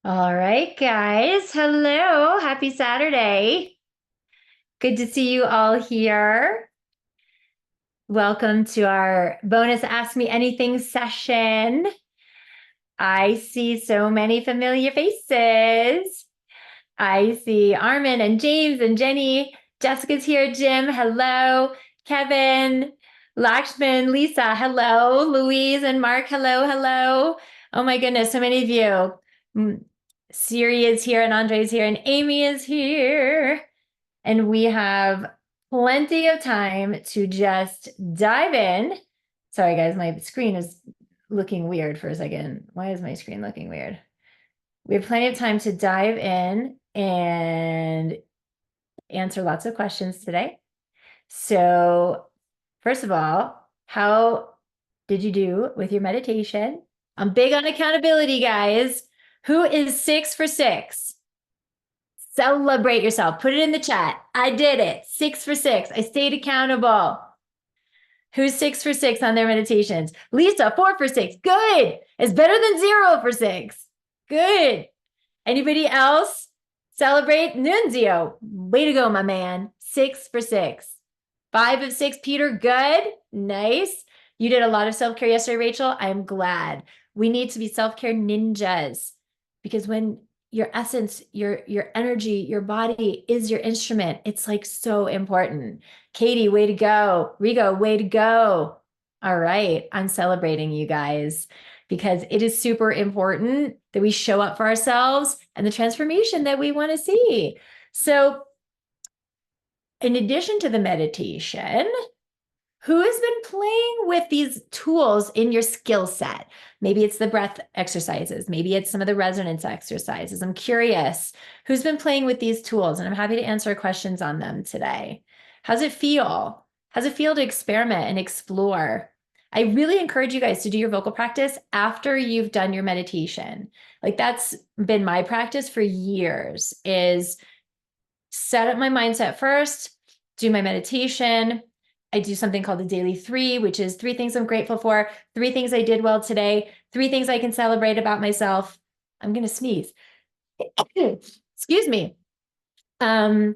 All right, guys. Hello. Happy Saturday. Good to see you all here. Welcome to our bonus Ask Me Anything session. I see so many familiar faces. I see Armin and James and Jenny. Jessica's here. Jim, hello. Kevin, Lakshman, Lisa, hello. Louise and Mark, hello, hello. Oh my goodness, so many of you. Siri is here and Andre is here and Amy is here. And we have plenty of time to just dive in. Sorry, guys, my screen is looking weird for a second. Why is my screen looking weird? We have plenty of time to dive in and answer lots of questions today. So, first of all, how did you do with your meditation? I'm big on accountability, guys. Who is 6 for 6? Celebrate yourself. Put it in the chat. I did it. 6 for 6. I stayed accountable. Who's 6 for 6 on their meditations? Lisa, 4 for 6. Good. It's better than 0 for 6. Good. Anybody else? Celebrate Nunzio. Way to go, my man. 6 for 6. 5 of 6, Peter. Good. Nice. You did a lot of self-care yesterday, Rachel. I'm glad. We need to be self-care ninjas because when your essence, your energy, your body is your instrument, it's like so important. Katie, way to go. Rigo, way to go. All right. I'm celebrating you guys because it is super important that we show up for ourselves and the transformation that we want to see. So, in addition to the meditation, who has been playing with these tools in your skill set? Maybe it's the breath exercises. Maybe it's some of the resonance exercises. I'm curious who's been playing with these tools, and I'm happy to answer questions on them today. How's it feel? How's it feel to experiment and explore? I really encourage you guys to do your vocal practice after you've done your meditation. Like that's been my practice for years, is set up my mindset first, do my meditation. I do something called the daily 3, which is 3 things I'm grateful for, 3 things I did well today, 3 things I can celebrate about myself. I'm going to sneeze. Excuse me. After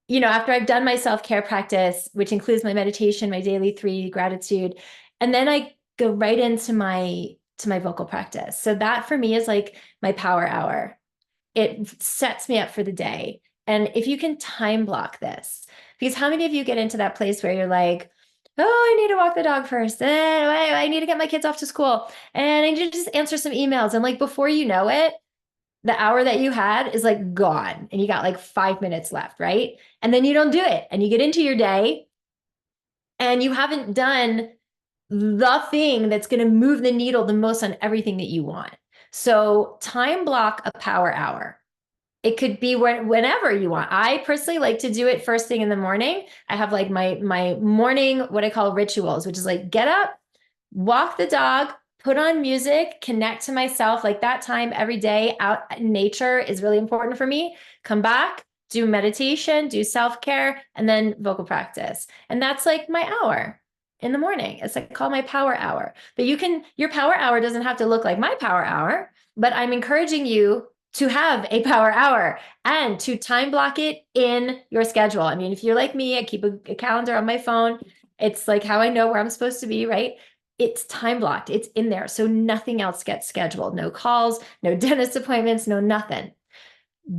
I've done my self-care practice, which includes my meditation, my daily 3, gratitude, and then I go right into my vocal practice. So that for me is like my power hour. It sets me up for the day. And if you can time block this, because how many of you get into that place where you're like, oh, I need to walk the dog first. I need to get my kids off to school. And I need to just answer some emails. And like before you know it, the hour that you had is like gone and you got like 5 minutes left, right? And then you don't do it and you get into your day and you haven't done the thing that's going to move the needle the most on everything that you want. So time block a power hour. It could be whenever you want. I personally like to do it first thing in the morning. I have like my morning, what I call rituals, which is like get up, walk the dog, put on music, connect to myself. Like that time every day out in nature is really important for me. Come back, do meditation, do self-care, and then vocal practice. And that's like my hour in the morning. It's like called my power hour. But your power hour doesn't have to look like my power hour, but I'm encouraging you to have a power hour and to time block it in your schedule. I mean, if you're like me, I keep a calendar on my phone. It's like how I know where I'm supposed to be, right? It's time blocked. It's in there. So nothing else gets scheduled. No calls, no dentist appointments, no nothing.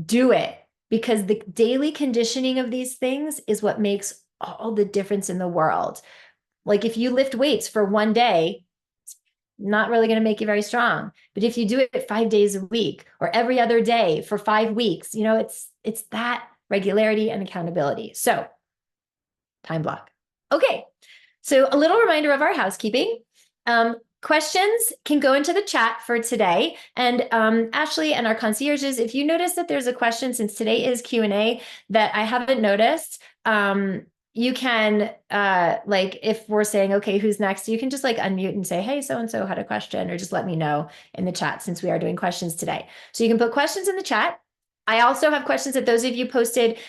Do it because the daily conditioning of these things is what makes all the difference in the world. Like if you lift weights for one day, not really going to make you very strong. But if you do it 5 days a week or every other day for 5 weeks, it's that regularity and accountability. So time block. Okay. So a little reminder of our housekeeping. Questions can go into the chat for today. And Ashley and our concierges, if you notice that there's a question, since today is Q&A, that I haven't noticed, you can, if we're saying, okay, who's next, you can just like unmute and say, hey, so-and-so had a question, or just let me know in the chat since we are doing questions today. So you can put questions in the chat. I also have questions that those of you posted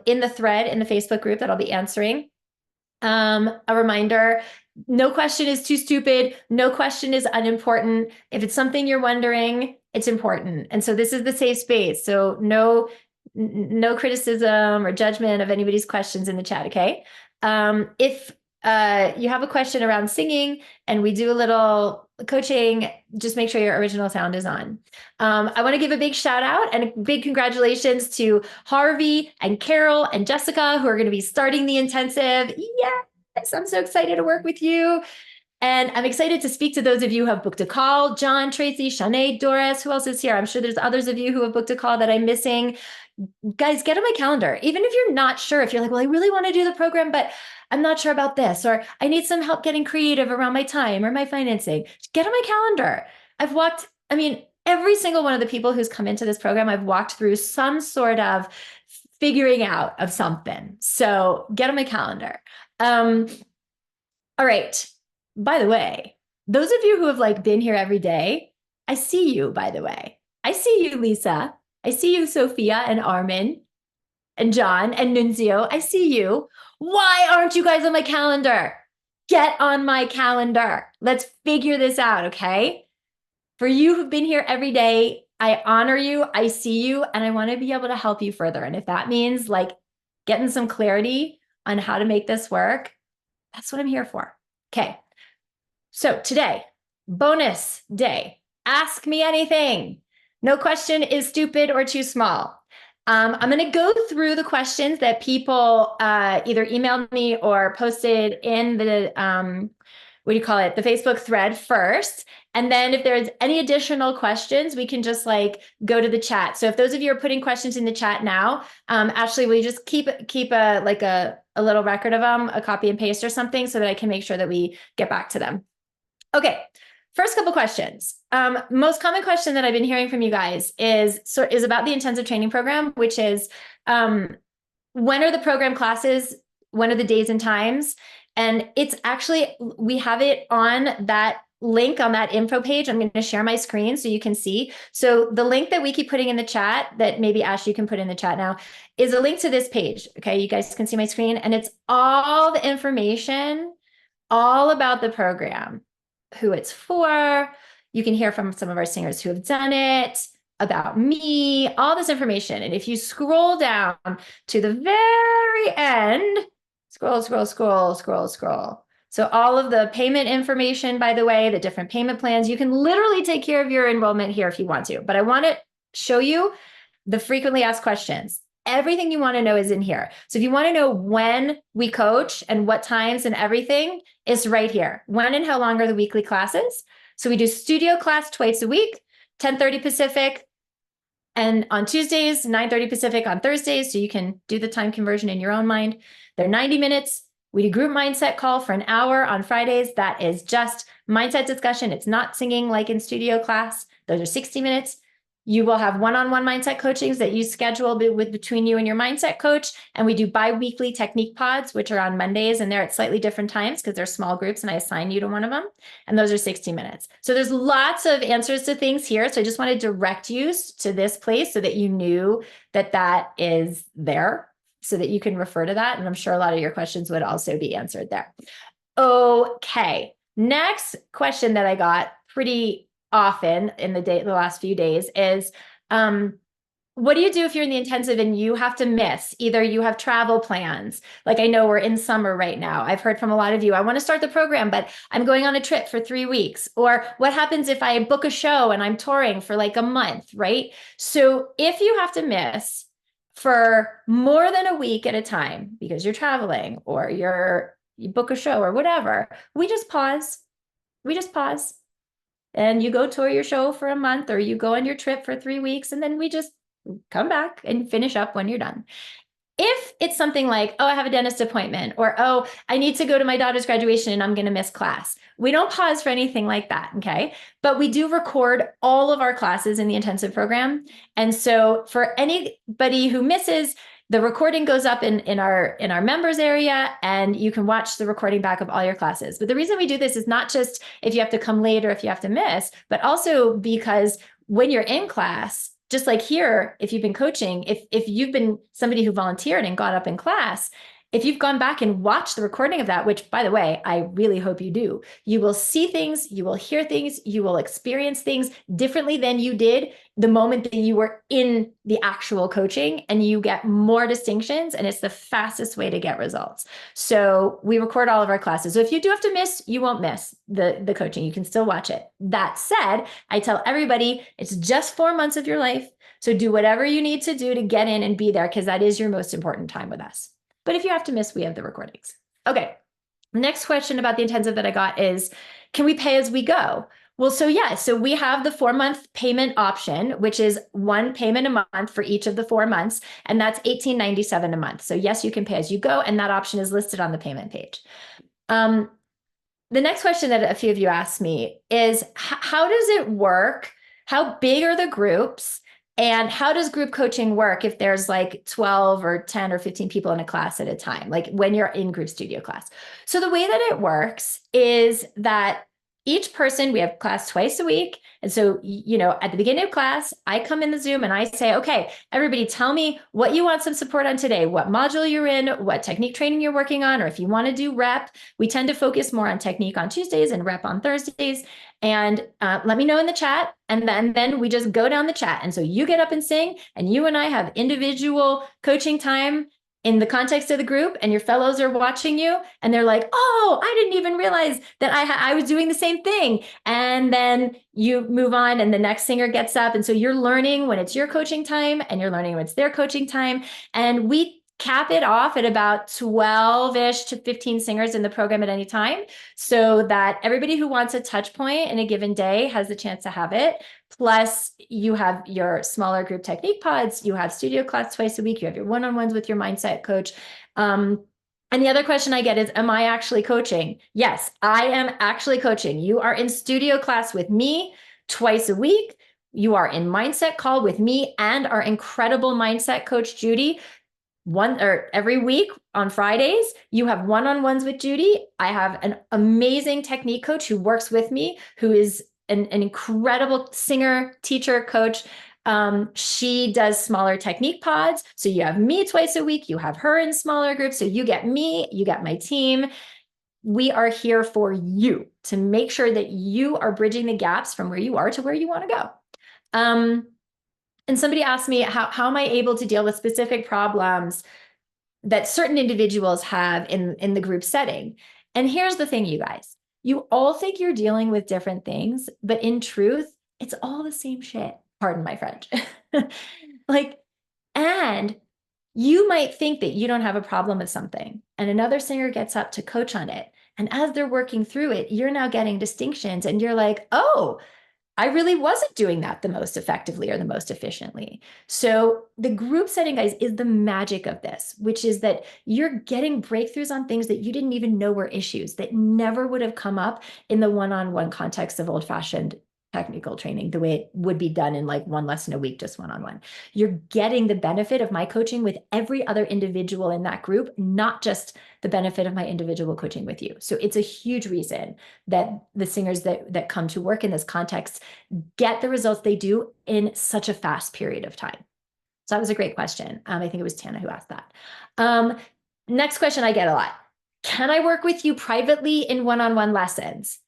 in the thread in the Facebook group that I'll be answering. A reminder, no question is too stupid. No question is unimportant. If it's something you're wondering, it's important. And so this is the safe space. So no criticism or judgment of anybody's questions in the chat, okay? If you have a question around singing and we do a little coaching, just make sure your original sound is on. I want to give a big shout out and a big congratulations to Harvey and Carol and Jessica, who are going to be starting the intensive. Yes, I'm so excited to work with you. And I'm excited to speak to those of you who have booked a call. John, Tracy, Shanae, Doris, who else is here? I'm sure there's others of you who have booked a call that I'm missing. Guys, get on my calendar. Even if you're not sure, if you're like, well, I really want to do the program, but I'm not sure about this, or I need some help getting creative around my time or my financing, get on my calendar. Every single one of the people who's come into this program, I've walked through some sort of figuring out of something. So get on my calendar. All right. By the way, those of you who have been here every day, I see you, by the way. I see you, Lisa. I see you, Sophia and Armin and John and Nunzio. I see you. Why aren't you guys on my calendar? Get on my calendar. Let's figure this out, okay? For you who've been here every day, I honor you, I see you, and I want to be able to help you further. And if that means getting some clarity on how to make this work, that's what I'm here for. Okay. So today, bonus day, ask me anything. No question is stupid or too small. I'm going to go through the questions that people either emailed me or posted in the, the Facebook thread first. And then if there's any additional questions, we can just go to the chat. So if those of you are putting questions in the chat now, Ashley, will you just keep a little record of them, a copy and paste or something, so that I can make sure that we get back to them. Okay, first couple questions. Most common question that I've been hearing from you guys is about the intensive training program, which is when are the program classes? When are the days and times? And it's actually, we have it on that link on that info page. I'm going to share my screen so you can see. So the link that we keep putting in the chat, that maybe Ash, you can put in the chat now, is a link to this page. Okay, you guys can see my screen, and it's all the information all about the program, who it's for. You can hear from some of our singers who have done it, about me, all this information. And if you scroll down to the very end, scroll. So all of the payment information, by the way, the different payment plans, you can literally take care of your enrollment here if you want to. But I want to show you the frequently asked questions. Everything you want to know is in here. So if you want to know when we coach and what times and everything, it's right here. When and how long are the weekly classes? So we do studio class twice a week, 10:30 Pacific, and on Tuesdays, 9:30 Pacific on Thursdays. So you can do the time conversion in your own mind. They're 90 minutes. We do group mindset call for an hour on Fridays. That is just mindset discussion. It's not singing like in studio class. Those are 60 minutes. You will have one-on-one mindset coachings that you schedule between you and your mindset coach. And we do bi-weekly technique pods, which are on Mondays, and they're at slightly different times because they're small groups, and I assign you to one of them. And those are 60 minutes. So there's lots of answers to things here. So I just want to direct you to this place so that you knew that that is there, so that you can refer to that. And I'm sure a lot of your questions would also be answered there. Okay, next question that I got pretty often in the last few days is, what do you do if you're in the intensive and you have to miss? Either you have travel plans, like I know we're in summer right now. I've heard from a lot of you, I want to start the program, but I'm going on a trip for 3 weeks. Or what happens if I book a show and I'm touring for a month, right? So if you have to miss for more than a week at a time because you're traveling or you book a show or whatever, we just pause. And you go tour your show for a month, or you go on your trip for 3 weeks, and then we just come back and finish up when you're done. If it's something like, oh, I have a dentist appointment, or, oh, I need to go to my daughter's graduation and I'm going to miss class, we don't pause for anything like that, okay? But we do record all of our classes in the intensive program. And so for anybody who misses, the recording goes up in our members area, and you can watch the recording back of all your classes. But the reason we do this is not just if you have to come late or if you have to miss, but also because when you're in class, just like here, if you've been coaching, if you've been somebody who volunteered and got up in class, if you've gone back and watched the recording of that, which by the way, I really hope you do, you will see things, you will hear things, you will experience things differently than you did the moment that you were in the actual coaching, and you get more distinctions, and it's the fastest way to get results. So we record all of our classes. So if you do have to miss, you won't miss the coaching. You can still watch it. That said, I tell everybody it's just 4 months of your life. So do whatever you need to do to get in and be there, because that is your most important time with us. But if you have to miss, we have the recordings. Okay. The next question about the intensive that I got is, can we pay as we go? Well, so yeah, so we have the 4-month payment option, which is one payment a month for each of the 4 months, and that's $18.97 a month. So yes, you can pay as you go, and that option is listed on the payment page. The next question that a few of you asked me is, how does it work? How big are the groups? And how does group coaching work if there's like 12 or 10 or 15 people in a class at a time, like when you're in group studio class? So the way that it works is that each person, we have class twice a week. And so, at the beginning of class, I come in the Zoom and I say, okay, everybody tell me what you want some support on today, what module you're in, what technique training you're working on, or if you want to do rep. We tend to focus more on technique on Tuesdays and rep on Thursdays. And let me know in the chat. And then we just go down the chat. And so you get up and sing, and you and I have individual coaching time in the context of the group, and your fellows are watching you, and they're like, oh, I didn't even realize that I was doing the same thing. And then you move on, and the next singer gets up. And so you're learning when it's your coaching time, and you're learning when it's their coaching time. And we cap it off at about 12-ish to 15 singers in the program at any time, so that everybody who wants a touch point in a given day has the chance to have it. Plus, you have your smaller group technique pods, you have studio class twice a week, you have your one-on-ones with your mindset coach. And the other question I get is, am I actually coaching? Yes, I am actually coaching. You are in studio class with me twice a week. You are in mindset call with me and our incredible mindset coach, Judy. Every week on Fridays, you have one-on-ones with Judy. I have an amazing technique coach who works with me, who is an incredible singer, teacher, coach. She does smaller technique pods. So you have me twice a week, you have her in smaller groups. So you get me, you get my team. We are here for you to make sure that you are bridging the gaps from where you are to where you want to go. And somebody asked me, how am I able to deal with specific problems that certain individuals have in the group setting? And here's the thing, you guys. You all think you're dealing with different things, but in truth, it's all the same shit. Pardon my French. And you might think that you don't have a problem with something, and another singer gets up to coach on it. And as they're working through it, you're now getting distinctions, and you're like, oh, I really wasn't doing that the most effectively or the most efficiently. So the group setting, guys, is the magic of this, which is that you're getting breakthroughs on things that you didn't even know were issues, that never would have come up in the one-on-one context of old-fashioned technical training, the way it would be done in like one lesson a week, just one-on-one. You're getting the benefit of my coaching with every other individual in that group, not just the benefit of my individual coaching with you. So it's a huge reason that the singers that come to work in this context get the results they do in such a fast period of time. So that was a great question. I think it was Tana who asked that. Next question I get a lot. Can I work with you privately in one-on-one lessons?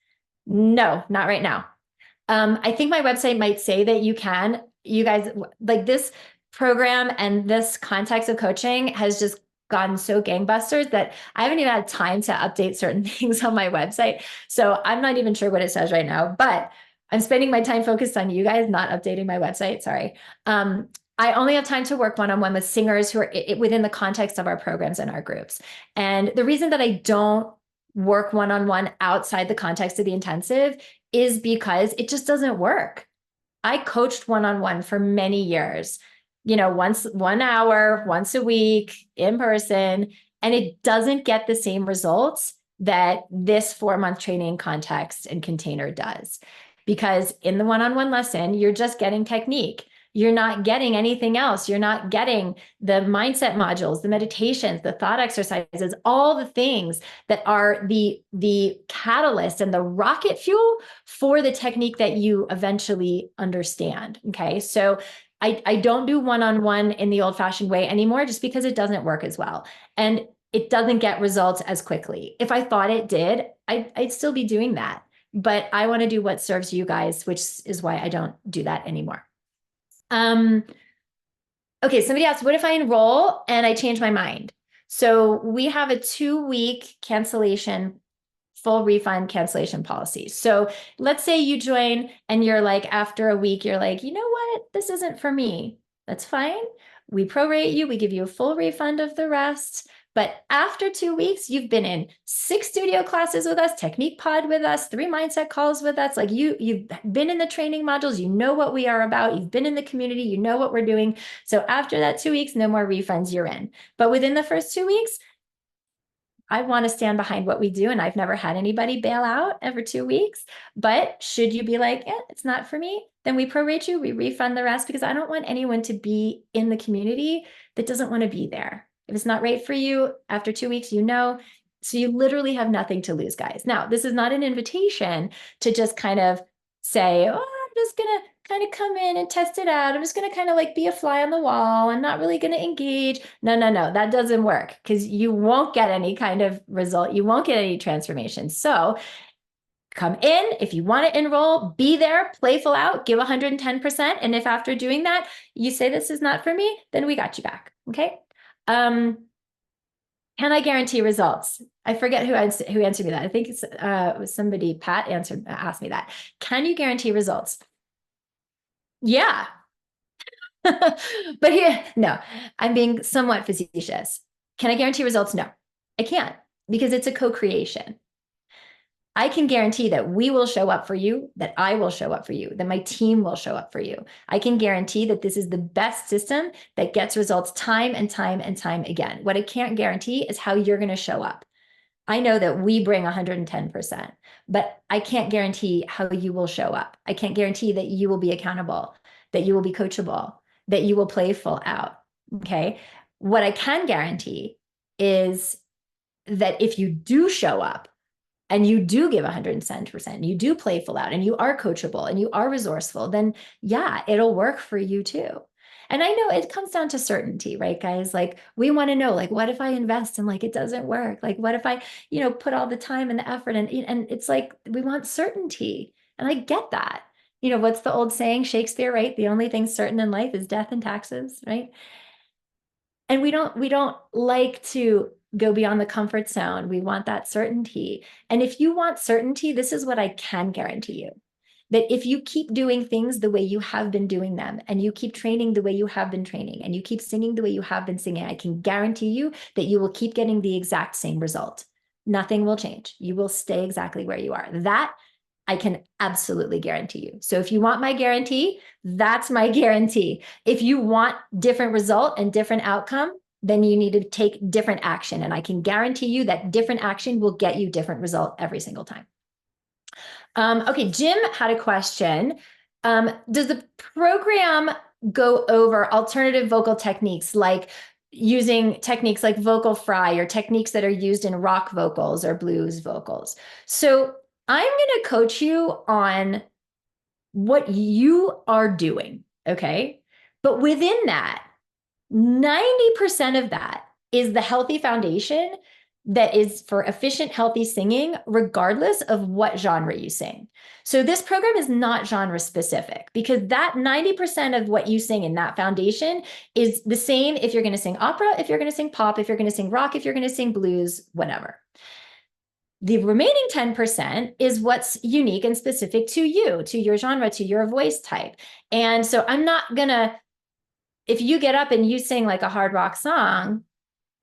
No, not right now. I think my website might say that you can. You guys, like, this program and this context of coaching has just gotten so gangbusters that I haven't even had time to update certain things on my website. So I'm not even sure what it says right now, but I'm spending my time focused on you guys, not updating my website. Sorry. I only have time to work one-on-one with singers who are within the context of our programs and our groups. And the reason that I don't work one-on-one outside the context of the intensive is because it just doesn't work. I coached one-on-one for many years, 1 hour, once a week, in person, and it doesn't get the same results that this 4-month training context and container does. Because in the one-on-one lesson, you're just getting technique. You're not getting anything else. You're not getting the mindset modules, the meditations, the thought exercises, all the things that are the catalyst and the rocket fuel for the technique that you eventually understand. Okay. So I don't do one-on-one in the old-fashioned way anymore, just because it doesn't work as well. And it doesn't get results as quickly. If I thought it did, I'd still be doing that. But I want to do what serves you guys, which is why I don't do that anymore. Okay, somebody asked, what if I enroll and I change my mind? So we have a 2-week cancellation, full refund cancellation policy. So let's say you join and you're like, after a week, you're like, you know what? This isn't for me. That's fine. We prorate you. We give you a full refund of the rest. But after 2 weeks, you've been in 6 studio classes with us, technique pod with us, 3 mindset calls with us. Like you've been in the training modules, you know what we are about. You've been in the community, you know what we're doing. So after that 2 weeks, no more refunds, you're in. But within the first 2 weeks, I want to stand behind what we do. And I've never had anybody bail out every 2 weeks. But should you be like, it's not for me, then we prorate you, we refund the rest, because I don't want anyone to be in the community that doesn't want to be there. If it's not right for you, after 2 weeks, so you literally have nothing to lose, guys. Now, this is not an invitation to just kind of say, oh, I'm just going to kind of come in and test it out. I'm just going to kind of like be a fly on the wall. I'm not really going to engage. No, that doesn't work, because you won't get any kind of result. You won't get any transformation. So come in, if you want to enroll, be there, playful out, give 110%. And if after doing that, you say this is not for me, then we got you back. Okay. Can I guarantee results? I forget who answered me that. I think it was somebody, Pat asked me that. Can you guarantee results? Yeah. But here, no, I'm being somewhat facetious. Can I guarantee results? No, I can't, because it's a co-creation. I can guarantee that we will show up for you, that I will show up for you, that my team will show up for you. I can guarantee that this is the best system that gets results time and time and time again. What I can't guarantee is how you're going to show up. I know that we bring 110%, but I can't guarantee how you will show up. I can't guarantee that you will be accountable, that you will be coachable, that you will playful out. Okay. What I can guarantee is that if you do show up, and you do give 110%, you do playful out, and you are coachable, and you are resourceful, then yeah, it'll work for you too. And I know it comes down to certainty, right, guys? Like, we want to know, like, what if I invest and like it doesn't work? Like, what if I, put all the time and the effort, and it's like, we want certainty. And I get that. What's the old saying, Shakespeare, right? The only thing certain in life is death and taxes, right? And we don't like to go beyond the comfort zone. We want that certainty. And if you want certainty, this is what I can guarantee you. That if you keep doing things the way you have been doing them, and you keep training the way you have been training, and you keep singing the way you have been singing, I can guarantee you that you will keep getting the exact same result. Nothing will change. You will stay exactly where you are. That I can absolutely guarantee you. So if you want my guarantee, that's my guarantee. If you want different result and different outcome, then you need to take different action. And I can guarantee you that different action will get you different result every single time. Okay, Jim had a question. Does the program go over alternative vocal techniques, like using techniques like vocal fry, or techniques that are used in rock vocals or blues vocals? So I'm going to coach you on what you are doing, okay? But within that, 90% of that is the healthy foundation that is for efficient, healthy singing, regardless of what genre you sing. So this program is not genre specific, because that 90% of what you sing in that foundation is the same if you're going to sing opera, if you're going to sing pop, if you're going to sing rock, if you're going to sing blues, whatever. The remaining 10% is what's unique and specific to you, to your genre, to your voice type. And so I'm not going to, if you get up and you sing like a hard rock song,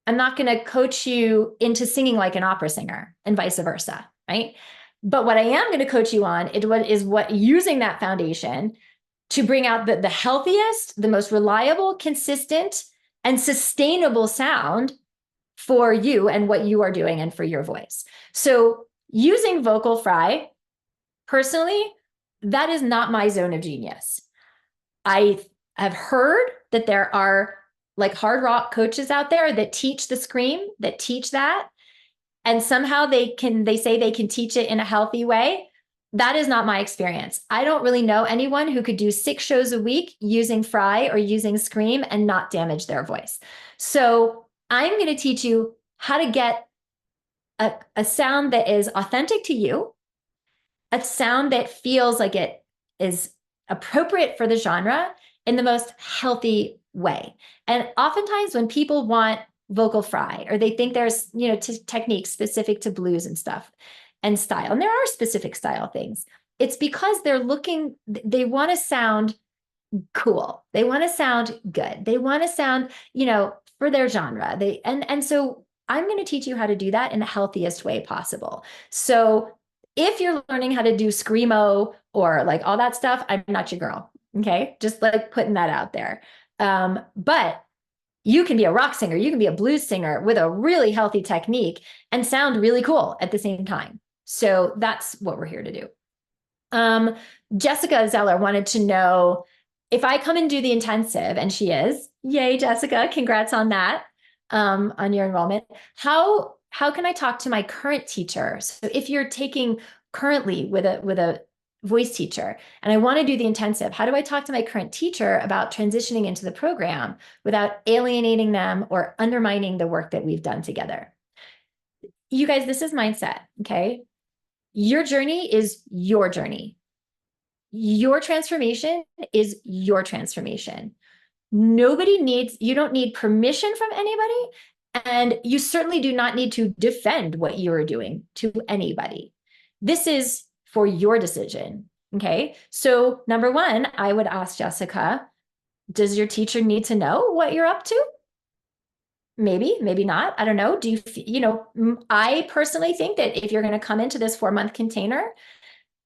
I'm not going to coach you into singing like an opera singer, and vice versa, right? But what I am going to coach you on is what using that foundation to bring out the healthiest, the most reliable, consistent, and sustainable sound for you and what you are doing and for your voice. So using vocal fry, personally, that is not my zone of genius. I have heard that there are like hard rock coaches out there that teach the scream, that teach that, and somehow they say they can teach it in a healthy way. That is not my experience. I don't really know anyone who could do 6 shows a week using fry or using scream and not damage their voice. So I'm going to teach you how to get a sound that is authentic to you, a sound that feels like it is appropriate for the genre in the most healthy way. And oftentimes when people want vocal fry, or they think there's, techniques specific to blues and stuff and style, and there are specific style things, it's because they want to sound cool. They want to sound good. They want to sound, for their genre. And so I'm going to teach you how to do that in the healthiest way possible. So if you're learning how to do screamo or like all that stuff, I'm not your girl. Okay. Just like putting that out there. But you can be a rock singer, you can be a blues singer with a really healthy technique and sound really cool at the same time. So that's what we're here to do. Jessica Zeller wanted to know if I come and do the intensive, and she is, yay, Jessica, congrats on that, on your enrollment. How can I talk to my current teacher? So if you're taking currently with a voice teacher and I want to do the intensive, how do I talk to my current teacher about transitioning into the program without alienating them or undermining the work that we've done together? You guys, this is mindset, okay? Your journey is your journey. Your transformation is your transformation. You don't need permission from anybody. And you certainly do not need to defend what you're doing to anybody. This is for your decision. Okay. So number one, I would ask Jessica, does your teacher need to know what you're up to? Maybe, maybe not. I don't know. I personally think that if you're going to come into this 4-month container,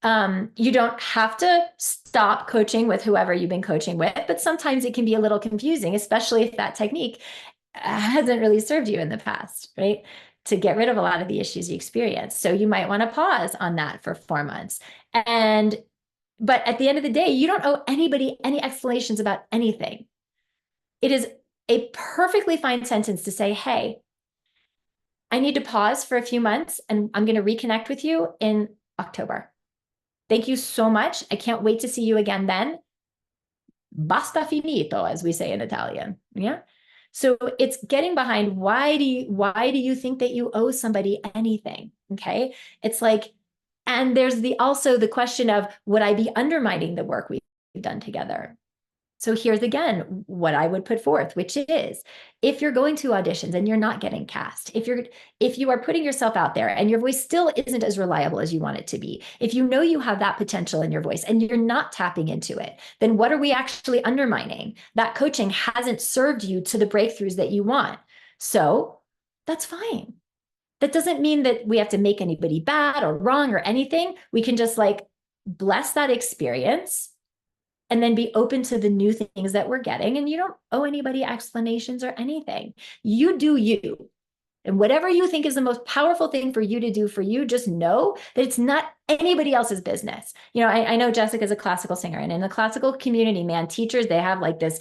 you don't have to stop coaching with whoever you've been coaching with, but sometimes it can be a little confusing, especially if that technique hasn't really served you in the past, right? To get rid of a lot of the issues you experience. So you might want to pause on that for 4 months. But at the end of the day, you don't owe anybody any explanations about anything. It is a perfectly fine sentence to say, hey, I need to pause for a few months and I'm going to reconnect with you in October. Thank you so much. I can't wait to see you again then. Basta finito, as we say in Italian. Yeah. So it's getting behind why do you think that you owe somebody anything? Okay. It's like, and there's also the question of, would I be undermining the work we've done together? So here's again what I would put forth, which is, if you're going to auditions and you're not getting cast, if you are putting yourself out there and your voice still isn't as reliable as you want it to be, if you know you have that potential in your voice and you're not tapping into it, then what are we actually undermining? That coaching hasn't served you to the breakthroughs that you want. So that's fine. That doesn't mean that we have to make anybody bad or wrong or anything. We can just like bless that experience and then be open to the new things that we're getting. And you don't owe anybody explanations or anything. You do you. And whatever you think is the most powerful thing for you to do for you, just know that it's not anybody else's business. I know Jessica's a classical singer, and in the classical community, man, teachers, they have like this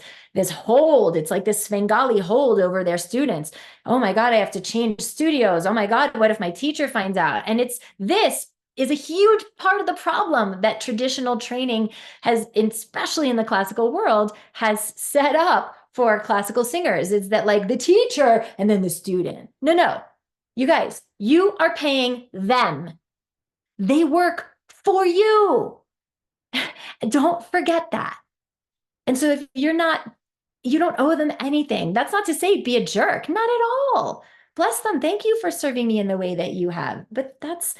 hold. It's like this Svengali hold over their students. Oh my God, I have to change studios. Oh my God, what if my teacher finds out? And this is a huge part of the problem that traditional training has, especially in the classical world, has set up for classical singers. Is that like the teacher and then the student? No. You guys, you are paying them. They work for you. Don't forget that. And so if you don't owe them anything. That's not to say be a jerk, not at all. Bless them. Thank you for serving me in the way that you have. But that's,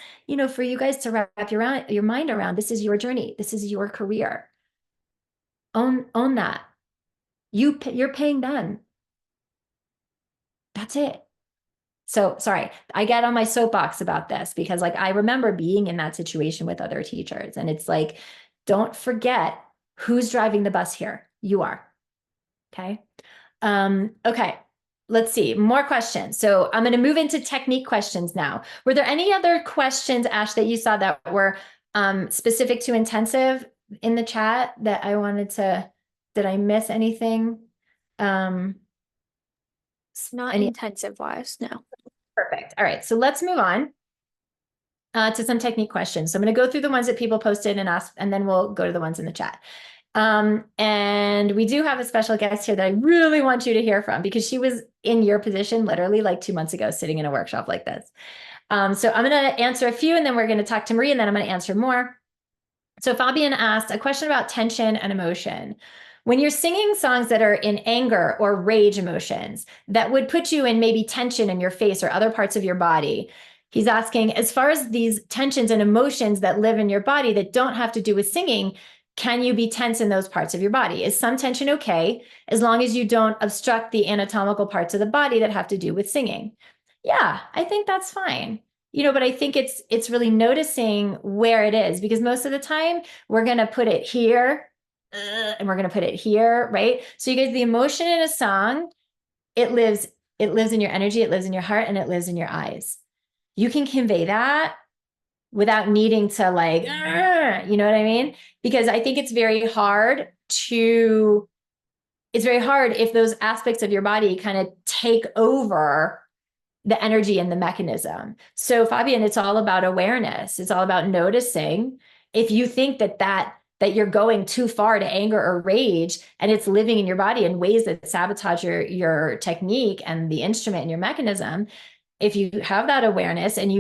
for you guys to wrap your mind around, this is your journey. This is your career. Own that. You're paying them. That's it. So sorry, I get on my soapbox about this because like I remember being in that situation with other teachers, and it's like, don't forget who's driving the bus here. You are. Okay. Okay. Let's see, more questions. So I'm going to move into technique questions now. Were there any other questions, Ash, that you saw that were specific to intensive in the chat that I wanted to, did I miss anything? It's not intensive wise, no. Perfect. All right. So let's move on to some technique questions. So I'm going to go through the ones that people posted and ask, and then we'll go to the ones in the chat. And we do have a special guest here that I really want you to hear from because she was in your position literally like 2 months ago, sitting in a workshop like this. So I'm going to answer a few and then we're going to talk to Marie and then I'm going to answer more. So Fabian asked a question about tension and emotion. When you're singing songs that are in anger or rage emotions that would put you in maybe tension in your face or other parts of your body, he's asking, as far as these tensions and emotions that live in your body that don't have to do with singing, can you be tense in those parts of your body? Is some tension okay, as long as you don't obstruct the anatomical parts of the body that have to do with singing? Yeah, I think that's fine. But I think it's really noticing where it is, because most of the time we're going to put it here and we're going to put it here, right? So you guys, the emotion in a song, it lives in your energy, it lives in your heart, and it lives in your eyes. You can convey that without needing to like, you know what I mean? Because I think it's very hard if those aspects of your body kind of take over the energy and the mechanism. So Fabian, it's all about awareness. It's all about noticing. If you think that you're going too far to anger or rage and it's living in your body in ways that sabotage your technique and the instrument and your mechanism, if you have that awareness and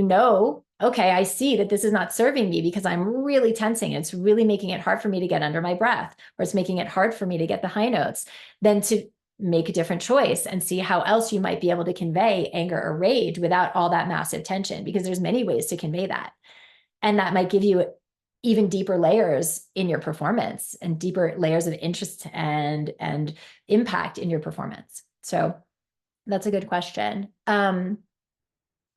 okay, I see that this is not serving me because I'm really tensing. It's really making it hard for me to get under my breath, or it's making it hard for me to get the high notes, then to make a different choice and see how else you might be able to convey anger or rage without all that massive tension, because there's many ways to convey that. And that might give you even deeper layers in your performance and deeper layers of interest and impact in your performance. So that's a good question.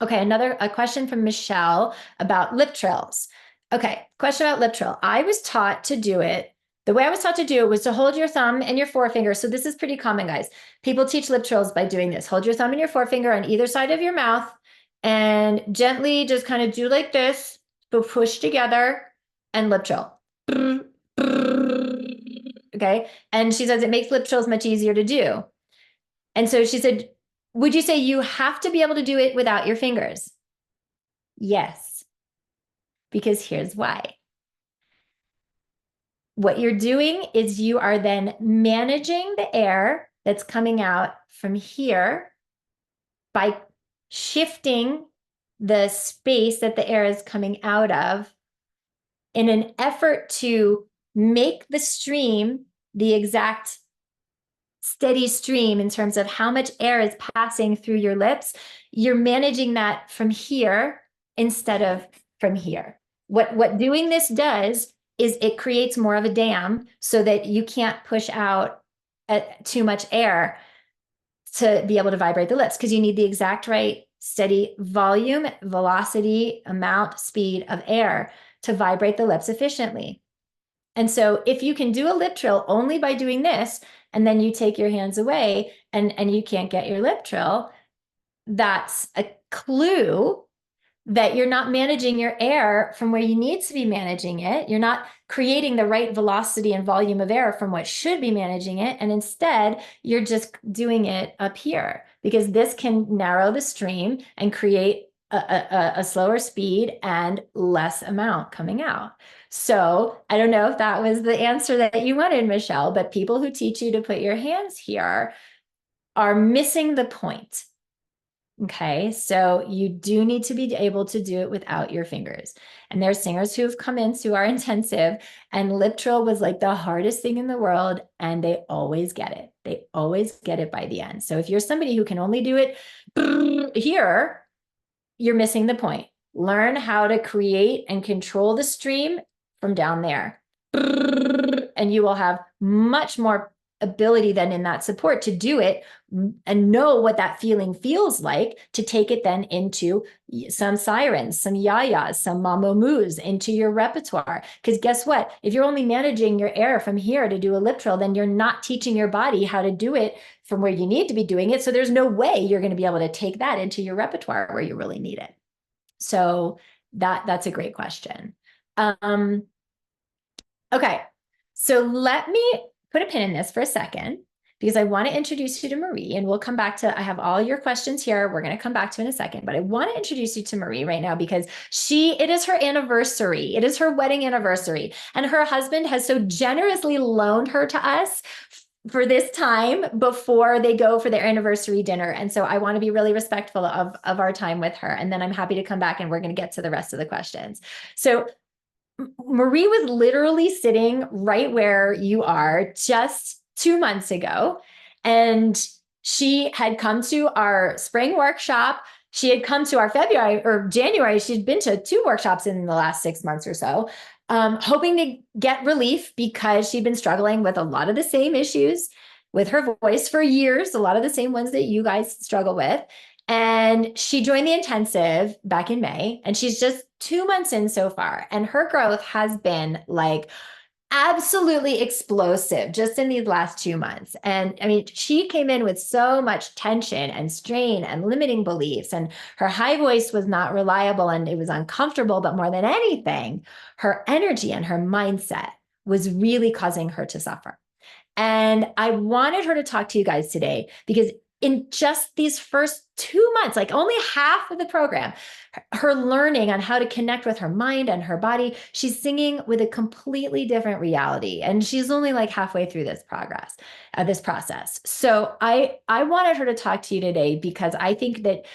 Okay, a question from Michelle about lip trills. Okay, question about lip trill. I was taught to do it. The way I was taught to do it was to hold your thumb and your forefinger. So this is pretty common, guys. People teach lip trills by doing this. Hold your thumb and your forefinger on either side of your mouth and gently just kind of do like this, but push together and lip trill. Okay, and she says it makes lip trills much easier to do. And so she said, would you say you have to be able to do it without your fingers? Yes, because here's why. What you're doing is you are then managing the air that's coming out from here by shifting the space that the air is coming out of in an effort to make the stream the exact steady stream in terms of how much air is passing through your lips. You're managing that from here instead of from here. What doing this does is it creates more of a dam so that you can't push out too much air to be able to vibrate the lips, because you need the exact right steady volume, velocity, amount, speed of air to vibrate the lips efficiently. And so if you can do a lip trill only by doing this, and then you take your hands away and you can't get your lip trill, that's a clue that you're not managing your air from where you need to be managing it. You're not creating the right velocity and volume of air from what should be managing it. And instead, you're just doing it up here, because this can narrow the stream and create a slower speed and less amount coming out. So I don't know if that was the answer that you wanted, Michelle, but people who teach you to put your hands here are missing the point. Okay, so you do need to be able to do it without your fingers. And there's singers who have come into our intensive and lip trill was like the hardest thing in the world, and they always get it. They always get it by the end. So if you're somebody who can only do it here, you're missing the point. Learn how to create and control the stream from down there. And you will have much more ability then in that support to do it and know what that feeling feels like, to take it then into some sirens, some yayas, some mamomus into your repertoire. Because guess what? If you're only managing your air from here to do a lip trill, then you're not teaching your body how to do it from where you need to be doing it. So there's no way you're going to be able to take that into your repertoire where you really need it. So that's a great question. Okay, so let me put a pin in this for a second, because I want to introduce you to Marie, and we'll come back to, I have all your questions here. We're going to come back to in a second, but I want to introduce you to Marie right now because it is her anniversary. It is her wedding anniversary. And her husband has so generously loaned her to us for this time before they go for their anniversary dinner. And so I want to be really respectful of our time with her. And then I'm happy to come back and we're going to get to the rest of the questions. So Marie was literally sitting right where you are just 2 months ago. And she had come to our spring workshop. She had come to our February or January. She'd been to 2 workshops in the last 6 months or so, hoping to get relief because she'd been struggling with a lot of the same issues with her voice for years, a lot of the same ones that you guys struggle with. And she joined the intensive back in May, and she's just 2 months in so far. And her growth has been like absolutely explosive just in these last 2 months. And I mean, she came in with so much tension and strain and limiting beliefs, and her high voice was not reliable and it was uncomfortable. But more than anything, her energy and her mindset was really causing her to suffer. And I wanted her to talk to you guys today because in just these first 2 months, like only half of the program, her learning on how to connect with her mind and her body, she's singing with a completely different reality. And she's only like halfway through this process. So I wanted her to talk to you today because I think that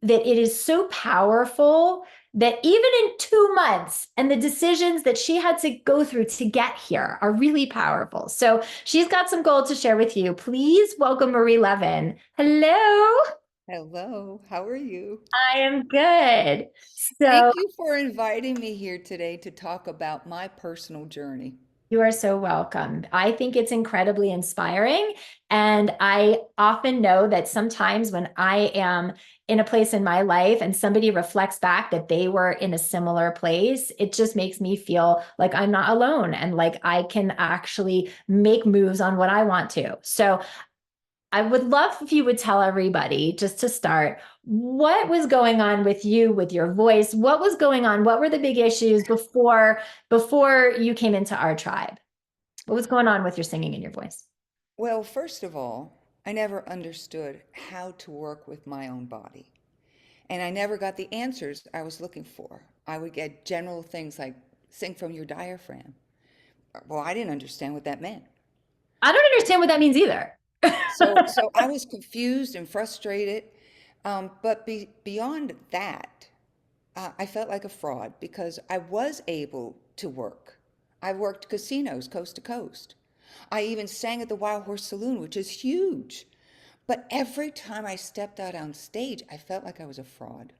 it is so powerful that even in 2 months and the decisions that she had to go through to get here are really powerful. So she's got some gold to share with you. Please welcome Marie Levin. Hello. Hello, how are you? I am good. So Thank you for inviting me here today to talk about my personal journey. you are so welcome. I think it's incredibly inspiring. And I often know that sometimes when I am in a place in my life and somebody reflects back that they were in a similar place, it just makes me feel like I'm not alone and like I can actually make moves on what I want to. So I would love if you would tell everybody, just to start, what was going on with you, with your voice? What was going on? What were the big issues before you came into our tribe? What was going on with your singing and your voice? Well, first of all, I never understood how to work with my own body. And I never got the answers I was looking for. I would get general things like sing from your diaphragm. Well, I didn't understand what that meant. I don't understand what that means either. So I was confused and frustrated. Beyond that, I felt like a fraud because I was able to work. I worked casinos coast to coast. I even sang at the Wild Horse Saloon, which is huge. But every time I stepped out on stage, I felt like I was a fraud.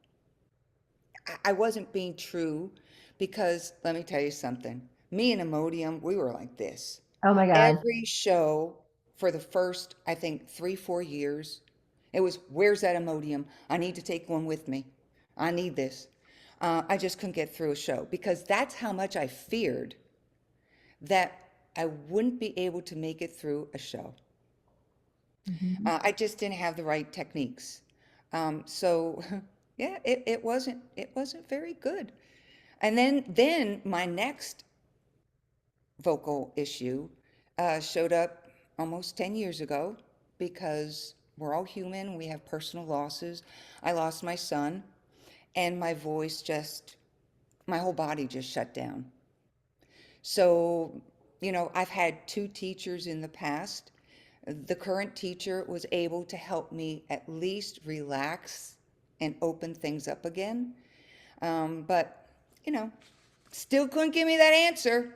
I wasn't being true because let me tell you something. Me and Imodium, we were like this. Oh my God. Every show for the first, I think, 3, 4 years, it was, where's that Imodium? I need to take one with me. I need this. I just couldn't get through a show because that's how much I feared that I wouldn't be able to make it through a show. Mhm. I just didn't have the right techniques. So yeah, it wasn't very good. And then my next vocal issue showed up almost 10 years ago because we're all human. We have personal losses. I lost my son, and my whole body just shut down. So, I've had two teachers in the past. The current teacher was able to help me at least relax and open things up again. But, you know, still couldn't give me that answer.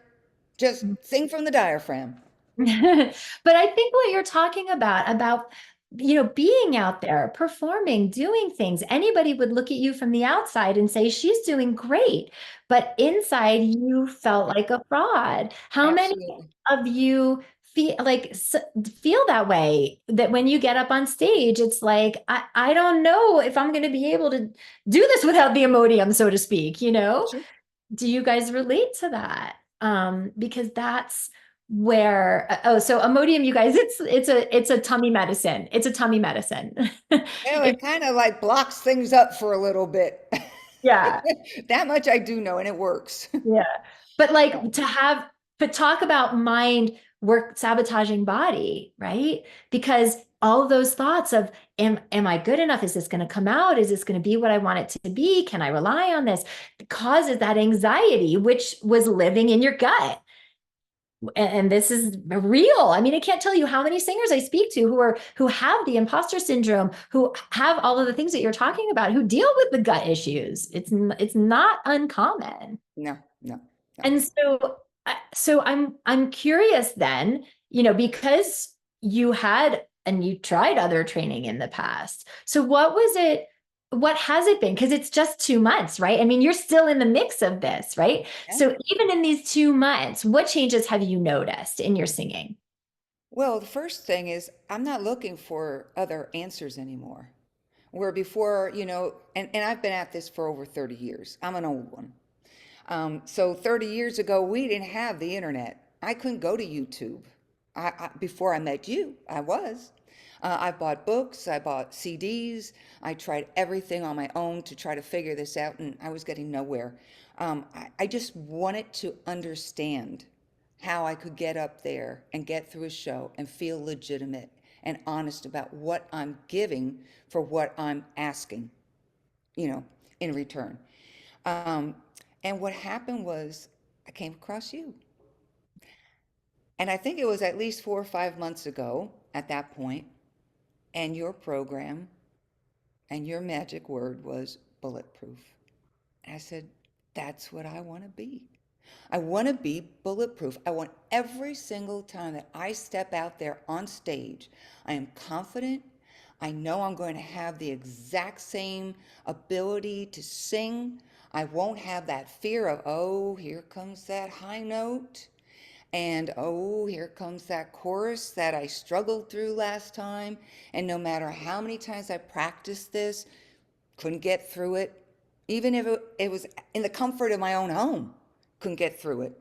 Just sing from the diaphragm. But I think what you're talking about, being out there, performing, doing things, anybody would look at you from the outside and say, she's doing great. But inside, you felt like a fraud. How many Absolutely. of you feel that way? That when you get up on stage, it's like, I don't know if I'm going to be able to do this without the Imodium, so to speak, you know? Sure. Do you guys relate to that? Because that's where so Imodium, you guys, it's a tummy medicine. It's a tummy medicine. Well, It, it kind of like blocks things up for a little bit. yeah, That much I do know, and it works. yeah. But like to talk about mind we're sabotaging body, right? Because all of those thoughts of, am I good enough? Is this going to come out? Is this going to be what I want it to be? Can I rely on this? Causes that anxiety, which was living in your gut. And this is real. I mean, I can't tell you how many singers I speak to who have the imposter syndrome, who have all of the things that you're talking about, who deal with the gut issues. It's not uncommon. No, no, no. And so I'm curious then, because you had and you tried other training in the past. So what was it? What has it been? Because it's just 2 months, right? I mean, you're still in the mix of this, right? Yeah. So even in these 2 months, what changes have you noticed in your singing? Well, the first thing is I'm not looking for other answers anymore. Where before, and I've been at this for over 30 years. I'm an old one. So 30 years ago, we didn't have the internet. I couldn't go to YouTube. Before I met you, I was. I bought books, I bought CDs, I tried everything on my own to try to figure this out, and I was getting nowhere. I just wanted to understand how I could get up there and get through a show and feel legitimate and honest about what I'm giving for what I'm asking, in return. Um, and what happened was I came across you. And I think it was at least 4 or 5 months ago at that point, and your program and your magic word was bulletproof. And I said, that's what I want to be. I want to be bulletproof. I want every single time that I step out there on stage, I am confident. I know I'm going to have the exact same ability to sing. I won't have that fear of, oh, here comes that high note. And oh, here comes that chorus that I struggled through last time. And no matter how many times I practiced this, couldn't get through it. Even if it was in the comfort of my own home, couldn't get through it.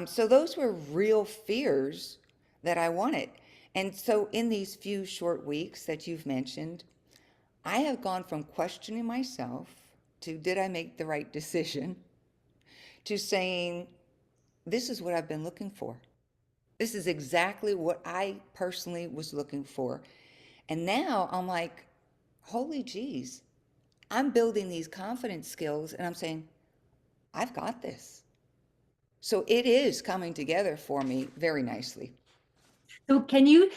So those were real fears that I wanted. And so in these few short weeks that you've mentioned, I have gone from questioning myself to did I make the right decision to saying, this is what I've been looking for. This is exactly what I personally was looking for. And now I'm like, holy geez, I'm building these confidence skills and I'm saying, I've got this. So it is coming together for me very nicely. So can you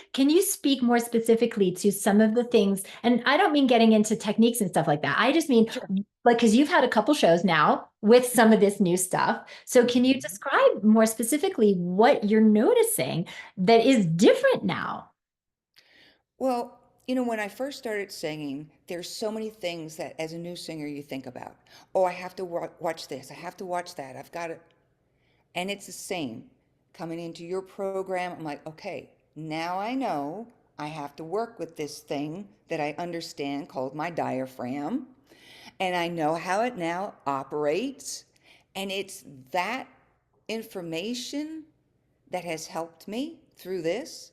speak more specifically to some of the things? And I don't mean getting into techniques and stuff like that. I just mean Sure. like because you've had a couple shows now with some of this new stuff. So can you describe more specifically what you're noticing that is different now? Well, when I first started singing, there's so many things that as a new singer you think about. Oh, I have to watch this. I have to watch that. I've got to. And it's the same. Coming into your program, I'm like, okay, now I know I have to work with this thing that I understand called my diaphragm. And I know how it now operates. And it's that information that has helped me through this.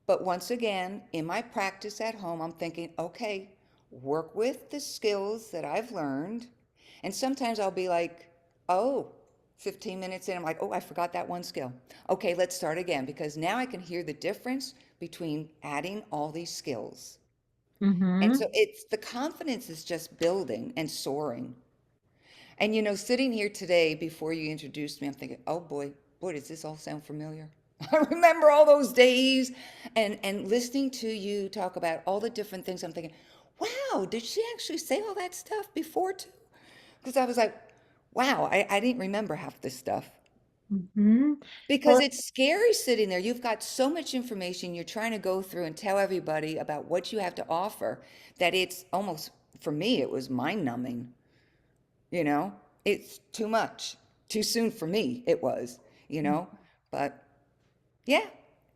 But once again, in my practice at home, I'm thinking, okay, work with the skills that I've learned. And sometimes I'll be like, oh, 15 minutes in, I'm like, oh, I forgot that one skill. Okay, let's start again because now I can hear the difference between adding all these skills. And Mm-hmm. so it's the confidence is just building and soaring. And sitting here today before you introduced me, I'm thinking, oh boy, does this all sound familiar? I remember all those days and listening to you talk about all the different things. I'm thinking, wow, did she actually say all that stuff before too? Because I was like, wow, I didn't remember half this stuff. Mm-hmm. Because Well, it's scary sitting there. You've got so much information you're trying to go through and tell everybody about what you have to offer that it's almost, for me, it was mind numbing. You know, it's too much, too soon for me, it was, you know, but yeah,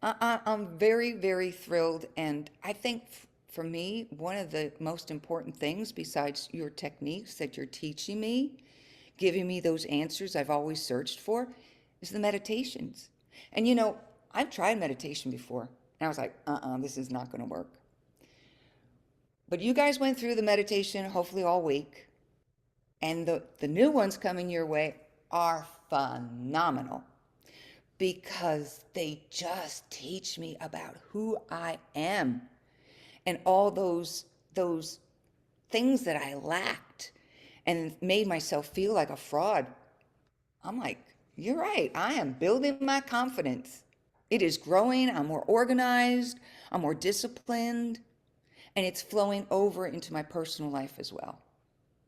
I'm very, very thrilled. And I think for me, one of the most important things besides your techniques that you're teaching me, giving me those answers I've always searched for, is the meditations. And I've tried meditation before, and I was like, this is not going to work. But you guys went through the meditation hopefully all week. And the new ones coming your way are phenomenal because they just teach me about who I am and all those things that I lacked and made myself feel like a fraud. I'm like, you're right. I am building my confidence. It is growing. I'm more organized. I'm more disciplined. And it's flowing over into my personal life as well.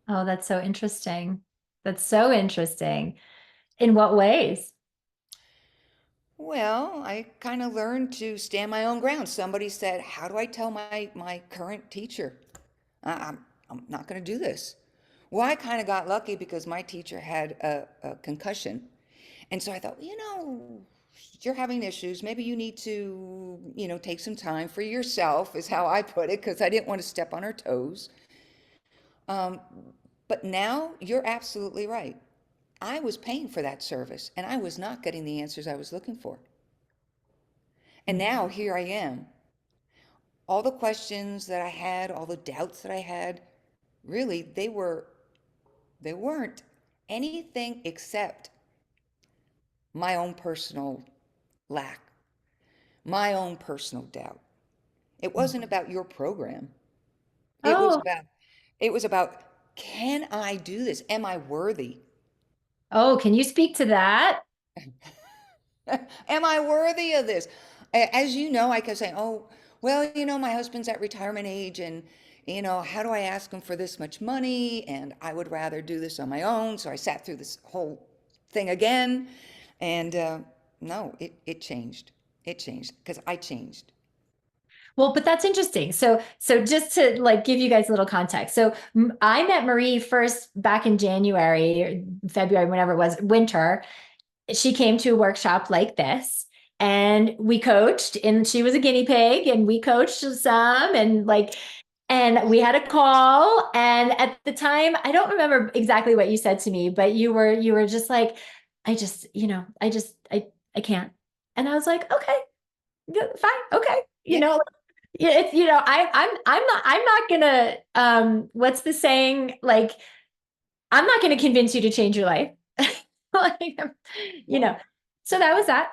Oh, that's so interesting. That's so interesting. In what ways? Well, I kind of learned to stand my own ground. Somebody said, how do I tell my current teacher I'm not going to do this? Well, I kind of got lucky because my teacher had a concussion. And so I thought, you're having issues. Maybe you need to, take some time for yourself, is how I put it, because I didn't want to step on her toes. Um, but now you're absolutely right. I was paying for that service and I was not getting the answers I was looking for. And now here I am. All the questions that I had, all the doubts that I had, really, they weren't anything except my own personal lack, my own personal doubt. It wasn't about your program. It was Oh, about it was about, can I do this? Am I worthy? oh, can you speak to that? Am I worthy of this? As you know, I kept saying, oh, well, my husband's at retirement age and, how do I ask him for this much money? And I would rather do this on my own. So I sat through this whole thing again. And no, it changed. It changed because I changed. Well, but that's interesting. So just to like give you guys a little context. So I met Marie first back in January, or February, whenever it was, winter. She came to a workshop like this and we coached, and she was a guinea pig and we coached some, and we had a call. And at the time, I don't remember exactly what you said to me, but you were just like, I just, I can't. And I was like, okay, good, fine, okay. Yeah, Yeah, it's, I'm not gonna, what's the saying? Like, I'm not gonna convince you to change your life. Like, you yeah. know, so that was that.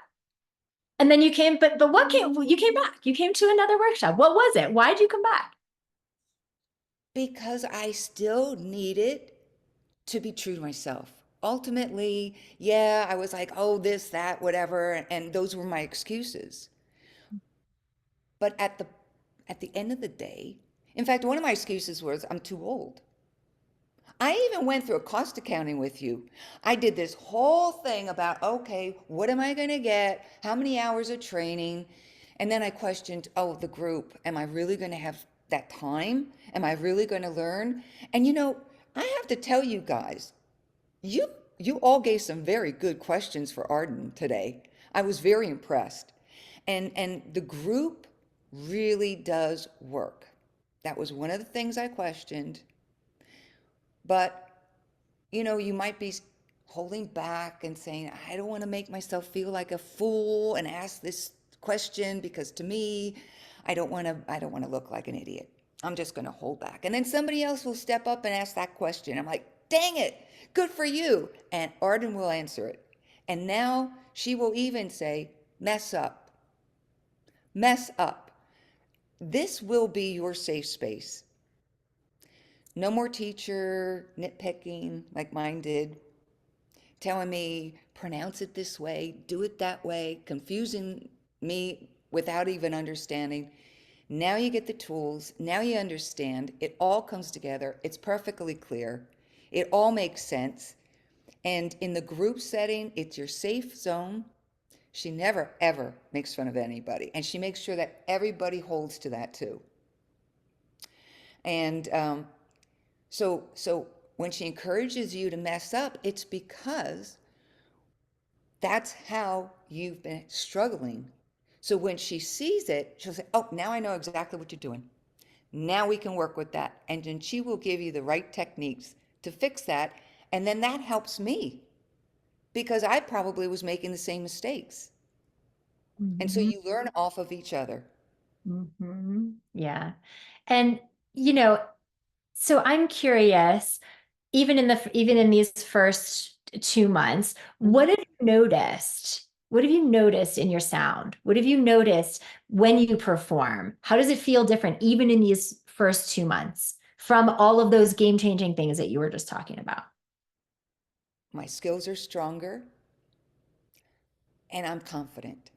And then you came, but what came, you came back, you came to another workshop. What was it? Why did you come back? Because I still needed to be true to myself. Ultimately, yeah, I was like, oh, this, that, whatever, and those were my excuses. But at the end of the day, in fact, one of my excuses was I'm too old. I even went through a cost accounting with you. I did this whole thing about, okay, what am I going to get? How many hours of training? And then I questioned, oh, the group, am I really going to have that time? Am I really going to learn? And I have to tell you guys, you you all gave some very good questions for Arden today. I was very impressed. And the group really does work. That was one of the things I questioned. But you might be holding back and saying, I don't want to make myself feel like a fool and ask this question because to me, I don't want to look like an idiot. I'm just going to hold back. And then somebody else will step up and ask that question. I'm like, dang it, good for you. And Arden will answer it. And now she will even say, mess up, mess up. This will be your safe space. No more teacher nitpicking like mine did, telling me, pronounce it this way, do it that way, confusing me without even understanding. Now you get the tools. Now you understand. It all comes together. It's perfectly clear. It all makes sense. And in the group setting, it's your safe zone. She never, ever makes fun of anybody. And she makes sure that everybody holds to that too. And so when she encourages you to mess up, it's because that's how you've been struggling. So when she sees it, she'll say, oh, now I know exactly what you're doing. Now we can work with that. And then she will give you the right techniques to fix that. And then that helps me because I probably was making the same mistakes. And so Mhm. you learn off of each other. Yeah. And, you know, so I'm curious, even in these first 2 months, what Mhm. have you noticed What have you noticed in your sound? What have you noticed when you perform? How does it feel different, even in these first 2 months, from all of those game-changing things that you were just talking about? My skills are stronger and I'm confident.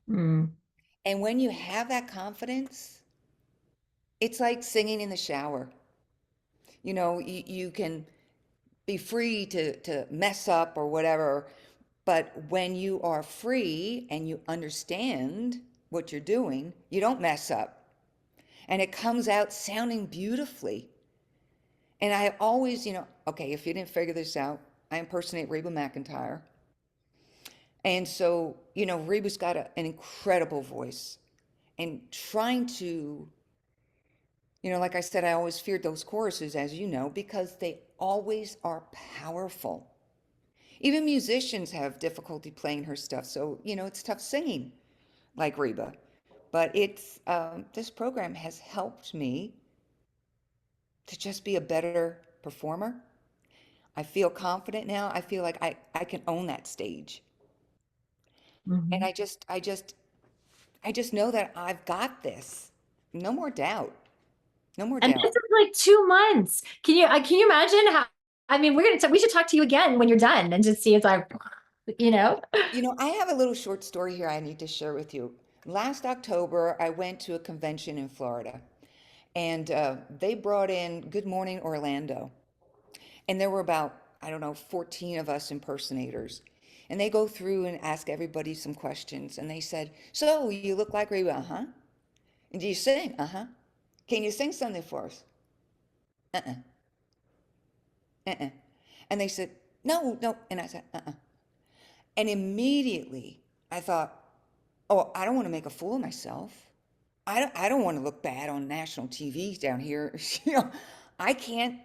Mm. And when you have that confidence, it's like singing in the shower. You can be free to mess up or whatever, but when you are free and you understand what you're doing, you don't mess up. And it comes out sounding beautifully. And I always, okay, if you didn't figure this out, I impersonate Reba McEntire. And so, Reba's got an incredible voice. And trying to, like I said, I always feared those choruses, as you know, because they always are powerful. Even musicians have difficulty playing her stuff. So, it's tough singing like Reba. But this program has helped me to just be a better performer. I feel confident now. I feel like I can own that stage. And Mhm. I just know that I've got this. No more doubt. No more And doubt. this is like 2 months. Can you imagine how, I mean, we should talk to you again when you're done and just see it's like, you know? I have a little short story here I need to share with you. Last October, I went to a convention in Florida, and they brought in Good Morning Orlando. And there were about, I don't know, 14 of us impersonators. And they go through and ask everybody some questions. And they said, "So, you look like Reba, uh-huh. And do you sing? Uh-huh. Can you sing something for us?" Uh-uh, uh-uh. And they said, "No, no." And I said, "Uh-uh." And immediately I thought, oh, I don't want to make a fool of myself. I don't want to look bad on national TV down here. You know, I can't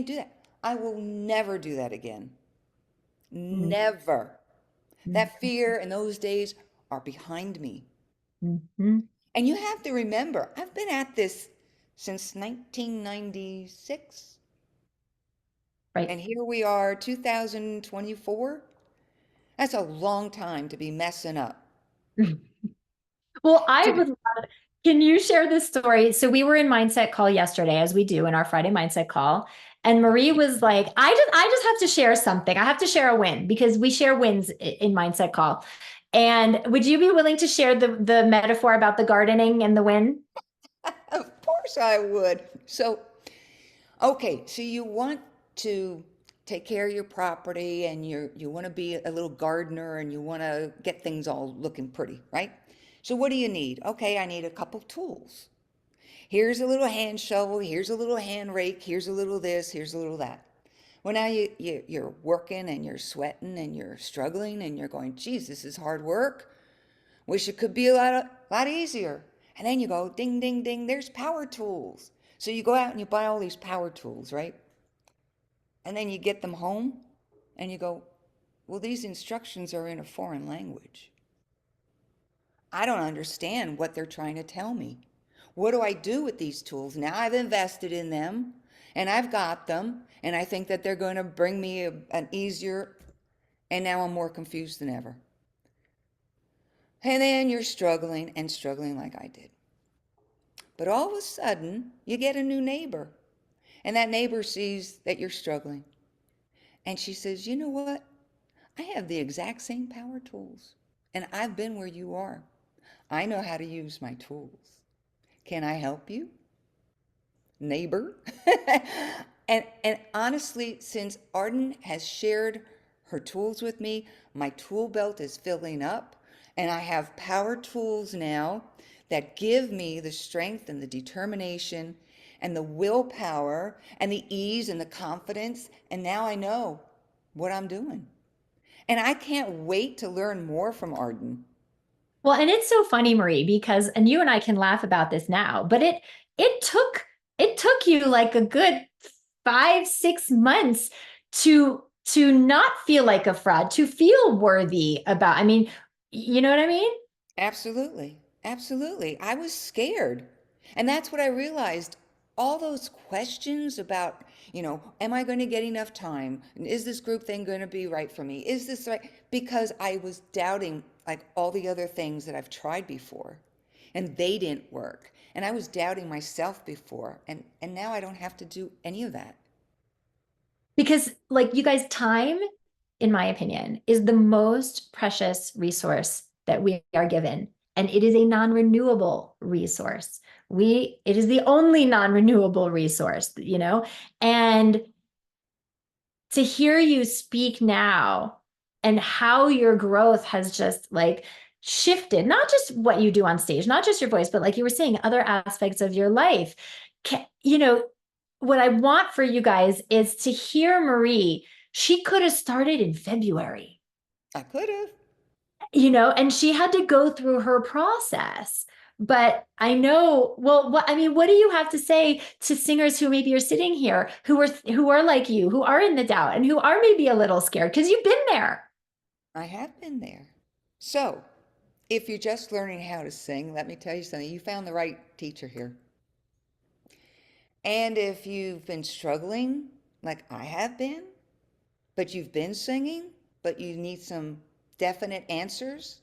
do that. I will never do that again. Never. That fear and those days are behind me. Mm-hmm. And you have to remember, I've been at this since 1996. Right. And here we are, 2024. That's a long time to be messing up. Well, I To, would love, can you share this story? So we were in mindset call yesterday, as we do in our Friday mindset call. And Marie was like, I just have to share something. I have to share a win because we share wins in mindset call. And would you be willing to share the metaphor about the gardening and the win? of course I would. So, okay, so you want to take care of your property and you want to be a little gardener and you want to get things all looking pretty, right? So what do you need? Okay, I need a couple tools. Here's a little hand shovel, here's a little hand rake, here's a little this, here's a little that. Well, now you're working and you're sweating and you're struggling and you're going, geez, this is hard work. Wish it could be a lot easier. And then you go, ding, ding, ding, there's power tools. So you go out and you buy all these power tools, right? And then you get them home and you go, well, these instructions are in a foreign language. I don't understand what they're trying to tell me. What do I do with these tools? Now I've invested in them and I've got them and I think that they're going to bring me an easier, and now I'm more confused than ever. And then you're struggling and struggling like I did. But all of a sudden, you get a new neighbor and that neighbor sees that you're struggling. And she says, you know what? I have the exact same power tools and I've been where you are. I know how to use my tools. Can I help you, neighbor? And honestly, since Arden has shared her tools with me, my tool belt is filling up, and I have power tools now that give me the strength and the determination and the willpower and the ease and the confidence. And now I know what I'm doing. And I can't wait to learn more from Arden. Well, and it's so funny, Marie, because and you and I can laugh about this now, but it took it took you like a good 5, 6 months to not feel like a fraud, to feel worthy about. I mean, you know what I mean? Absolutely. Absolutely. I was scared. And that's what I realized. All those questions about, am I going to get enough time? Is this group thing going to be right for me? Is this right? Because I was doubting like all the other things that I've tried before, and they didn't work. And I was doubting myself before, and now I don't have to do any of that. Because, like, you guys, time, in my opinion, is the most precious resource that we are given. And it is a non-renewable resource. It is the only non-renewable resource, you know? And to hear you speak now and how your growth has just like shifted, not just what you do on stage, not just your voice, but like you were saying, other aspects of your life. You know, what I want for you guys is to hear Marie. She could have started in February, I could have. you know, and she had to go through her process. But I know, well, I mean, what do you have to say to singers who maybe are sitting here who are like you, who are in the doubt and who are maybe a little scared because you've been there? I have been there. So, if you're just learning how to sing, let me tell you something. You found the right teacher here. And if you've been struggling, like I have been, but you've been singing, but you need some definite answers,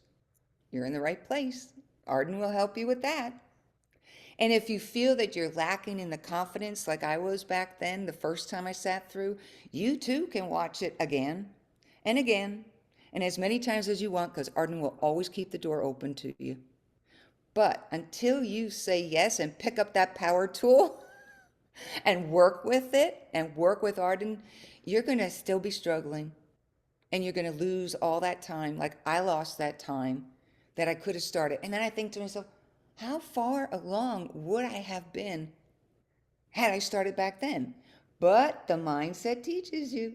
you're in the right place. Arden will help you with that. And if you feel that you're lacking in the confidence like I was back then, the first time I sat through, you too can watch it again and again and as many times as you want, because Arden will always keep the door open to you. But until you say yes and pick up that power tool and work with it and work with Arden, you're going to still be struggling, and you're going to lose all that time. Like I lost that time that I could have started. And then I think to myself, how far along would I have been had I started back then? But the mindset teaches you,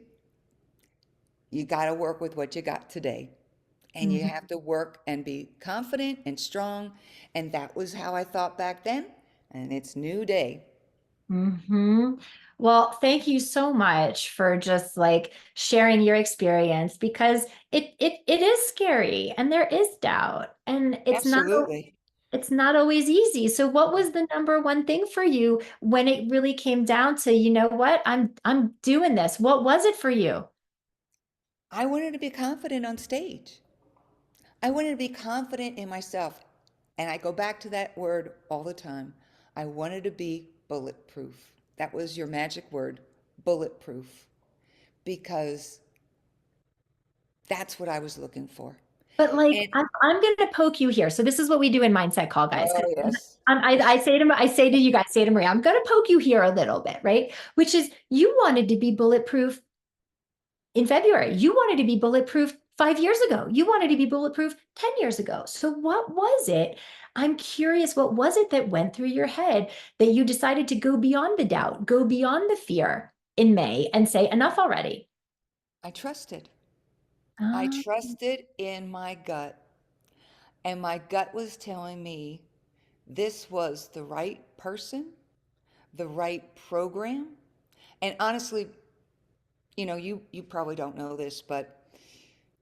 you got to work with what you got today. And you Mhm. have to work and be confident and strong. And that was how I thought back then. And it's new day. Well, thank you so much for just like sharing your experience because it is scary and there is doubt and Absolutely. it's not always easy. So what was the number one thing for you when it really came down to, you know what, I'm doing this. What was it for you? I wanted to be confident on stage. I wanted to be confident in myself. And I go back to that word all the time. I wanted to be bulletproof. That was your magic word, bulletproof, because that's what I was looking for. But like, And I'm going to poke you here. So this is what we do in Mindset Call, guys. oh, yes. I say to you guys, say to Maria, I'm going to poke you here a little bit, right? Which is you wanted to be bulletproof in February. You wanted to be bulletproof 5 years ago. You wanted to be bulletproof 10 years ago. So what was it? I'm curious, what was it that went through your head that you decided to go beyond the doubt, go beyond the fear in May and say, enough already? I trusted. I Ah. trusted in my gut. And my gut was telling me this was the right person, the right program. And honestly, you probably don't know this, but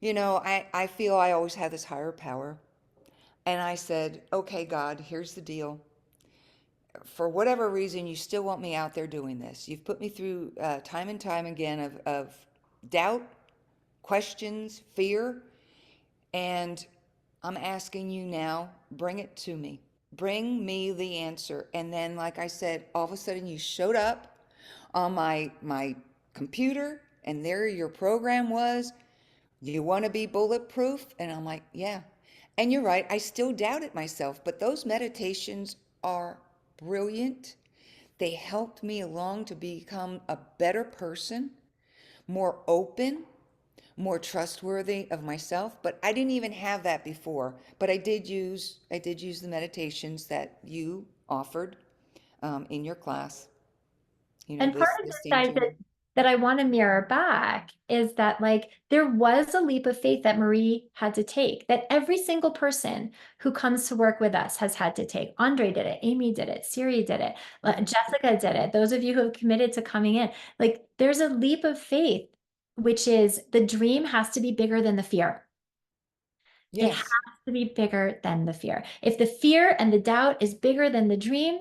I feel I always have this higher power. And I said, okay, God, here's the deal. For whatever reason, you still want me out there doing this. You've put me through time and time again of doubt, questions, fear. And I'm asking you now, bring it to me. Bring me the answer. And then, like I said, all of a sudden you showed up on my computer, and there your program was. You want to be bulletproof? And I'm like, yeah. And you're right, I still doubted myself, but those meditations are brilliant. They helped me along to become a better person, more open, more trustworthy of myself. But I didn't even have that before. But I did use the meditations that you offered in your class. And part This of this this, guys, changing. that I want to mirror back is that like there was a leap of faith that Marie had to take, that every single person who comes to work with us has had to take. Andre did it, Amy did it, Siri did it, Mhm. Jessica did it. Those of you who have committed to coming in, like there's a leap of faith, which is the dream has to be bigger than the fear. It has Yes, to be bigger than the fear. If the fear and the doubt is bigger than the dream,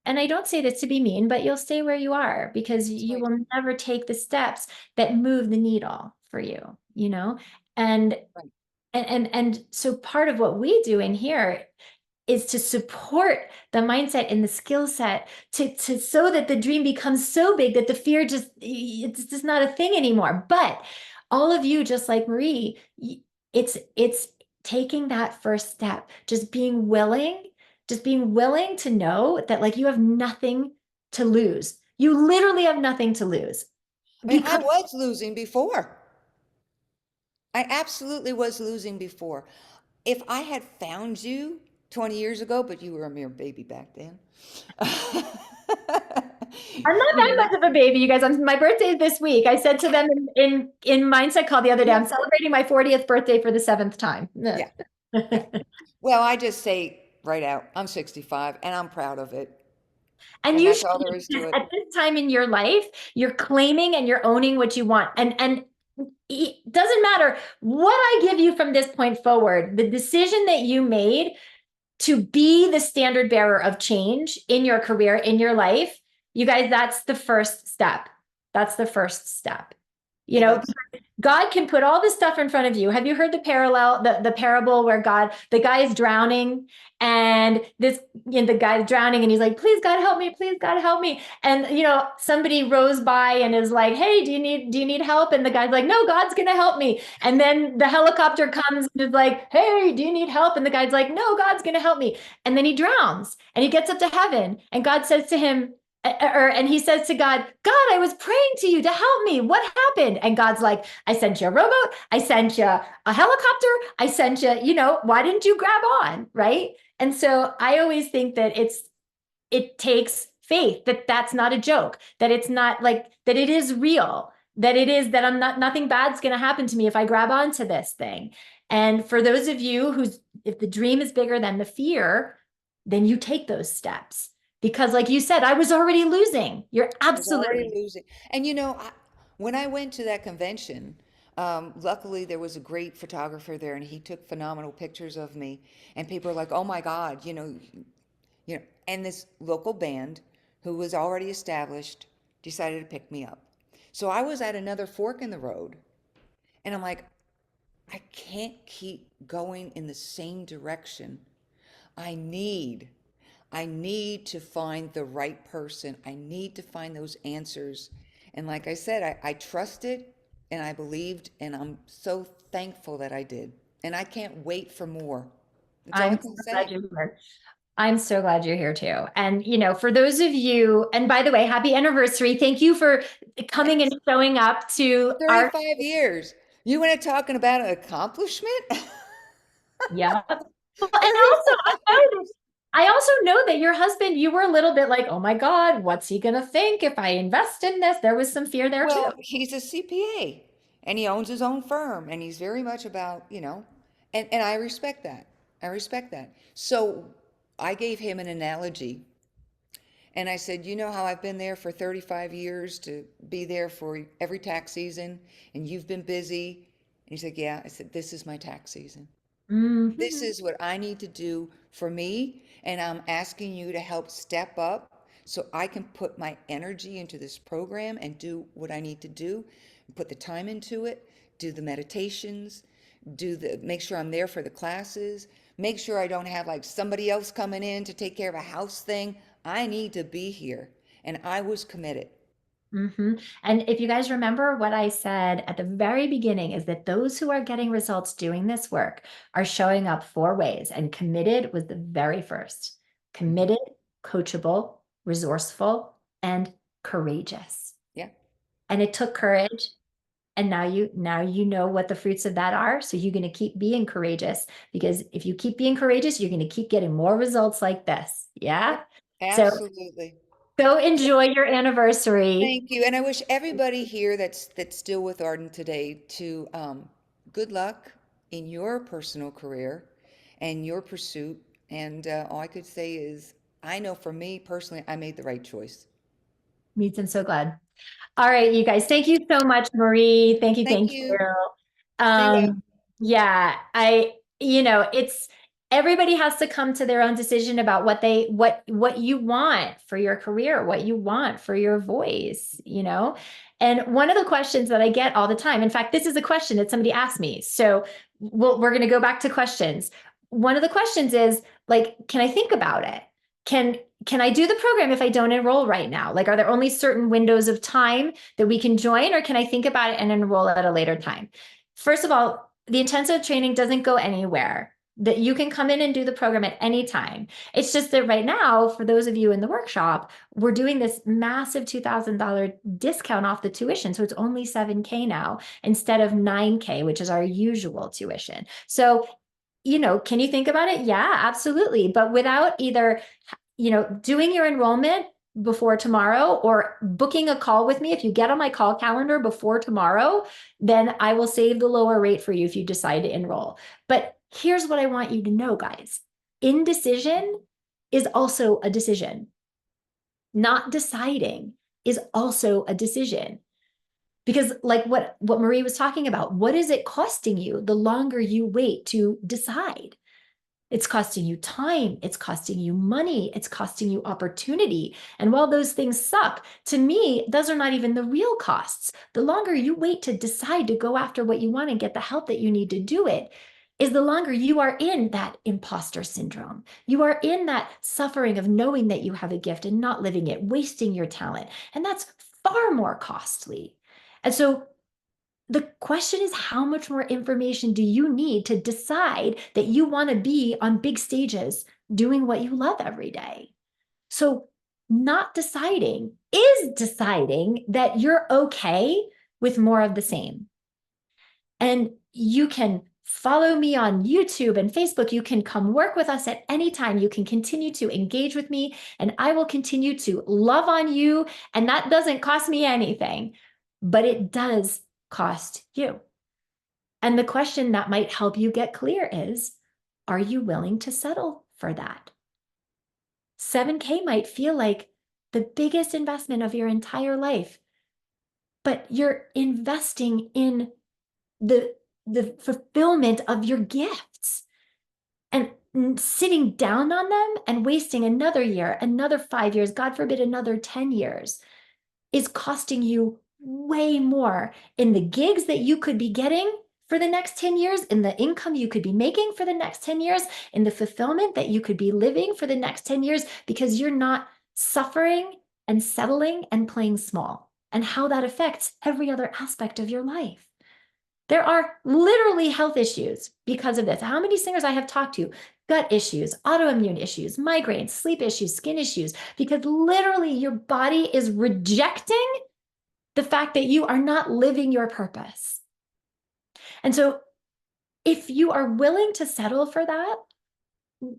and I don't say this to be mean, but you'll stay where you are because that's you right. will never take the steps that move the needle for you, you know? And Right. And so part of what we do in here is to support the mindset and the skill set to so that the dream becomes so big that the fear it's just not a thing anymore. But all of you, just like Marie, it's taking that first step, just being willing to know that like you have nothing to lose. You literally have nothing to lose I mean, I because was losing before. I absolutely was losing before. If I had found you 20 years ago, but you were a mere baby back then, I'm not you that know, much of a baby, you guys. My birthday is this week. I said to them in Mindset Call the other day, yeah, I'm celebrating my 40th birthday for the seventh time. yeah, yeah. Well, I just say right out, I'm 65 and I'm proud of it. And And you that's should, all there is to because it. at this time in your life, you're claiming and you're owning what you want. And it doesn't matter what I give you from this point forward, the decision that you made to be the standard bearer of change in your career, in your life, you guys, that's the first step. That's the first step. You It know, is. God can put all this stuff in front of you. Have you heard the parable where the guy is drowning and the guy is drowning and he's like, please God help me, please God help me. And somebody rows by and is like, hey, do you need help? And the guy's like, no, God's gonna help me. And then the helicopter comes and is like, hey, do you need help? And the guy's like, no, God's gonna help me. And then he drowns and he gets up to heaven and God says to him, and he says to God, God, I was praying to you to help me. What happened? And God's like, I sent you a rowboat. I sent you a helicopter. I sent you, why didn't you grab on? Right. And so I always think that it takes faith that that's not a joke, that it's not like that it is real, that it is that nothing bad's going to happen to me if I grab onto this thing. And for those of you if the dream is bigger than the fear, then you take those steps. Because like you said, I was already losing. You're I was already absolutely. losing. And when I went to that convention, luckily there was a great photographer there and he took phenomenal pictures of me. And people were like, oh my God, and this local band who was already established decided to pick me up. So I was at another fork in the road and I'm like, I can't keep going in the same direction. I need I need to find the right person. I need to find those answers. And like I said, I trusted and I believed, and I'm so thankful that I did. And I can't wait for more. That's all I I'm so can glad say. you're here. I'm so glad you're here too. And, for those of you, and by the way, happy anniversary. Thank you for coming and Thanks. showing up to our, 35 years. You want to talking about an accomplishment? yeah. Well, and also, 35. I also know that your husband, you were a little bit like, oh my God, what's he going to think if I invest in this? There was some fear there too. Well, he's a CPA and he owns his own firm and he's very much about, and I respect that. I respect that. So I gave him an analogy and I said, you know how I've been there for 35 years to be there for every tax season and you've been busy? And he said, yeah. I said, this is my tax season. This Mhm. is what I need to do for me, and I'm asking you to help step up so I can put my energy into this program and do what I need to do, put the time into it, do the meditations, make sure I'm there for the classes, make sure I don't have like somebody else coming in to take care of a house thing. I need to be here, and I was committed. And if you guys remember what I said at the very beginning is that those who are getting results doing this work are showing up four ways, and committed was the very first. Mhm. Committed, coachable, resourceful, and courageous. Yeah. And it took courage. And now you know what the fruits of that are. So you're going to keep being courageous, because if you keep being courageous, you're going to keep getting more results like this. Yeah. Yep. So Absolutely. go enjoy your anniversary. Thank you. And I wish everybody here that's still with Arden today to good luck in your personal career and your pursuit. And all I could say is, I know for me personally, I made the right choice. Meets, I'm so glad. All right, you guys. Thank you so much, Marie. Thank you. Thank Thank you. you. Stay well. Yeah, it's everybody has to come to their own decision about what you want for your career, what you want for your voice, you know? And one of the questions that I get all the time, in fact, this is a question that somebody asked me. So we're going to go back to questions. One of the questions is like, can I think about it? Can I do the program if I don't enroll right now? Like, are there only certain windows of time that we can join, or can I think about it and enroll at a later time? First of all, the intensive training doesn't go anywhere. That you can come in and do the program at any time. It's just that right now, for those of you in the workshop, we're doing this massive $2,000 discount off the tuition. So it's only $7K now instead of $9K, which is our usual tuition. So, you know, can you think about it? Yeah, absolutely. But without either, you know, doing your enrollment before tomorrow or booking a call with me, if you get on my call calendar before tomorrow, then I will save the lower rate for you if you decide to enroll. But here's what I want you to know, guys. Indecision is also a decision. Not deciding is also a decision. Because like what Marie was talking about, what is it costing you the longer you wait to decide? It's costing you time, it's costing you money, it's costing you opportunity. And while those things suck, to me, those are not even the real costs. The longer you wait to decide to go after what you want and get the help that you need to do it, is the longer you are in that imposter syndrome. You are in that suffering of knowing that you have a gift and not living it, wasting your talent. And that's far more costly. And so the question is, how much more information do you need to decide that you want to be on big stages doing what you love every day? So not deciding is deciding that you're okay with more of the same. And you can follow me on YouTube and Facebook. You can come work with us at any time. You can continue to engage with me, and I will continue to love on you. And that doesn't cost me anything, but it does cost you. And the question that might help you get clear is, are you willing to settle for that? 7K might feel like the biggest investment of your entire life, but you're investing in the fulfillment of your gifts. And sitting down on them and wasting another year, another 5 years, God forbid, another 10 years, is costing you way more in the gigs that you could be getting for the next 10 years, in the income you could be making for the next 10 years, in the fulfillment that you could be living for the next 10 years, because you're not suffering and settling and playing small, and how that affects every other aspect of your life. There are literally health issues because of this. How many singers I have talked to, gut issues, autoimmune issues, migraines, sleep issues, skin issues, because literally your body is rejecting the fact that you are not living your purpose. And so if you are willing to settle for that,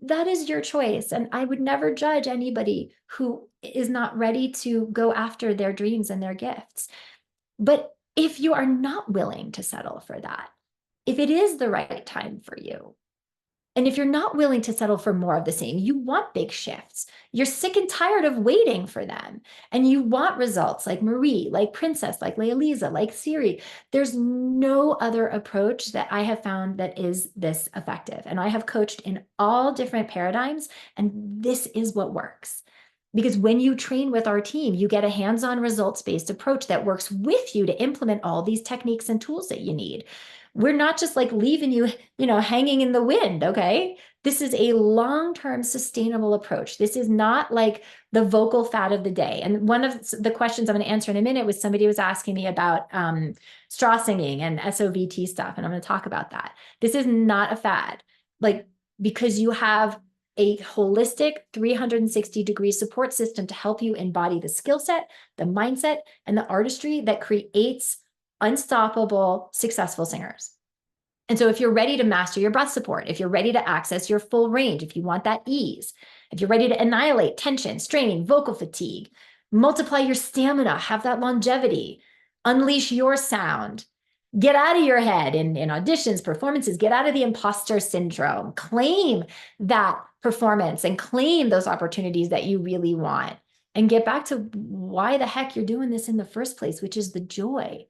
that is your choice. And I would never judge anybody who is not ready to go after their dreams and their gifts. But if you are not willing to settle for that, if it is the right time for you, and if you're not willing to settle for more of the same, you want big shifts, you're sick and tired of waiting for them, and you want results like Marie, like Princess, like Lealiza, like Siri, there's no other approach that I have found that is this effective. And I have coached in all different paradigms, and this is what works. Because when you train with our team, you get a hands-on results-based approach that works with you to implement all these techniques and tools that you need. We're not just like leaving you, hanging in the wind, okay? This is a long-term sustainable approach. This is not like the vocal fad of the day. And one of the questions I'm going to answer in a minute was somebody was asking me about straw singing and SOVT stuff, and I'm going to talk about that. This is not a fad. Like, because you have a holistic 360-degree support system to help you embody the skill set, the mindset, and the artistry that creates unstoppable, successful singers. And so if you're ready to master your breath support, if you're ready to access your full range, if you want that ease, if you're ready to annihilate tension, straining, vocal fatigue, multiply your stamina, have that longevity, unleash your sound, get out of your head in auditions, performances, get out of the imposter syndrome, claim that performance and claim those opportunities that you really want, and get back to why the heck you're doing this in the first place, which is the joy.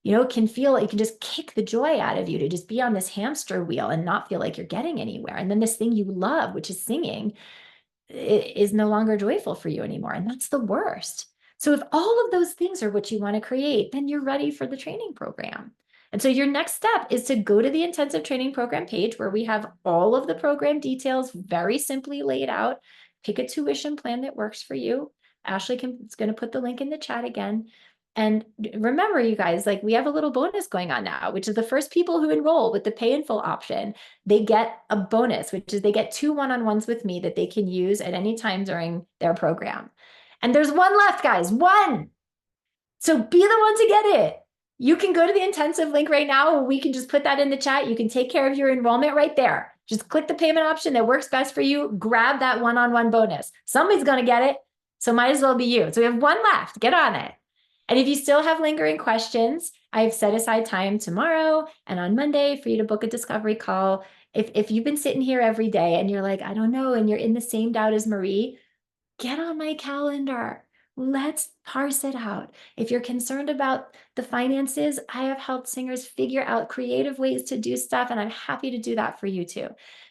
can feel, it can just kick the joy out of you to just be on this hamster wheel and not feel like you're getting anywhere. And then this thing you love, which is singing, is no longer joyful for you anymore. And that's the worst. So if all of those things are what you want to create, then you're ready for the training program. And so your next step is to go to the intensive training program page where we have all of the program details very simply laid out. Pick a tuition plan that works for you. Ashley is going to put the link in the chat again. And remember, you guys, like, we have a little bonus going on now, which is the first people who enroll with the pay in full option, they get a bonus, which is they get 2 one-on-ones with me that they can use at any time during their program. And there's one left, guys, one. So be the one to get it. You can go to the intensive link right now, or we can just put that in the chat. You can take care of your enrollment right there. Just click the payment option that works best for you. Grab that one-on-one bonus. Somebody's going to get it, so might as well be you. So we have one left. Get on it. And if you still have lingering questions, I've set aside time tomorrow and on Monday for you to book a discovery call. If you've been sitting here every day and you're like, I don't know, and you're in the same doubt as Marie, get on my calendar. Let's parse it out. If you're concerned about the finances, I have helped singers figure out creative ways to do stuff, and I'm happy to do that for you too.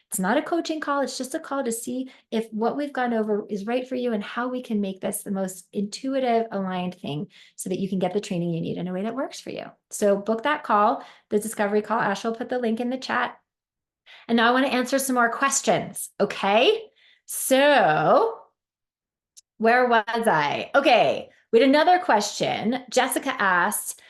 It's not a coaching call. It's just a call to see if what we've gone over is right for you and how we can make this the most intuitive, aligned thing so that you can get the training you need in a way that works for you. So book that call, the discovery call. Ash will put the link in the chat. And now I want to answer some more questions. Okay. So where was I? Okay. We had another question. Jessica asked,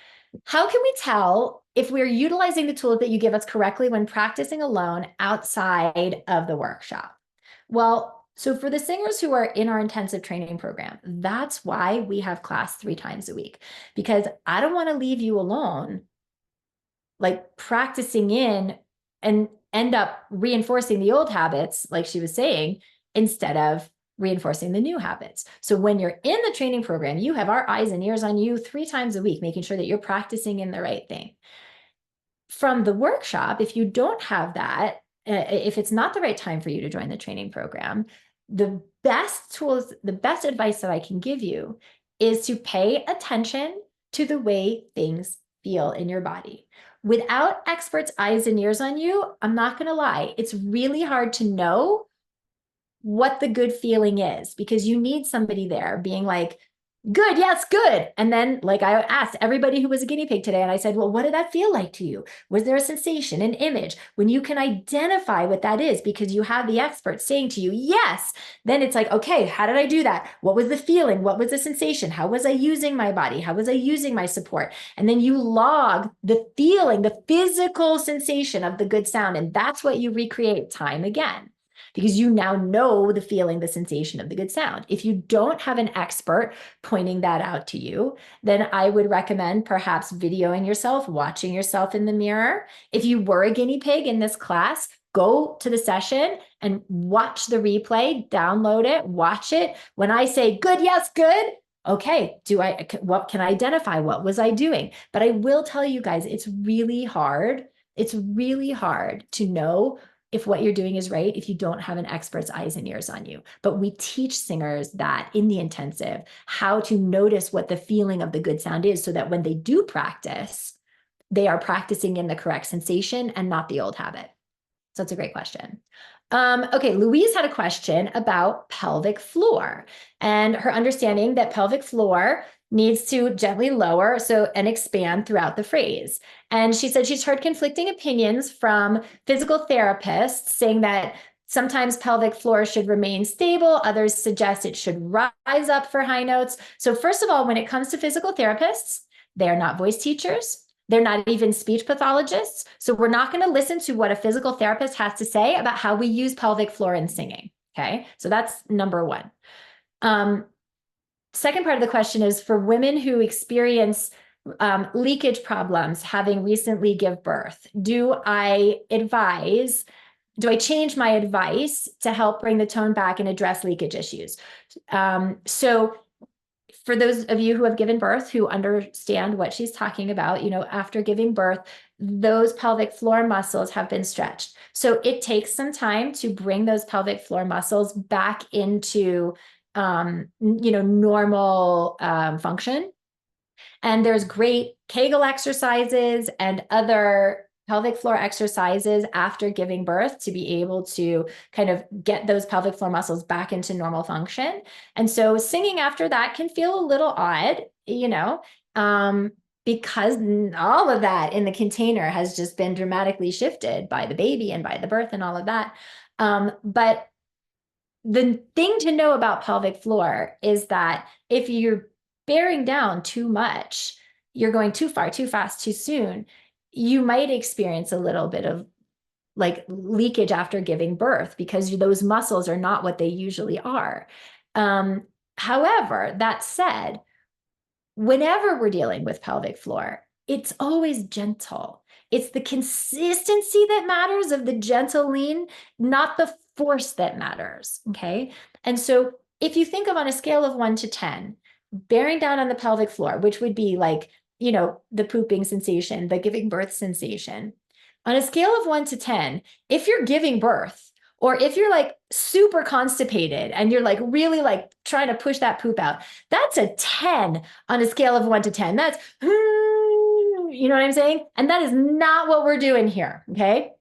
how can we tell if we're utilizing the tools that you give us correctly when practicing alone outside of the workshop? Well, so for the singers who are in our intensive training program, that's why we have class 3 times a week, because I don't want to leave you alone, like practicing in and end up reinforcing the old habits, like she was saying, instead of reinforcing the new habits. So when you're in the training program, you have our eyes and ears on you 3 times a week, making sure that you're practicing in the right thing. From the workshop, if you don't have that, if it's not the right time for you to join the training program, the best tools, the best advice that I can give you is to pay attention to the way things feel in your body. Without experts' eyes and ears on you, I'm not going to lie, it's really hard to know what the good feeling is, because you need somebody there being like, good, yes, good. And then, like, I asked everybody who was a guinea pig today, and I said, well, what did that feel like to you? Was there a sensation, an image? When you can identify what that is because you have the expert saying to you, yes, then it's like, okay, how did I do that? What was the feeling? What was the sensation? How was I using my body? How was I using my support? And then you log the feeling, the physical sensation of the good sound. And that's what you recreate time again, because you now know the feeling, the sensation of the good sound. If you don't have an expert pointing that out to you, then I would recommend perhaps videoing yourself, watching yourself in the mirror. If you were a guinea pig in this class, go to the session and watch the replay, download it, watch it. When I say good, yes, good, okay, what can I identify? What was I doing? But I will tell you guys, it's really hard. It's really hard to know if what you're doing is right if you don't have an expert's eyes and ears on you. But we teach singers that in the intensive, how to notice what the feeling of the good sound is, so that when they do practice, they are practicing in the correct sensation and not the old habit. So that's a great question. Okay, Louise had a question about pelvic floor and her understanding that pelvic floor needs to gently lower and expand throughout the phrase. And she said she's heard conflicting opinions from physical therapists saying that sometimes pelvic floor should remain stable. Others suggest it should rise up for high notes. So first of all, when it comes to physical therapists, they are not voice teachers. They're not even speech pathologists. So we're not going to listen to what a physical therapist has to say about how we use pelvic floor in singing. Okay, so that's number one. Second part of the question is for women who experience leakage problems having recently give birth. Do I change my advice to help bring the tone back and address leakage issues? So for those of you who have given birth, who understand what she's talking about, after giving birth, those pelvic floor muscles have been stretched. So it takes some time to bring those pelvic floor muscles back into, normal function. And there's great Kegel exercises and other pelvic floor exercises after giving birth to be able to kind of get those pelvic floor muscles back into normal function. And so singing after that can feel a little odd, because all of that in the container has just been dramatically shifted by the baby and by the birth and all of that. But the thing to know about pelvic floor is that if you're bearing down too much, you're going too far, too fast, too soon, you might experience a little bit of like leakage after giving birth because those muscles are not what they usually are. However, that said, whenever we're dealing with pelvic floor, it's always gentle. It's the consistency that matters of the gentle lean, not the force that matters, okay? And so if you think of on a scale of 1 to 10, bearing down on the pelvic floor, which would be like, the pooping sensation, the giving birth sensation, on a scale of 1 to 10, if you're giving birth, or if you're like super constipated and you're like really like trying to push that poop out, that's a 10 on a scale of 1 to 10. That's, you know what I'm saying? And that is not what we're doing here, okay?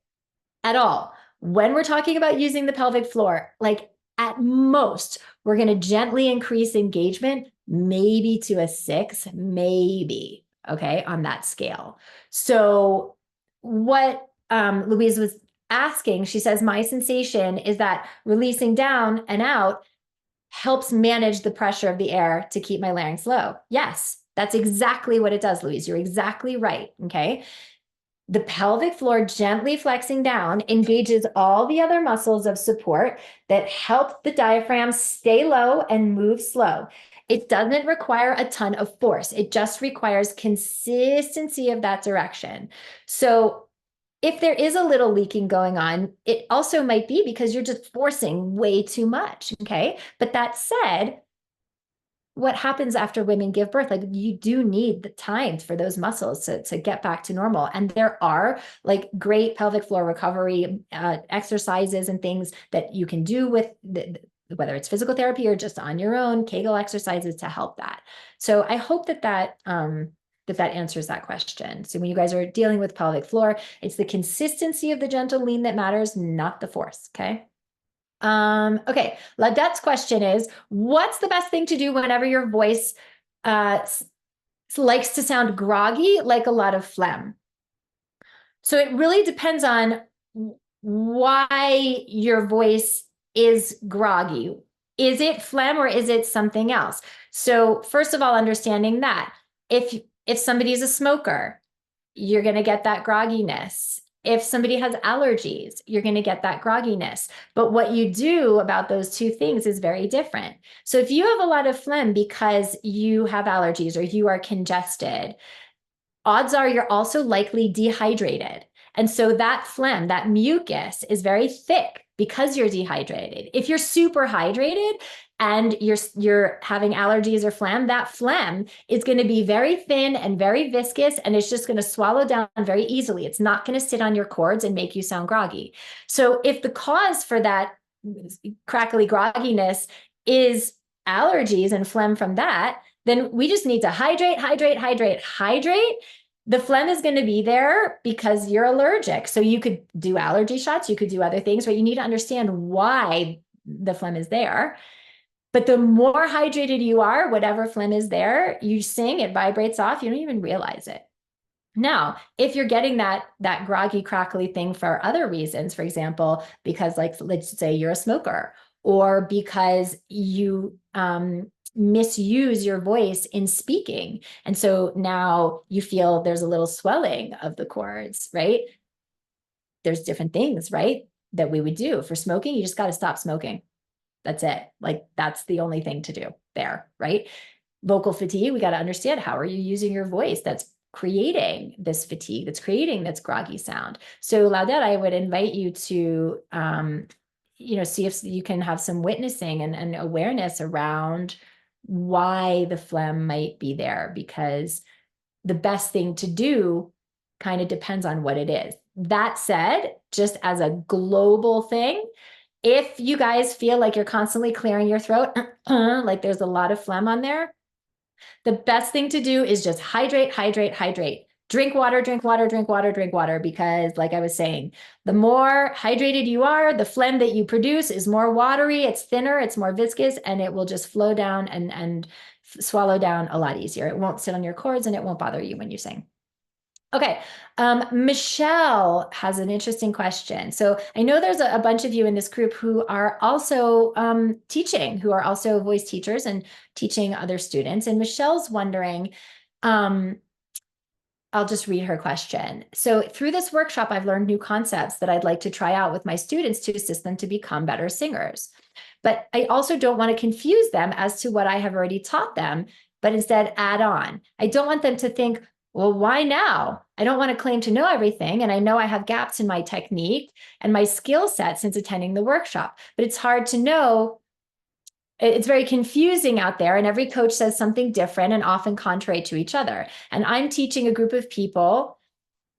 At all. When we're talking about using the pelvic floor, like at most, we're going to gently increase engagement, maybe to a 6, maybe, okay, on that scale. So what Louise was asking, she says, my sensation is that releasing down and out helps manage the pressure of the air to keep my larynx low. Yes, that's exactly what it does, Louise. You're exactly right, okay? The pelvic floor gently flexing down engages all the other muscles of support that help the diaphragm stay low and move slow. It doesn't require a ton of force. It just requires consistency of that direction. So if there is a little leaking going on, it also might be because you're just forcing way too much, okay? But that said, what happens after women give birth, like you do need the time for those muscles to get back to normal. And there are like great pelvic floor recovery exercises and things that you can do with whether it's physical therapy or just on your own, Kegel exercises to help that. So I hope that answers that question. So when you guys are dealing with pelvic floor, it's the consistency of the gentle lean that matters, not the force, okay? Okay, Ladette's question is, what's the best thing to do whenever your voice likes to sound groggy, like a lot of phlegm? So it really depends on why your voice is groggy. Is it phlegm or is it something else? So first of all, understanding that if somebody's a smoker, you're going to get that grogginess. If somebody has allergies, you're going to get that grogginess. But what you do about those two things is very different. So if you have a lot of phlegm because you have allergies or you are congested, odds are you're also likely dehydrated. And so that phlegm, that mucus is very thick because you're dehydrated. If you're super hydrated and you're having allergies or phlegm, that phlegm is going to be very thin and very viscous, and it's just going to swallow down very easily. It's not going to sit on your cords and make you sound groggy. So if the cause for that crackly grogginess is allergies and phlegm from that, then we just need to hydrate. The phlegm is going to be there because you're allergic. So you could do allergy shots, you could do other things, but you need to understand why the phlegm is there. But the more hydrated you are, whatever phlegm is there, you sing, it vibrates off, you don't even realize it. Now, if you're getting that groggy, crackly thing for other reasons, for example, because like, let's say you're a smoker, or because you misuse your voice in speaking. And so now you feel there's a little swelling of the cords, right? There's different things, right, that we would do. For smoking, you just got to stop smoking. That's it. Like, that's the only thing to do there, right? Vocal fatigue, we got to understand, how are you using your voice that's creating this fatigue, that's creating this groggy sound. So Laudette, I would invite you to, see if you can have some witnessing and awareness around why the phlegm might be there, because the best thing to do kind of depends on what it is. That said, just as a global thing, if you guys feel like you're constantly clearing your throat, like there's a lot of phlegm on there, The best thing to do is just hydrate, hydrate, hydrate. Drink water, drink water, drink water, drink water, because like I was saying, the more hydrated you are, the phlegm that you produce is more watery, it's thinner, it's more viscous, and it will just flow down and swallow down a lot easier. It won't sit on your cords and it won't bother you when you sing. Okay, Michelle has an interesting question. So I know there's a bunch of you in this group who are also teaching, who are also voice teachers and teaching other students. And Michelle's wondering, I'll just read her question. So through this workshop, I've learned new concepts that I'd like to try out with my students to assist them to become better singers. But I also don't want to confuse them as to what I have already taught them, but instead add on. I don't want them to think, well, why now? I don't want to claim to know everything. And I know I have gaps in my technique and my skill set since attending the workshop, but it's hard to know. It's very confusing out there, and every coach says something different and often contrary to each other. And I'm teaching a group of people,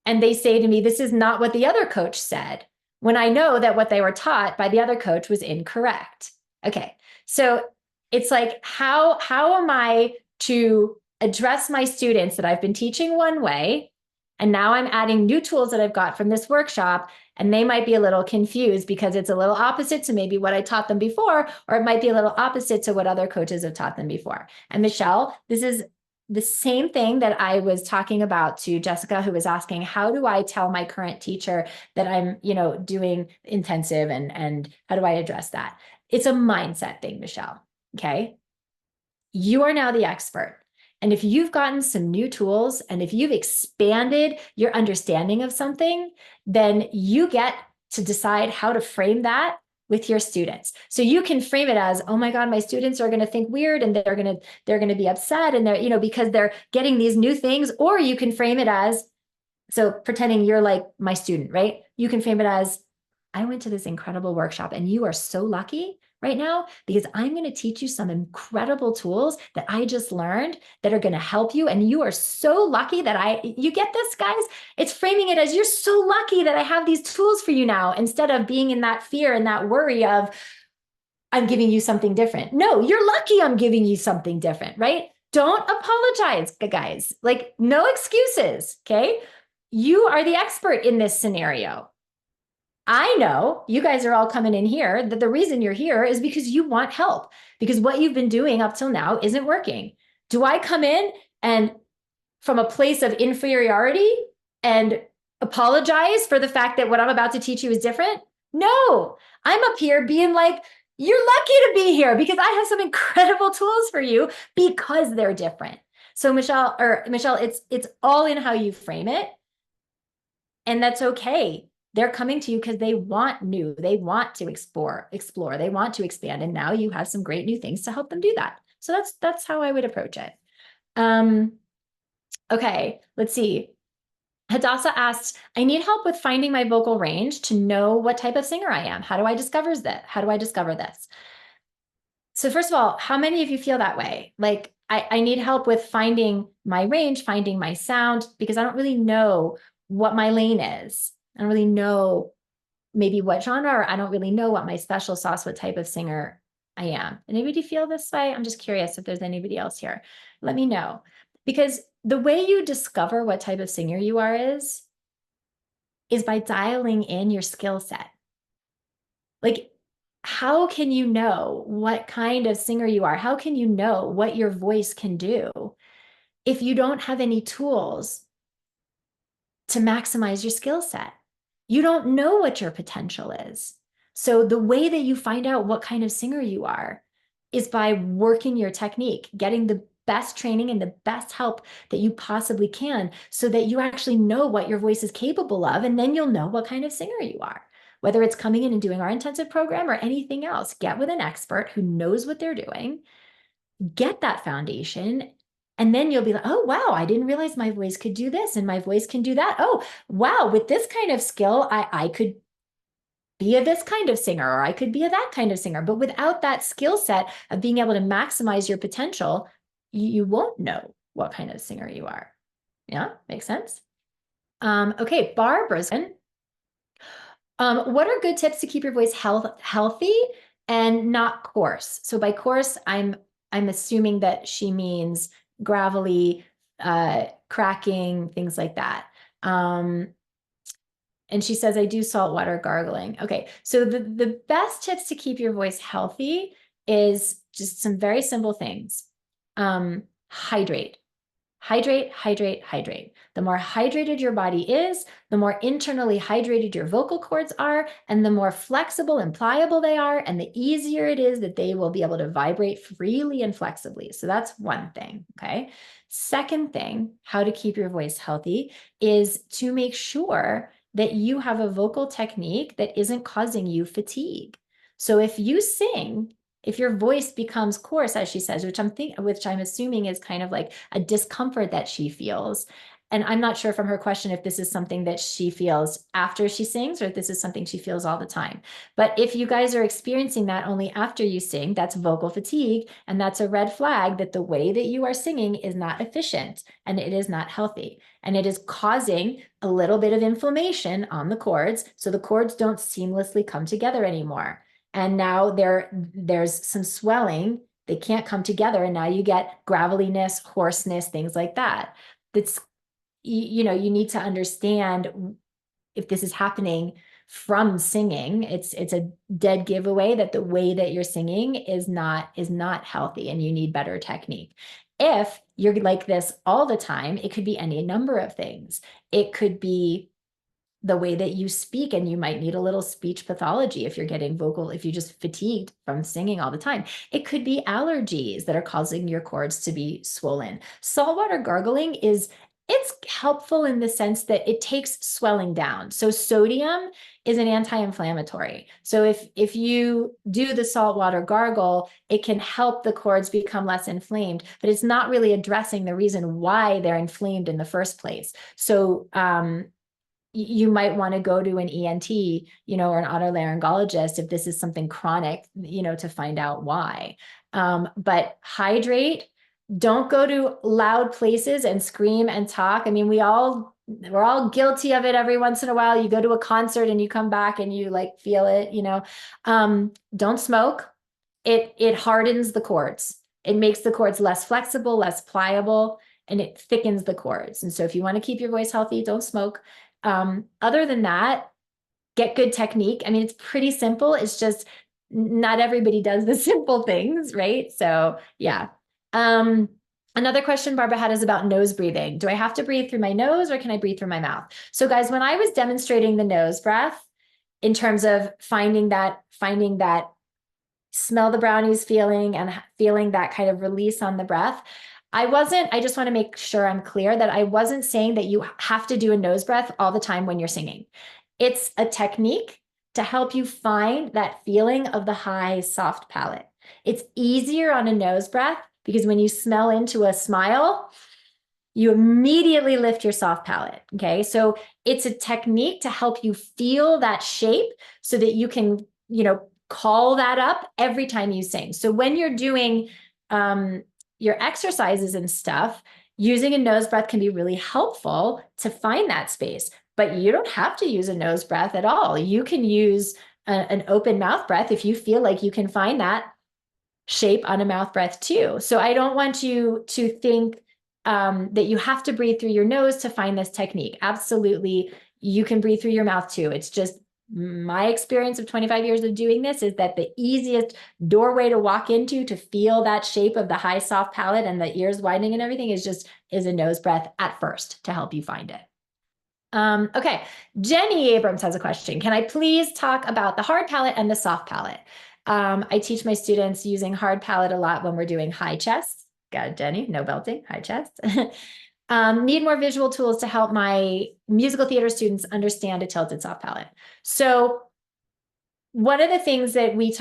and they say to me, this is not what the other coach said, when I know that what they were taught by the other coach was incorrect. Okay, so it's like, how am I to address my students that I've been teaching one way, and now I'm adding new tools that I've got from this workshop, and they might be a little confused because it's a little opposite to maybe what I taught them before, or it might be a little opposite to what other coaches have taught them before. And Michelle, this is the same thing that I was talking about to Jessica, who was asking, how do I tell my current teacher that I'm, doing intensive, and how do I address that? It's a mindset thing, Michelle. Okay. You are now the expert. And if you've gotten some new tools, and if you've expanded your understanding of something, then you get to decide how to frame that with your students. So you can frame it as, oh my God, my students are going to think weird, and they're going to be upset, and they're, because they're getting these new things. Or you can frame it as, so pretending you're like my student, right? You can frame it as, I went to this incredible workshop, and you are so lucky right now, because I'm going to teach you some incredible tools that I just learned that are going to help you. And you are so lucky that you get this, guys. It's framing it as, you're so lucky that I have these tools for you now, instead of being in that fear and that worry of, I'm giving you something different. No, you're lucky I'm giving you something different, right? Don't apologize, guys. Like, no excuses. Okay. You are the expert in this scenario. I know you guys are all coming in here that the reason you're here is because you want help, because what you've been doing up till now isn't working. Do I come in and from a place of inferiority and apologize for the fact that what I'm about to teach you is different? No, I'm up here being like, you're lucky to be here because I have some incredible tools for you because they're different. So Michelle, it's all in how you frame it. And that's okay. They're coming to you because they want new, they want to explore, they want to expand. And now you have some great new things to help them do that. So that's how I would approach it. Okay, let's see. Hadassah asked, I need help with finding my vocal range to know what type of singer I am. How do I discover that? How do I discover this? So first of all, how many of you feel that way? Like, I need help with finding my range, finding my sound, because I don't really know what my lane is. I don't really know maybe what genre, or I don't really know what my special sauce, what type of singer I am. Anybody feel this way? I'm just curious if there's anybody else here. Let me know. Because the way you discover what type of singer you are is by dialing in your skill set. Like, how can you know what kind of singer you are? How can you know what your voice can do if you don't have any tools to maximize your skill set? You don't know what your potential is. So the way that you find out what kind of singer you are is by working your technique, getting the best training and the best help that you possibly can, so that you actually know what your voice is capable of. And then you'll know what kind of singer you are. Whether it's coming in and doing our intensive program or anything else, get with an expert who knows what they're doing, get that foundation, and then you'll be like, oh, wow, I didn't realize my voice could do this and my voice can do that. Oh, wow, with this kind of skill, I could be a this kind of singer, or I could be a that kind of singer. But without that skill set of being able to maximize your potential, you won't know what kind of singer you are. Yeah, makes sense? Okay, Barbara's in. What are good tips to keep your voice healthy and not coarse? So by coarse, I'm assuming that she means gravelly, cracking, things like that. And she says, I do saltwater gargling. Okay, so the best tips to keep your voice healthy is just some very simple things. Hydrate. Hydrate, hydrate, hydrate. The more hydrated your body is, the more internally hydrated your vocal cords are, and the more flexible and pliable they are, and the easier it is that they will be able to vibrate freely and flexibly. So that's one thing, okay? Second thing, how to keep your voice healthy is to make sure that you have a vocal technique that isn't causing you fatigue. So if you sing, if your voice becomes coarse, as she says, which I'm assuming is kind of like a discomfort that she feels. And I'm not sure from her question if this is something that she feels after she sings or if this is something she feels all the time. But if you guys are experiencing that only after you sing, that's vocal fatigue. And that's a red flag that the way that you are singing is not efficient and it is not healthy. And it is causing a little bit of inflammation on the cords. So the cords don't seamlessly come together anymore. And now there's some swelling. They can't come together. And now you get graveliness, hoarseness, things like that. That's, you need to understand if this is happening from singing. It's a dead giveaway that the way that you're singing is not healthy and you need better technique. If you're like this all the time, it could be any number of things. It could be the way that you speak, and you might need a little speech pathology if you're getting vocal, if you're just fatigued from singing all the time. It could be allergies that are causing your cords to be swollen. Saltwater gargling it's helpful in the sense that it takes swelling down. So sodium is an anti-inflammatory. So if you do the saltwater gargle, it can help the cords become less inflamed, but it's not really addressing the reason why they're inflamed in the first place. So, you might want to go to an ENT, or an otolaryngologist if this is something chronic, to find out why. But hydrate, don't go to loud places and scream and talk. I mean, we're all guilty of it every once in a while. You go to a concert and you come back and you like feel it, don't smoke. It hardens the cords. It makes the cords less flexible, less pliable, and it thickens the cords. And so if you want to keep your voice healthy, don't smoke. Other than that, get good technique. I mean, it's pretty simple. It's just not everybody does the simple things, right? So yeah. Another question Barbara had is about nose breathing. Do I have to breathe through my nose or can I breathe through my mouth? So guys, when I was demonstrating the nose breath in terms of finding that smell the brownies feeling and feeling that kind of release on the breath, I just want to make sure I'm clear that I wasn't saying that you have to do a nose breath all the time when you're singing. It's a technique to help you find that feeling of the high, soft palate. It's easier on a nose breath because when you smell into a smile, you immediately lift your soft palate. Okay. So it's a technique to help you feel that shape so that you can, call that up every time you sing. So when you're doing, your exercises and stuff, using a nose breath can be really helpful to find that space, but you don't have to use a nose breath at all. You can use an open mouth breath if you feel like you can find that shape on a mouth breath too. So I don't want you to think that you have to breathe through your nose to find this technique. Absolutely, you can breathe through your mouth too. It's just my experience of 25 years of doing this is that the easiest doorway to walk into to feel that shape of the high soft palate and the ears widening and everything is a nose breath at first to help you find it. Okay, Jenny Abrams has a question. Can I please talk about the hard palate and the soft palate? I teach my students using hard palate a lot when we're doing high chest. Got it, Jenny, no belting, high chest. Need more visual tools to help my musical theater students understand a tilted soft palate. So one of the things that we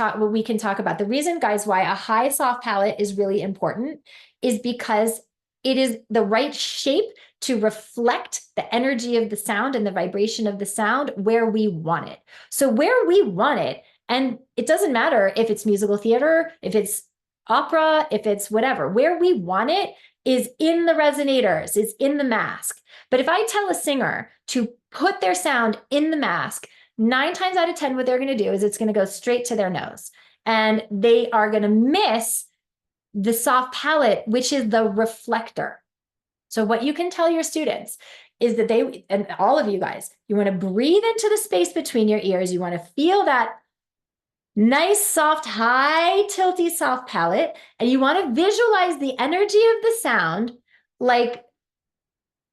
can talk about, the reason, guys, why a high soft palate is really important is because it is the right shape to reflect the energy of the sound and the vibration of the sound where we want it. So where we want it, and it doesn't matter if it's musical theater, if it's opera, if it's whatever, where we want it is in the resonators, is in the mask. But if I tell a singer to put their sound in the mask, 9 times out of 10, what they're going to do is it's going to go straight to their nose. And they are going to miss the soft palate, which is the reflector. So what you can tell your students is that they, and all of you guys, you want to breathe into the space between your ears. You want to feel that nice, soft, high, tilty, soft palate. And you want to visualize the energy of the sound like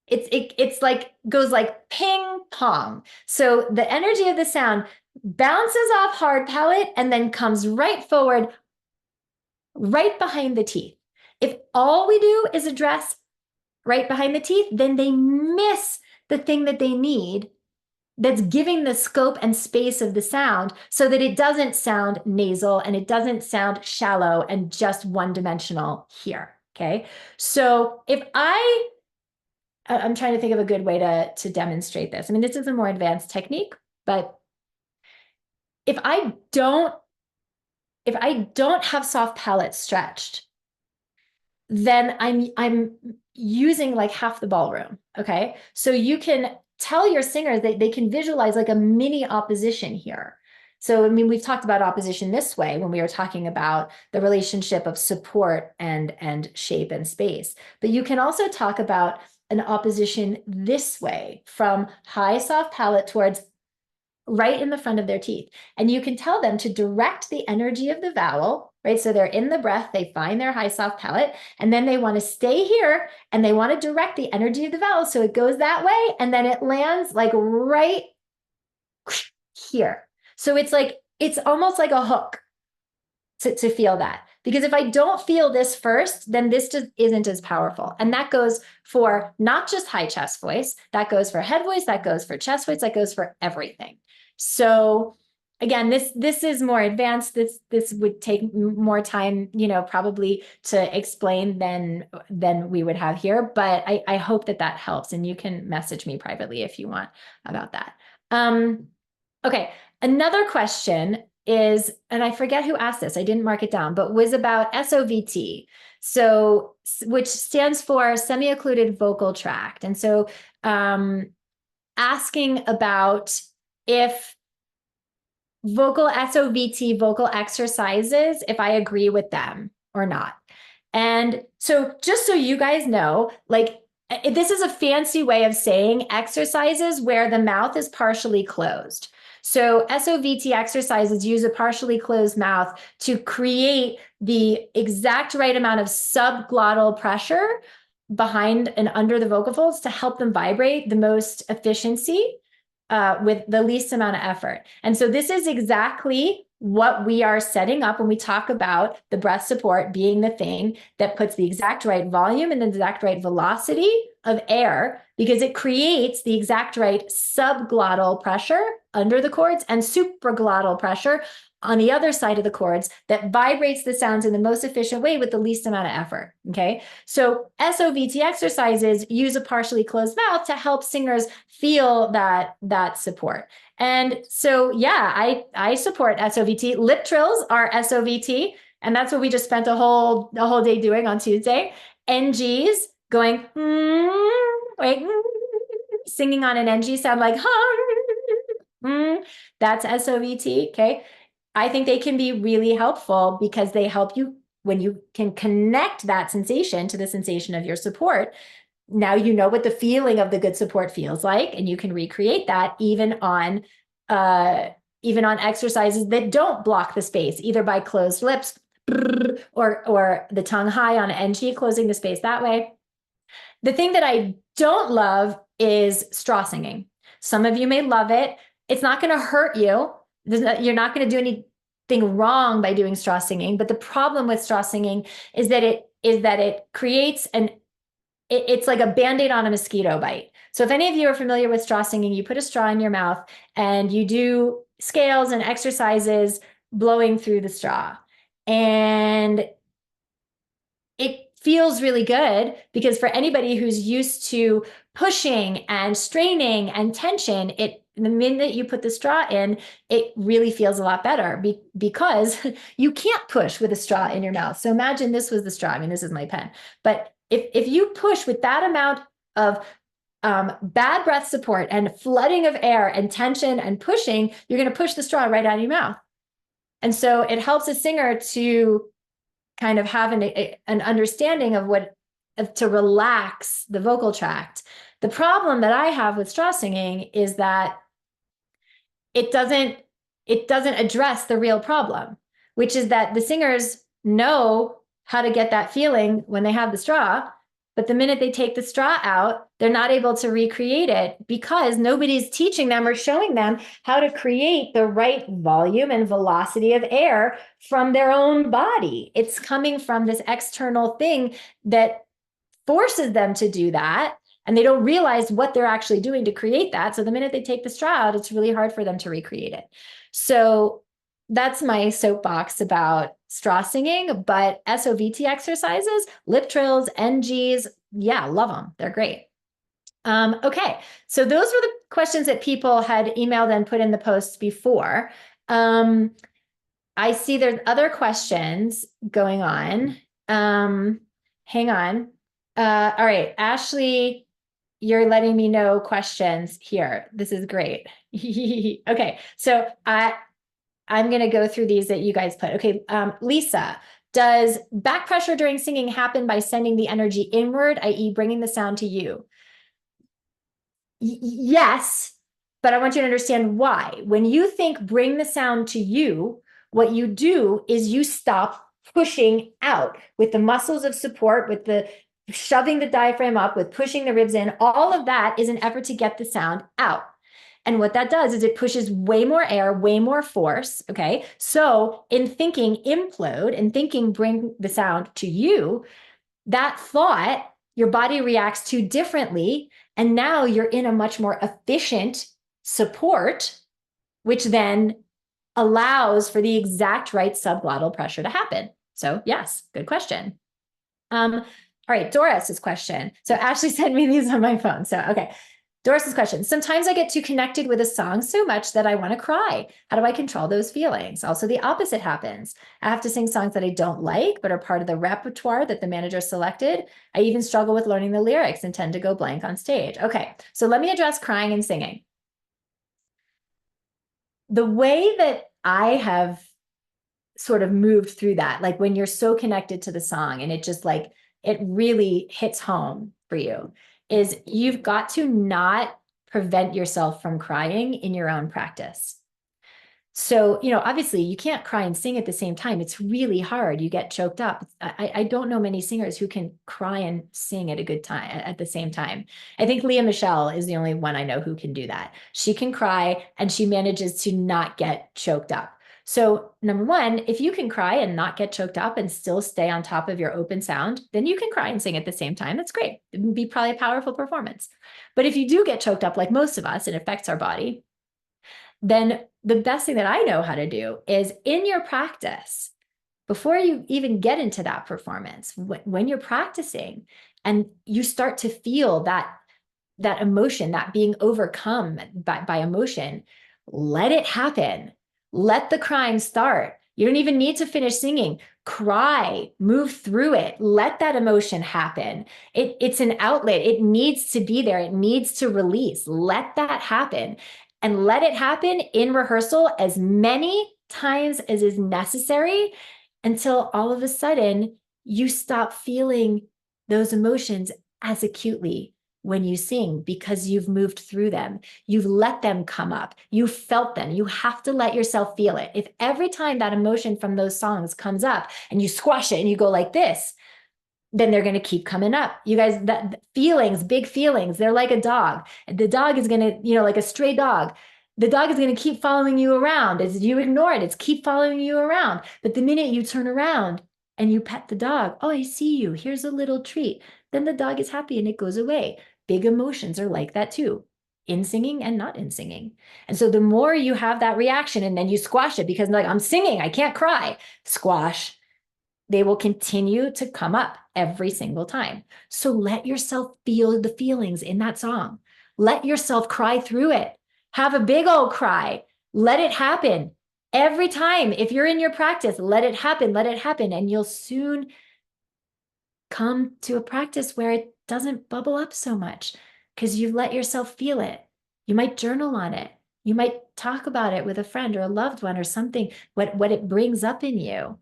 it's like goes like ping pong. So the energy of the sound bounces off hard palate and then comes right forward, right behind the teeth. If all we do is address right behind the teeth, then they miss the thing that they need that's giving the scope and space of the sound so that it doesn't sound nasal and it doesn't sound shallow and just one-dimensional here, okay? So if I'm trying to think of a good way to demonstrate this. I mean, this is a more advanced technique, but if I don't have soft palate stretched, then I'm using like half the ballroom, okay? So you can tell your singers that they can visualize like a mini opposition here. So, I mean, we've talked about opposition this way when we were talking about the relationship of support and shape and space. But you can also talk about an opposition this way from high soft palate towards right in the front of their teeth. And you can tell them to direct the energy of the vowel, right? So they're in the breath, they find their high soft palate, and then they want to stay here and they want to direct the energy of the vowel. So it goes that way and then it lands like right here. So it's like, it's almost like a hook to feel that. Because if I don't feel this first, then this just isn't as powerful. And that goes for not just high chest voice, that goes for head voice, that goes for chest voice, that goes for everything. So again, this is more advanced. This would take more time, you know, probably to explain than we would have here. But I hope that helps. And you can message me privately if you want about that. Okay, another question is, and I forget who asked this, I didn't mark it down, but was about SOVT. So, which stands for semi-occluded vocal tract. And so asking about if vocal SOVT, vocal exercises, if I agree with them or not. And so just so you guys know, like this is a fancy way of saying exercises where the mouth is partially closed. So SOVT exercises use a partially closed mouth to create the exact right amount of subglottal pressure behind and under the vocal folds to help them vibrate the most efficiency with the least amount of effort. And so this is exactly what we are setting up when we talk about the breath support being the thing that puts the exact right volume and the exact right velocity of air, because it creates the exact right subglottal pressure under the cords and supraglottal pressure on the other side of the cords that vibrates the sounds in the most efficient way with the least amount of effort, okay? So SOVT exercises use a partially closed mouth to help singers feel that support. And so, yeah, I support SOVT. Lip trills are SOVT, and that's what we just spent a whole day doing on Tuesday. NGs going, singing on an NG sound like that's SOVT, okay? I think they can be really helpful because they help you when you can connect that sensation to the sensation of your support. Now you know what the feeling of the good support feels like, and you can recreate that even on exercises that don't block the space, either by closed lips or the tongue high on NG, closing the space that way. The thing that I don't love is straw singing. Some of you may love it. It's not going to hurt you. You're not going to do anything wrong by doing straw singing. But the problem with straw singing is that it creates it's like a Band-Aid on a mosquito bite. So if any of you are familiar with straw singing, you put a straw in your mouth and you do scales and exercises blowing through the straw. And it feels really good because for anybody who's used to pushing and straining and tension, the minute you put the straw in, it really feels a lot better because you can't push with a straw in your mouth. So imagine this was the straw. I mean, this is my pen. But if you push with that amount of bad breath support and flooding of air and tension and pushing, you're going to push the straw right out of your mouth. And so it helps a singer to kind of have an understanding of to relax the vocal tract. The problem that I have with straw singing is that it doesn't address the real problem, which is that the singers know how to get that feeling when they have the straw, but the minute they take the straw out, they're not able to recreate it because nobody's teaching them or showing them how to create the right volume and velocity of air from their own body. It's coming from this external thing that forces them to do that, and they don't realize what they're actually doing to create that. So the minute they take the straw out, it's really hard for them to recreate it. So that's my soapbox about straw singing. But SOVT exercises, lip trills, NGs, yeah, love them. They're great. Okay, so those were the questions that people had emailed and put in the posts before. I see there's other questions going on. Hang on. All right, Ashley, you're letting me know questions here. This is great. Okay, so I'm going to go through these that you guys put. Okay, Lisa, does back pressure during singing happen by sending the energy inward, i.e. bringing the sound to you? Yes, but I want you to understand why. When you think bring the sound to you, what you do is you stop pushing out with the muscles of support, with the shoving the diaphragm up, with pushing the ribs in. All of that is an effort to get the sound out. And what that does is it pushes way more air, way more force, okay? So in thinking implode and thinking bring the sound to you, that thought, your body reacts to differently. And now you're in a much more efficient support, which then allows for the exact right subglottal pressure to happen. So yes, good question. All right, Doris's question. So Ashley sent me these on my phone. So, okay. Doris's question. Sometimes I get too connected with a song so much that I want to cry. How do I control those feelings? Also, the opposite happens. I have to sing songs that I don't like, but are part of the repertoire that the manager selected. I even struggle with learning the lyrics and tend to go blank on stage. Okay, so let me address crying and singing. The way that I have sort of moved through that, like when you're so connected to the song and it just like, it really hits home for you, is you've got to not prevent yourself from crying in your own practice. So, obviously you can't cry and sing at the same time. It's really hard. You get choked up. I don't know many singers who can cry and sing at a good time at the same time. I think Leah Michelle is the only one I know who can do that. She can cry and she manages to not get choked up. So number one, if you can cry and not get choked up and still stay on top of your open sound, then you can cry and sing at the same time. That's great. It would be probably a powerful performance. But if you do get choked up like most of us, it affects our body, then the best thing that I know how to do is in your practice, before you even get into that performance, when you're practicing and you start to feel that emotion, that being overcome by emotion, let it happen. Let the crying start. You don't even need to finish singing. Cry, move through it. Let that emotion happen. It's an outlet. It needs to be there. It needs to release. Let that happen. And let it happen in rehearsal as many times as is necessary until all of a sudden you stop feeling those emotions as acutely when you sing, because you've moved through them. You've let them come up. You felt them. You have to let yourself feel it. If every time that emotion from those songs comes up and you squash it and you go like this, then they're going to keep coming up. You guys, that feelings, big feelings, they're like a dog. The dog is going to, like a stray dog. The dog is going to keep following you around. As you ignore it, it's keep following you around. But the minute you turn around and you pet the dog, oh, I see you. Here's a little treat. Then the dog is happy and it goes away. Big emotions are like that too, in singing and not in singing. And so the more you have that reaction and then you squash it because like, I'm singing, I can't cry, squash, they will continue to come up every single time. So let yourself feel the feelings in that song. Let yourself cry through it. Have a big old cry. Let it happen. Every time, if you're in your practice, let it happen, and you'll soon come to a practice where it doesn't bubble up so much because you've let yourself feel it. You might journal on it. You might talk about it with a friend or a loved one or something, what it brings up in you.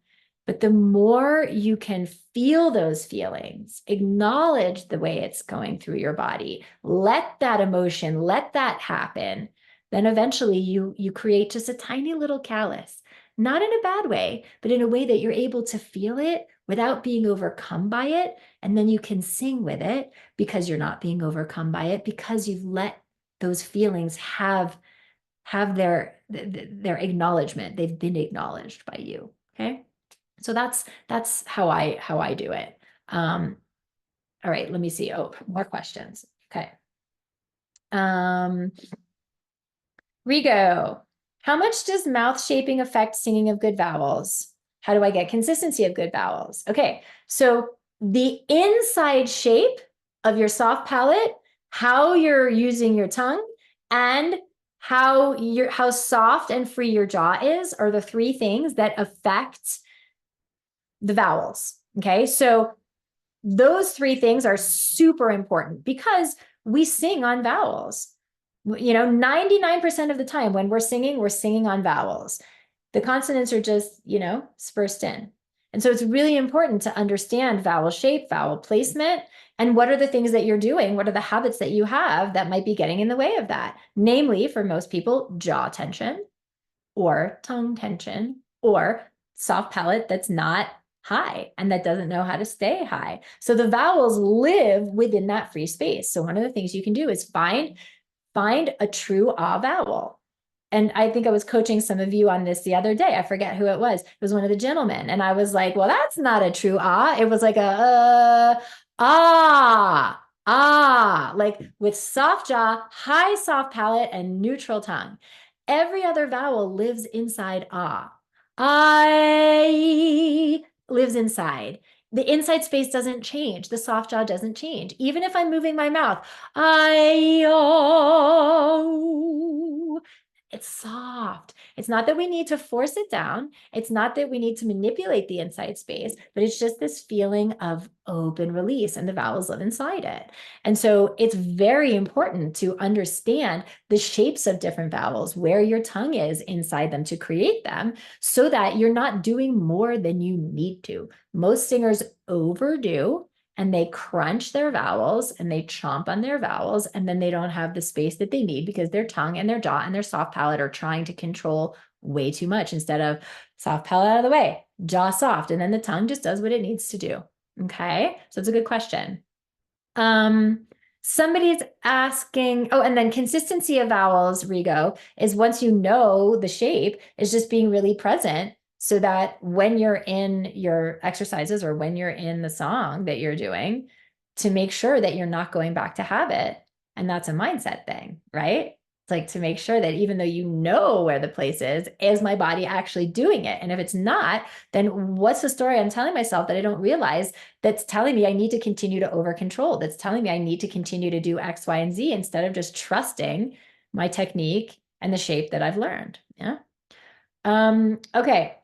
But the more you can feel those feelings, acknowledge the way it's going through your body, let that emotion, let that happen, then eventually you create just a tiny little callus, not in a bad way, but in a way that you're able to feel it without being overcome by it. And then you can sing with it because you're not being overcome by it, because you've let those feelings have their acknowledgement. They've been acknowledged by you. Okay. So that's how I do it. All right, let me see. Oh, more questions. Okay. Rigo, how much does mouth shaping affect singing of good vowels? How do I get consistency of good vowels? Okay, so the inside shape of your soft palate, how you're using your tongue, and how soft and free your jaw is are the three things that affect the vowels. Okay, so those three things are super important because we sing on vowels. 99% of the time when we're singing on vowels. The consonants are just, spaced in. And so it's really important to understand vowel shape, vowel placement, and what are the things that you're doing? What are the habits that you have that might be getting in the way of that? Namely, for most people, jaw tension or tongue tension or soft palate that's not high and that doesn't know how to stay high. So the vowels live within that free space. So one of the things you can do is find a true ah vowel. And I think I was coaching some of you on this the other day. I forget who it was. It was one of the gentlemen. And I was like, well, that's not a true ah. It was like a ah, like with soft jaw, high soft palate, and neutral tongue. Every other vowel lives inside ah. I lives inside. The inside space doesn't change. The soft jaw doesn't change. Even if I'm moving my mouth, it's soft. It's not that we need to force it down. It's not that we need to manipulate the inside space, but it's just this feeling of open release, and the vowels live inside it. And so it's very important to understand the shapes of different vowels, where your tongue is inside them to create them, so that you're not doing more than you need to. Most singers overdo, and they crunch their vowels and they chomp on their vowels, and then they don't have the space that they need because their tongue and their jaw and their soft palate are trying to control way too much, instead of soft palate out of the way, jaw soft, and then the tongue just does what it needs to do. Okay, so it's a good question. Somebody's asking, oh, and then consistency of vowels, Rigo, is once you know the shape, is just being really present, so that when you're in your exercises or when you're in the song that you're doing, to make sure that you're not going back to habit. And that's a mindset thing, right? It's like to make sure that even though you know where the place is my body actually doing it? And if it's not, then what's the story I'm telling myself that I don't realize, that's telling me I need to continue to over control, that's telling me I need to continue to do X, Y, and Z, instead of just trusting my technique and the shape that I've learned. Yeah. Okay.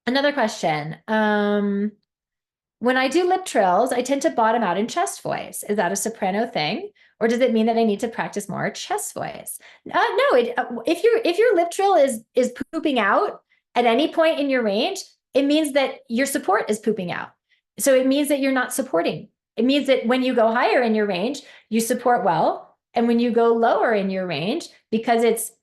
Another question. When I do lip trills, I tend to bottom out in chest voice. Is that a soprano thing? Or does it mean that I need to practice more chest voice? No, if your lip trill is pooping out at any point in your range, it means that your support is pooping out. So it means that you're not supporting. It means that when you go higher in your range, you support well. And when you go lower in your range, because this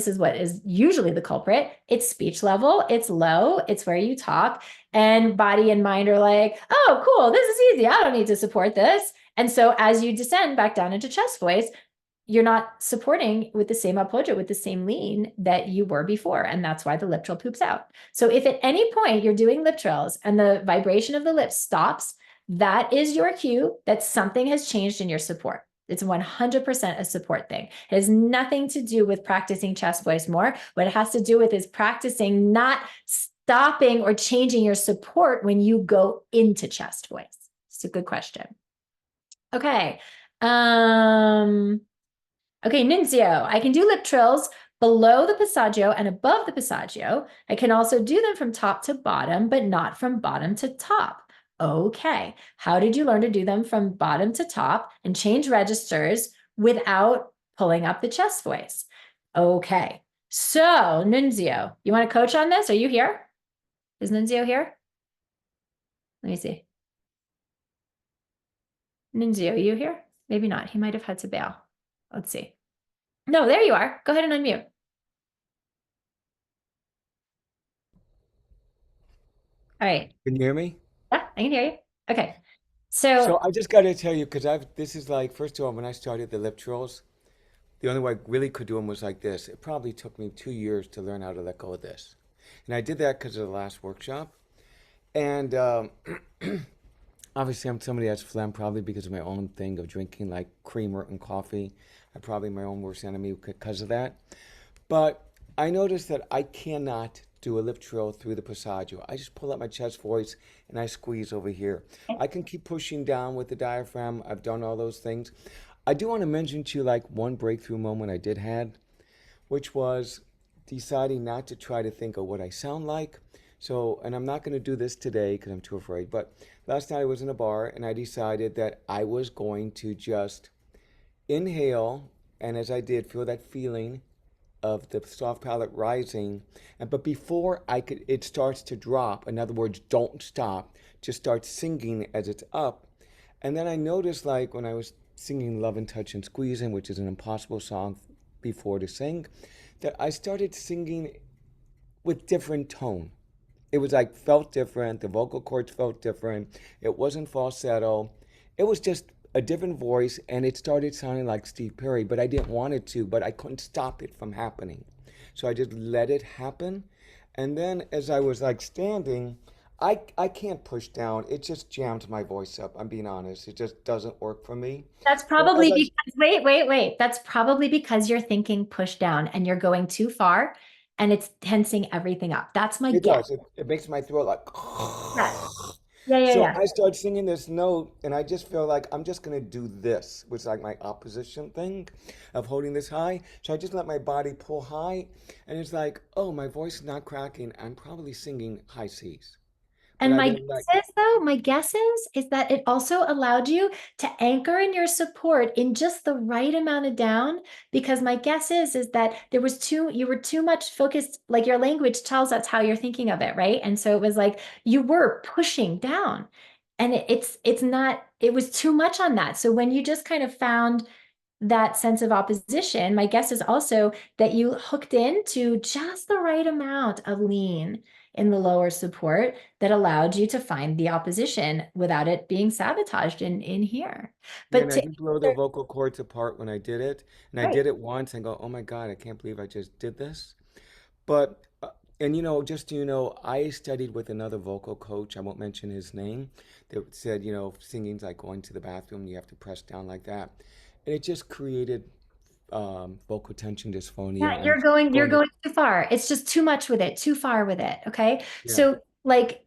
is what is usually the culprit. It's speech level, it's low, it's where you talk, and body and mind are like, oh, cool, this is easy. I don't need to support this. And so as you descend back down into chest voice, you're not supporting with the same appoggio, with the same lean that you were before. And that's why the lip trill poops out. So if at any point you're doing lip trills and the vibration of the lips stops, that is your cue that something has changed in your support. It's 100% a support thing. It has nothing to do with practicing chest voice more. What it has to do with is practicing not stopping or changing your support when you go into chest voice. It's a good question. Okay. Okay, Nunzio, I can do lip trills below the passaggio and above the passaggio. I can also do them from top to bottom, but not from bottom to top. Okay, how did you learn to do them from bottom to top and change registers without pulling up the chest voice? Okay, so Nunzio, you want to coach on this? Are you here? Is Nunzio here? Let me see. Nunzio, are you here? Maybe not. He might have had to bail. Let's see. No, there you are. Go ahead and unmute. All right. Can you hear me? Yeah, I can hear you. Okay. So So I just got to tell you, because this is like, first of all, when I started the lip trills, the only way I really could do them was like this. It probably took me 2 years to learn how to let go of this. And I did that because of the last workshop. And obviously, I'm somebody that's phlegm, probably because of my own thing of drinking like creamer and coffee. I'm probably my own worst enemy because of that. But I noticed that I cannot do a lip trill through the passaggio. I just pull up my chest voice and I squeeze over here. I can keep pushing down with the diaphragm. I've done all those things. I do want to mention to you like one breakthrough moment I did had, which was deciding not to try to think of what I sound like. So, and I'm not going to do this today because I'm too afraid, but last night I was in a bar and I decided that I was going to just inhale, and as I did, feel that feeling of the soft palate rising, and but before I could, it starts to drop. In other words, don't stop. Just start singing as it's up. And then I noticed, like when I was singing "Love and Touch and Squeezing," which is an impossible song before to sing, that I started singing with different tone. It was like felt different. The vocal cords felt different. It wasn't falsetto. It was just a different voice, and it started sounding like Steve Perry, but I didn't want it to, but I couldn't stop it from happening. So I just let it happen. And then as I was like standing, I can't push down. It just jams my voice up. I'm being honest. It just doesn't work for me. that's So as probably I, because, wait. That's probably because you're thinking push down and you're going too far and it's tensing everything up. That's my it guess. does. It makes my throat like. Yes. Yeah. So I start singing this note, and I just feel like I'm just gonna do this, which is like my opposition thing of holding this high. So I just let my body pull high, and it's like, oh, my voice is not cracking. I'm probably singing high C's, but And I my didn't guess like. is, though, my guess is that it also allowed you to anchor in your support in just the right amount of down, because my guess is that you were too much focused, like your language tells us how you're thinking of it, right? And so it was like you were pushing down, and it's not, it was too much on that. So when you just kind of found that sense of opposition, my guess is also that you hooked into just the right amount of lean in the lower support that allowed you to find the opposition without it being sabotaged in here. Yeah, But and I to did blow the vocal cords apart when I did it, and I right. did it once and go, oh my God, I can't believe I just did this. But, and just so you know, I studied with another vocal coach. I won't mention his name. That said, singing's like going to the bathroom. You have to press down like that, and it just created vocal tension dysphonia Yeah, and you're going to going too far. It's just too much with it, too far with it. Okay. yeah. So like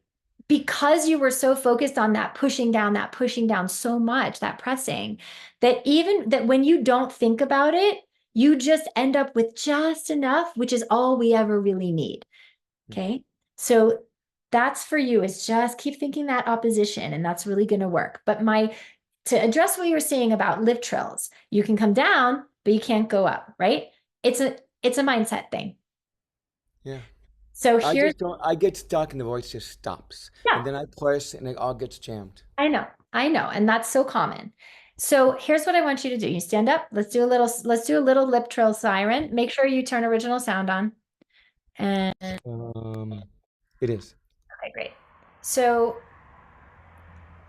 because you were so focused on that pushing down so much, that pressing, that even that when you don't think about it, you just end up with just enough, which is all we ever really need. Okay. So that's for you, is just keep thinking that opposition, and that's really going to work. But to address what you were saying about lip trills, you can come down, but you can't go up, right? It's a mindset thing. Yeah. So I here's, just don't. I get stuck and the voice just stops, yeah, and then I push and it all gets jammed. I know, and that's so common. So here's what I want you to do. You stand up. Let's do a little lip trill siren. Make sure you turn original sound on. And Um, it is. okay, great. So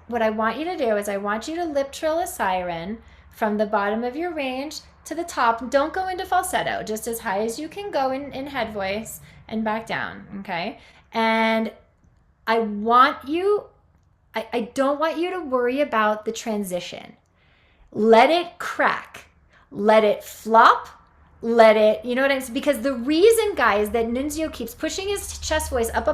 what I want you to do is I want you to lip trill a siren from the bottom of your range to the top. Don't go into falsetto, just as high as you can go in head voice and back down. Okay. And I want you, I don't want you to worry about the transition. Let it crack, let it flop, let it, you know what I'm saying? Because the reason, guys, that Nunzio keeps pushing his chest voice up,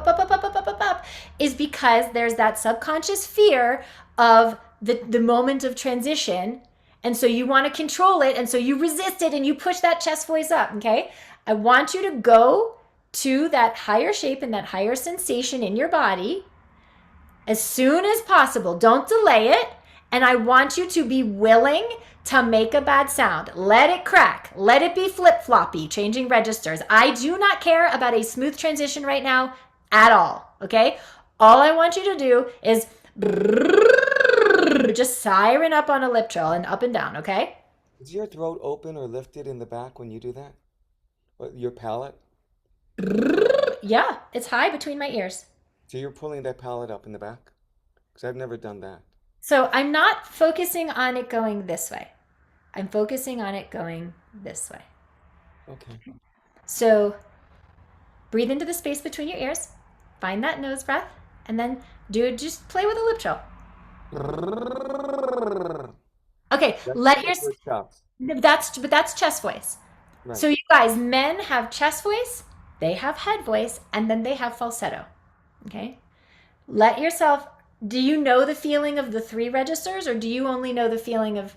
is because there's that subconscious fear of the moment of transition. And so you want to control it. And so you resist it and you push that chest voice up. Okay. I want you to go to that higher shape and that higher sensation in your body as soon as possible. Don't delay it. And I want you to be willing to make a bad sound. Let it crack. Let it be flip-floppy, changing registers. I do not care about a smooth transition right now at all, okay? All I want you to do is Just siren up on a lip trill and up and down, okay? Is your throat open or lifted in the back when you do that? Or your palate? Yeah, it's high between my ears. So you're pulling that palate up in the back? Because I've never done that. So I'm not focusing on it going this way. I'm focusing on it going this way. Okay. So breathe into the space between your ears, find that nose breath, and then just play with a lip trill. Okay, that's chest voice. Right. So you guys, men have chest voice, they have head voice, and then they have falsetto. Okay? Let yourself, do you know the feeling of the 3 registers, or do you only know the feeling of?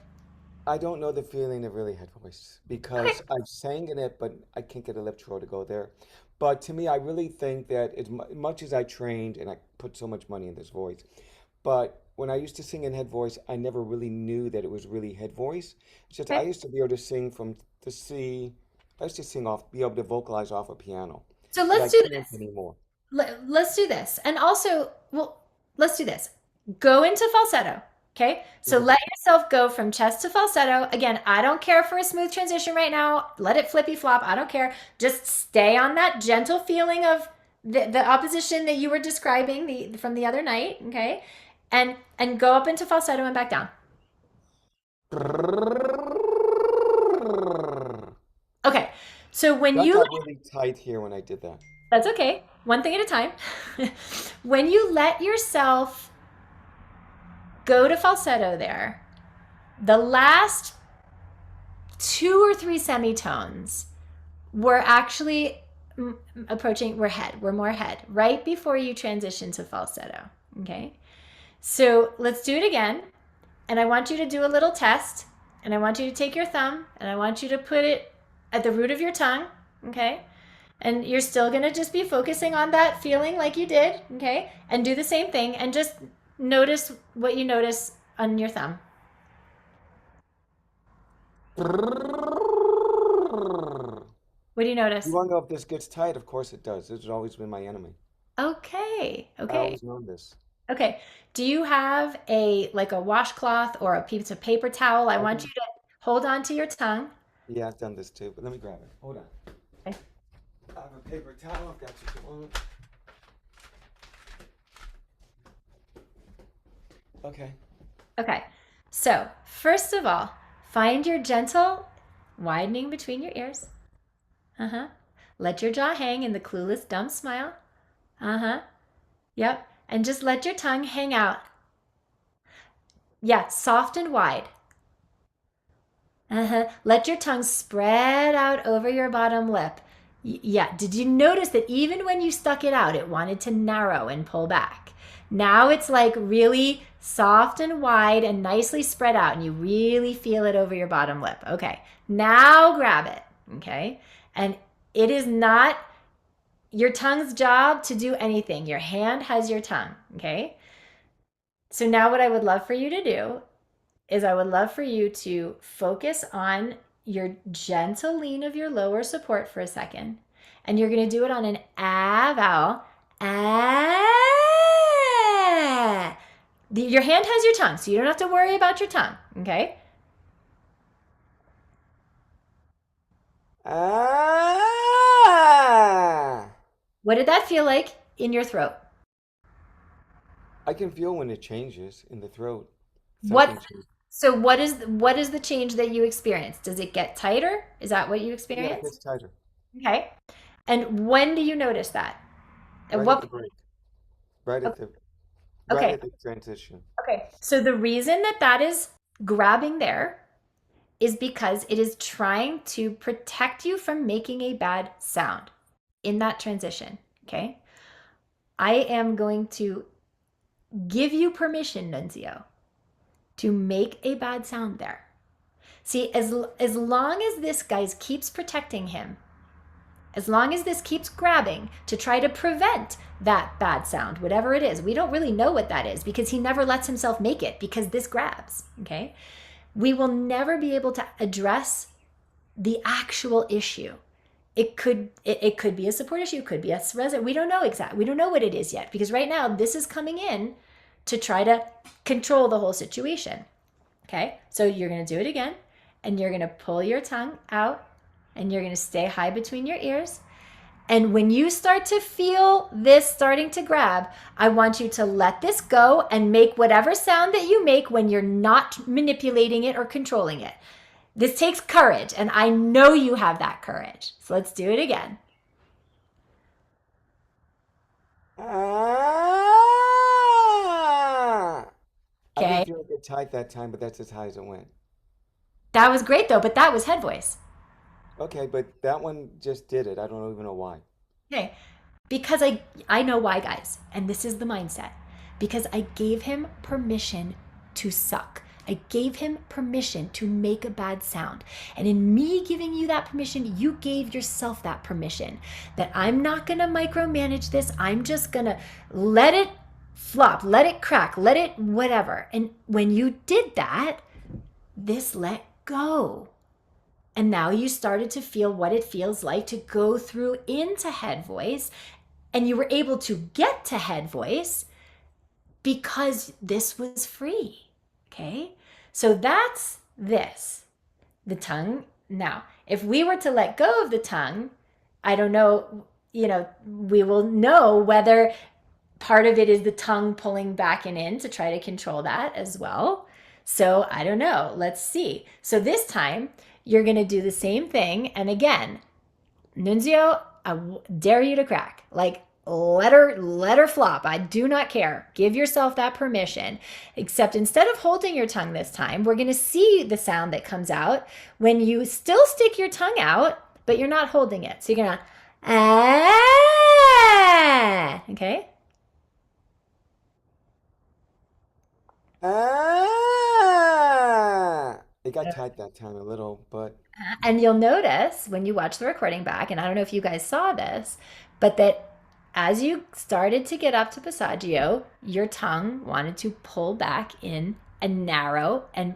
I don't know the feeling of really head voice because I've sang in it, but I can't get a lip trill to go there. But to me, I really think that as much as I trained and I put so much money in this voice, but when I used to sing in head voice, I never really knew that it was really head voice. It's just I used to be able to sing from the C. I used to be able to vocalize off a piano. So But I let's do can't this. anymore. Let's do this. And also, well, let's do this. Go into falsetto. Okay. So Mhm. let yourself go from chest to falsetto. Again, I don't care for a smooth transition right now. Let it flippy flop. I don't care. Just stay on that gentle feeling of the opposition that you were describing from the other night. Okay. And go up into falsetto and back down. Okay. So when That you got really tight here when I did that. That's okay. One thing at a time. When you let yourself go to falsetto there, the last 2 or 3 semitones were actually we're more head, right before you transition to falsetto. Okay. So let's do it again. And I want you to do a little test. And I want you to take your thumb and I want you to put it at the root of your tongue. Okay. And you're still going to just be focusing on that feeling like you did, okay? And do the same thing and just notice what you notice on your thumb. What do you notice? You want to know if this gets tight? Of course it does. This has always been my enemy. Okay, I okay, always known this. okay. Do you have a washcloth or a piece of paper towel? I want you to hold on to your tongue. Yeah, I've done this too, but let me grab it. Hold on. Okay. I have a paper towel if that's what you want. Okay. Okay, so first of all, find your gentle widening between your ears. Uh-huh. Let your jaw hang in the clueless, dumb smile. Uh-huh. Yep. And just let your tongue hang out. Yeah, soft and wide. Uh-huh. Let your tongue spread out over your bottom lip. Yeah, did you notice that even when you stuck it out, it wanted to narrow and pull back? Now it's like really soft and wide and nicely spread out, and you really feel it over your bottom lip. Okay, now grab it, okay? And it is not your tongue's job to do anything. Your hand has your tongue, okay? So now what I would love for you to do is I would love for you to focus on your gentle lean of your lower support for a second. And you're going to do it on an ah vowel. Ah. Your hand has your tongue, so you don't have to worry about your tongue, okay? Ah! What did that feel like in your throat? I can feel when it changes in the throat. What is the change that you experience? Does it get tighter? Is that what you Yeah, it experience? gets tighter. Okay. And when do you notice that? At Right what at the break. Right at the Okay. transition. Okay. So the reason that is grabbing there is because it is trying to protect you from making a bad sound in that transition. Okay. I am going to give you permission, Nunzio, to make a bad sound there. See, as long as this guy keeps protecting him, as long as this keeps grabbing to try to prevent that bad sound, whatever it is, we don't really know what that is because he never lets himself make it because this grabs, okay? We will never be able to address the actual issue. It could be a support issue, it could be a resonant. We don't know exactly. We don't know what it is yet because right now this is coming in to try to control the whole situation. Okay, so you're going to do it again, and you're going to pull your tongue out, and you're going to stay high between your ears. And when you start to feel this starting to grab, I want you to let this go and make whatever sound that you make when you're not manipulating it or controlling it. This takes courage, and I know you have that courage. So let's do it again. Ah! I Okay, didn't feel like it tight that time, but that's as high as it went. that was great though, but that was head voice. Okay, but that one just did it. I don't even know why. Okay, because I know why, guys, and this is the mindset. Because I gave him permission to suck. I gave him permission to make a bad sound. And in me giving you that permission, you gave yourself that permission that I'm not going to micromanage this. I'm just going to let it flop, let it crack, let it whatever. And when you did that, this let go. And now you started to feel what it feels like to go through into head voice. And you were able to get to head voice because this was free. Okay? So that's this, the tongue. Now, if we were to let go of the tongue, I don't know, we will know whether part of it is the tongue pulling back and in to try to control that as well. So I don't know. Let's see. So this time you're going to do the same thing. And again, Nunzio, I dare you to crack. Like, let her flop. I do not care. Give yourself that permission. Except instead of holding your tongue this time, we're going to see the sound that comes out when you still stick your tongue out, but you're not holding it. So you're going to, ah, okay? Ah! It got tight that time a little, but And you'll notice when you watch the recording back, and I don't know if you guys saw this, but that as you started to get up to Passaggio, your tongue wanted to pull back in and narrow and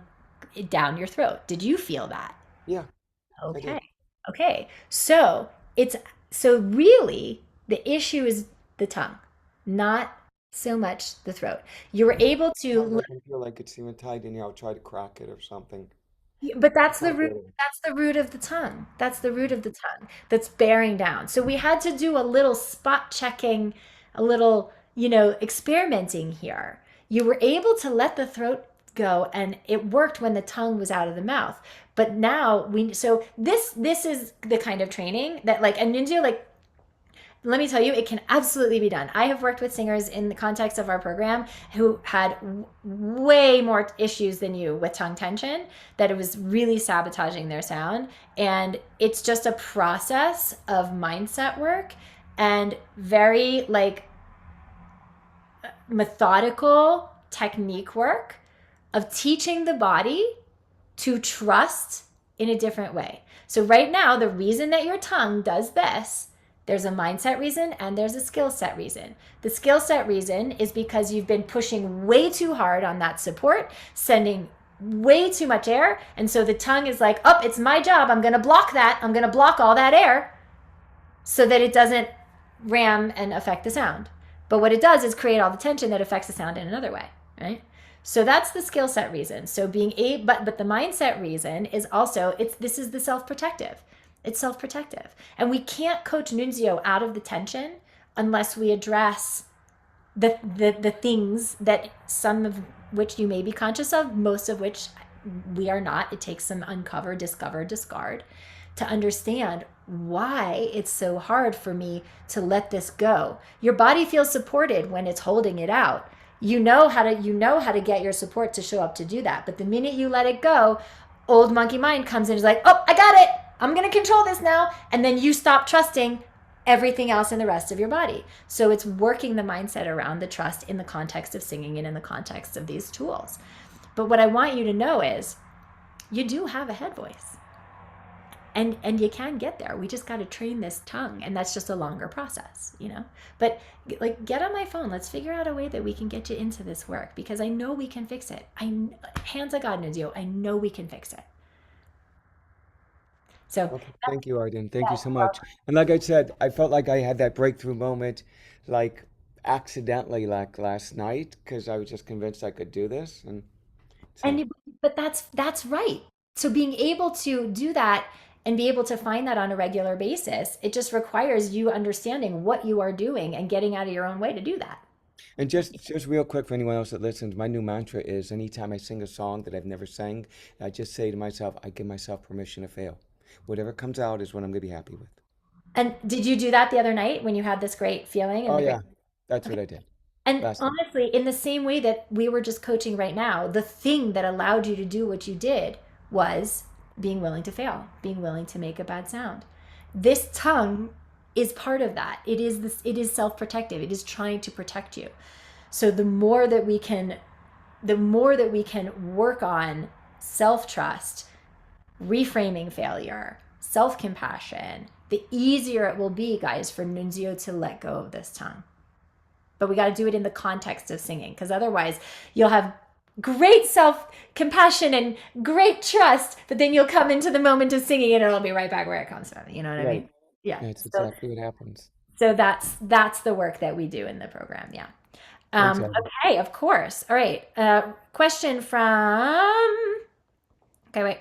down your throat. Did you feel that? yeah, I Okay. did. Okay. So really the issue is the tongue, not so much the throat. You were able Sometimes to. I can feel like it's even tight in here. I'll try to crack it or something. But that's the Not root. really. That's the root of the tongue. That's the root of the tongue that's bearing down. So we had to do a little spot checking, a little, experimenting here. You were able to let the throat go, and it worked when the tongue was out of the mouth. But now so this is the kind of training that like a ninja like let me tell you, it can absolutely be done. I have worked with singers in the context of our program who had way more issues than you with tongue tension, that it was really sabotaging their sound. And it's just a process of mindset work and very like methodical technique work of teaching the body to trust in a different way. So right now, the reason that your tongue does this, there's a mindset reason and there's a skill set reason. The skill set reason is because you've been pushing way too hard on that support, sending way too much air. And so the tongue is like, oh, it's my job. I'm going to block that. I'm going to block all that air so that it doesn't ram and affect the sound. But what it does is create all the tension that affects the sound in another way, right? So that's the skill set reason. So being but the mindset reason is also this is the self-protective. It's self-protective. And we can't coach Nunzio out of the tension unless we address the things that some of which you may be conscious of, most of which we are not. It takes some uncover, discover, discard to understand why it's so hard for me to let this go. Your body feels supported when it's holding it out. You know how to get your support to show up to do that. But the minute you let it go, old monkey mind comes in and is like, oh, I got it. I'm going to control this now. And then you stop trusting everything else in the rest of your body. So it's working the mindset around the trust in the context of singing and in the context of these tools. But what I want you to know is you do have a head voice. And you can get there. We just got to train this tongue, and that's just a longer process, But like, get on my phone. Let's figure out a way that we can get you into this work, because I know we can fix it. Hands of God, Nunzio, I know we can fix it. So Okay, thank you, Arden. Thank you so much. And like I said, I felt like I had that breakthrough moment. Like accidentally like last night because I was just convinced I could do this. And so, And but that's right. So being able to do that and be able to find that on a regular basis, it just requires you understanding what you are doing and getting out of your own way to do that. and just real quick for anyone else that listens, my new mantra is anytime I sing a song that I've never sang, I just say to myself, I give myself permission to fail. Whatever comes out is what I'm going to be happy with. And did you do that the other night when you had this great feeling and Oh the great yeah, that's what okay. I did And last night. honestly, in the same way that we were just coaching right now, the thing that allowed you to do what you did was being willing to fail, being willing to make a bad sound. This tongue is part of that. It is self-protective. It is trying to protect you. So the more that we can work on self-trust, reframing failure, self-compassion, the easier it will be, guys, for Nunzio to let go of this tongue. But we got to do it in the context of singing, because otherwise you'll have great self-compassion and great trust, but then you'll come into the moment of singing and it'll be right back where it comes from. You know what I mean? Right. Yeah. That's So, exactly what happens. so that's the work that we do in the program. Yeah. Thanks, Arden. Okay, of course. All right. Question from, okay, wait.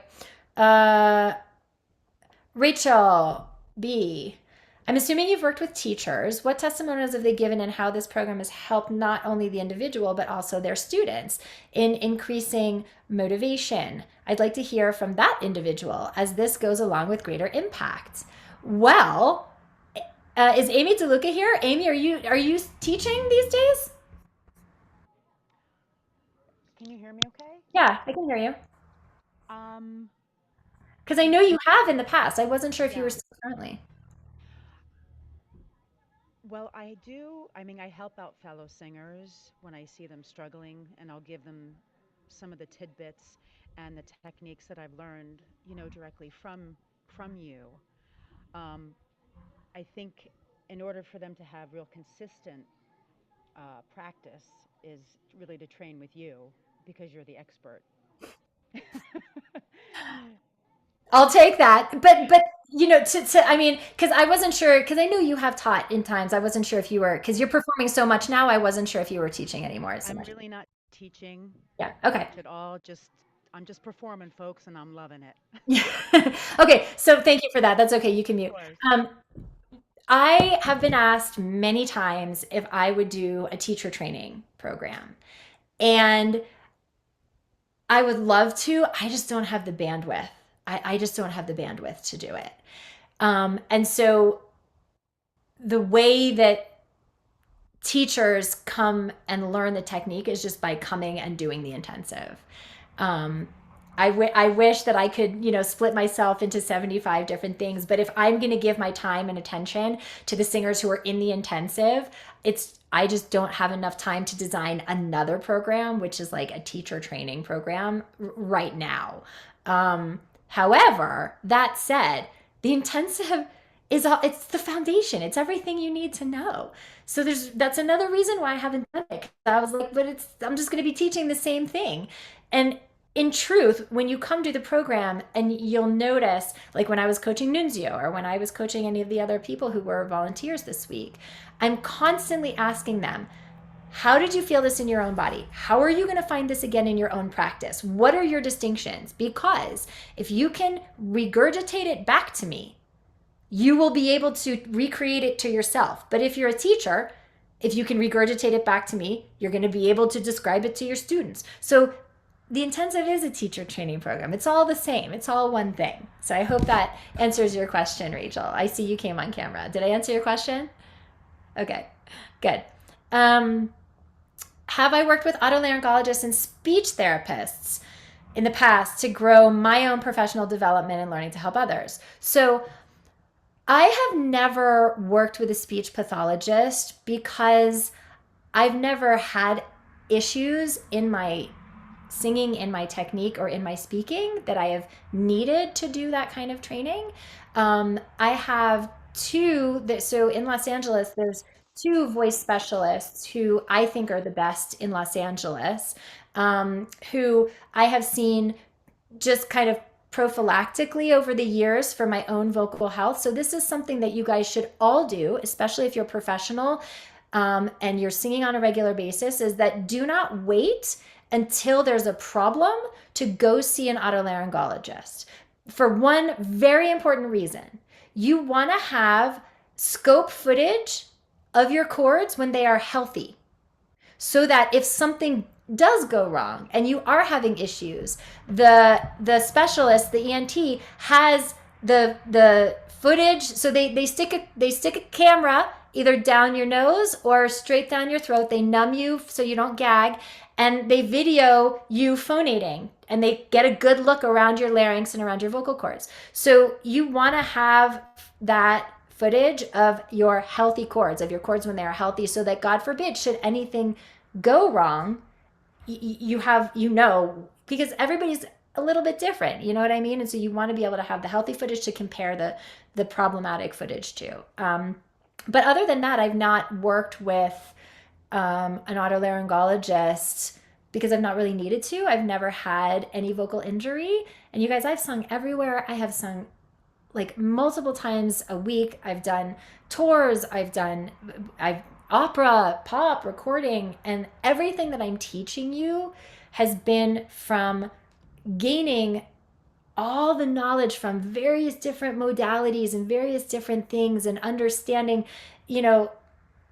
Rachel B. I'm assuming you've worked with teachers. What testimonials have they given and how this program has helped not only the individual, but also their students in increasing motivation? I'd like to hear from that individual as this goes along with greater impact. Well, is Amy DeLuca here? Amy, are you teaching these days? Can you hear me okay? Yeah, I can hear you. Um, Because I know you have in the past. I wasn't sure if you were yeah. still currently. Well, I do. I mean, I help out fellow singers when I see them struggling, and I'll give them some of the tidbits and the techniques that I've learned, directly from you. Um, I think in order for them to have real consistent practice is really to train with you because you're the expert. I'll take that. But I mean, because I wasn't sure, because I know you have taught in times. I wasn't sure if you were, because you're performing so much now. I wasn't sure if you were teaching anymore so I'm much. really not teaching Yeah. Okay. much at all. I'm just performing, folks, and I'm loving it. Yeah. Okay. So thank you for that. That's okay. You can mute. Of course. I have been asked many times if I would do a teacher training program. And I would love to. I just don't have the bandwidth. I just don't have the bandwidth to do it. And so the way that teachers come and learn the technique is just by coming and doing the intensive. I wish that I could, split myself into 75 different things. But if I'm going to give my time and attention to the singers who are in the intensive, I just don't have enough time to design another program, which is like a teacher training program right now. However, that said, the intensive it's the foundation. It's everything you need to know. So that's another reason why I haven't done it. I was like, but I'm just going to be teaching the same thing. And in truth, when you come to the program and you'll notice, like when I was coaching Nunzio or when I was coaching any of the other people who were volunteers this week, I'm constantly asking them, how did you feel this in your own body? How are you going to find this again in your own practice? What are your distinctions? Because if you can regurgitate it back to me, you will be able to recreate it to yourself. But if you're a teacher, if you can regurgitate it back to me, you're going to be able to describe it to your students. So the intensive is a teacher training program. It's all the same. It's all one thing. So I hope that answers your question, Rachel. I see you came on camera. Did I answer your question? Okay, good. Have I worked with otolaryngologists and speech therapists in the past to grow my own professional development and learning to help others? So I have never worked with a speech pathologist because I've never had issues in my singing, in my technique, or in my speaking that I have needed to do that kind of training. I have so in Los Angeles, there's two voice specialists who I think are the best in Los Angeles, who I have seen just kind of prophylactically over the years for my own vocal health. So this is something that you guys should all do, especially if you're professional. and you're singing on a regular basis, is that do not wait until there's a problem to go see an otolaryngologist. For one very important reason. You want to have scope footage of your cords when they are healthy, so that if something does go wrong and you are having issues, the specialist, the ENT, has the footage. So they stick a camera either down your nose or straight down your throat. They numb you so you don't gag, and they video you phonating, and they get a good look around your larynx and around your vocal cords. So you want to have that footage of your healthy cords, of your cords when they are healthy, so that, God forbid, should anything go wrong, you have, because everybody's a little bit different, you know what I mean? And so you want to be able to have the healthy footage to compare the problematic footage to. But other than that, I've not worked with an otolaryngologist because I've not really needed to. I've never had any vocal injury. And you guys, I've sung everywhere. I have sung like multiple times a week. I've done tours. I've opera, pop, recording, and everything that I'm teaching you has been from gaining all the knowledge from various different modalities and various different things, and understanding,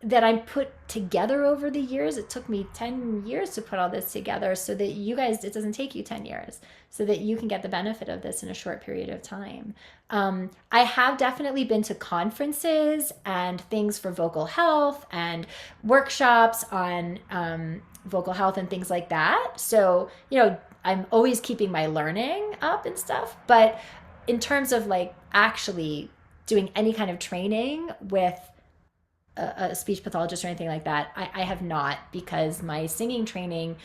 that I'm put together over the years. It took me 10 years to put all this together, so that you guys, it doesn't take you 10 years, so that you can get the benefit of this in a short period of time. I have definitely been to conferences and things for vocal health and workshops on vocal health and things like that. So, I'm always keeping my learning up and stuff. But in terms of like actually doing any kind of training with a speech pathologist or anything like that, I have not, because my singing training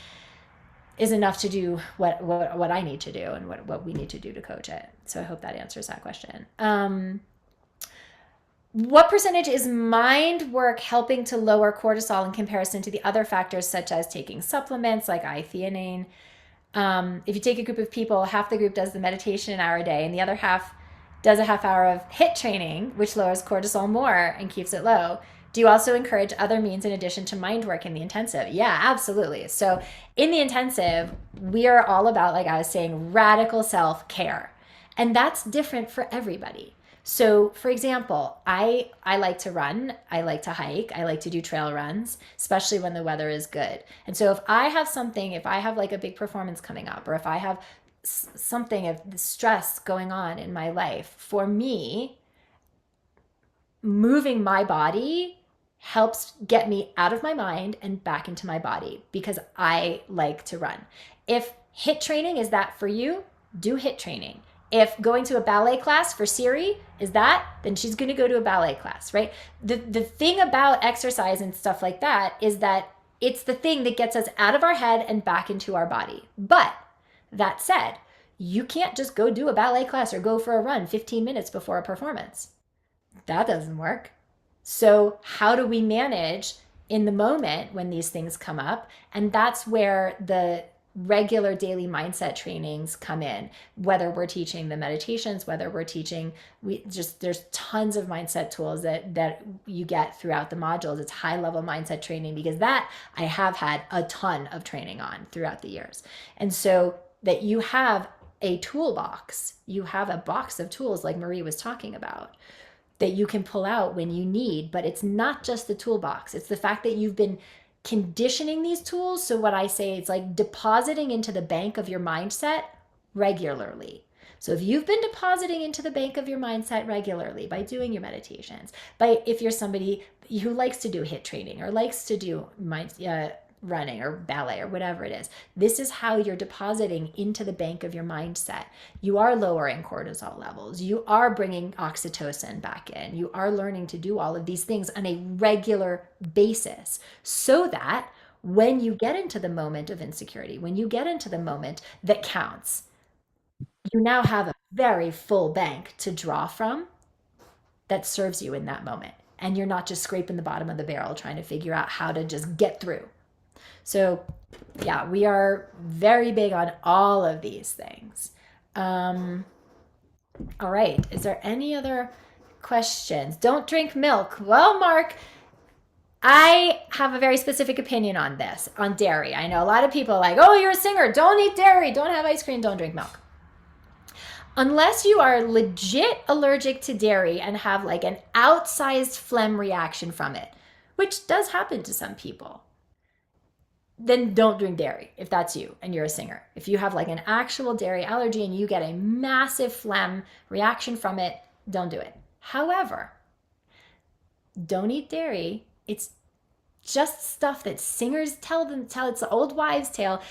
is enough to do what I need to do and what we need to do to coach it. So I hope that answers that question. What percentage is mind work helping to lower cortisol in comparison to the other factors, such as taking supplements like I-theanine? If you take a group of people, half the group does the meditation an hour a day, and the other half does a half hour of HIIT training, which lowers cortisol more and keeps it low. Do you also encourage other means in addition to mind work in the intensive? Yeah, absolutely. So in the intensive, we are all about, like I was saying, radical self-care. And that's different for everybody. So for example, I like to run, I like to hike, I like to do trail runs, especially when the weather is good. And so if I have like a big performance coming up, or if I have something of stress going on in my life, for me, moving my body helps get me out of my mind and back into my body, because I like to run. If HIIT training is that for you, do HIIT training. If going to a ballet class for Siri is that, then she's going to go to a ballet class, right? The thing about exercise and stuff like that is that it's the thing that gets us out of our head and back into our body. But that said, you can't just go do a ballet class or go for a run 15 minutes before a performance. That doesn't work. So how do we manage in the moment when these things come up? And that's where the regular daily mindset trainings come in, whether we're teaching the meditations, whether we're teaching, there's tons of mindset tools that you get throughout the modules. It's high level mindset training, because that I have had a ton of training on throughout the years. And so that you have a toolbox, you have a box of tools like Marie was talking about, that you can pull out when you need. But it's not just the toolbox, it's the fact that you've been conditioning these tools. So what I say, it's like depositing into the bank of your mindset regularly. So if you've been depositing into the bank of your mindset regularly by doing your meditations, if you're somebody who likes to do HIIT training or likes to do running or ballet or whatever it is, this is how you're depositing into the bank of your mindset. You are lowering cortisol levels. You are bringing oxytocin back in. You are learning to do all of these things on a regular basis, so that when you get into the moment of insecurity, when you get into the moment that counts, you now have a very full bank to draw from that serves you in that moment. And you're not just scraping the bottom of the barrel trying to figure out how to just get through. So yeah, we are very big on all of these things. All right, is there any other questions? Don't drink milk. Well, Mark, I have a very specific opinion on this, on dairy. I know a lot of people are like, oh, you're a singer, don't eat dairy, don't have ice cream, don't drink milk. Unless you are legit allergic to dairy and have like an outsized phlegm reaction from it, which does happen to some people, then don't drink dairy if that's you and you're a singer. If you have like an actual dairy allergy and you get a massive phlegm reaction from it, don't do it. However, don't eat dairy. It's just stuff that singers tell. It's the old wives' tale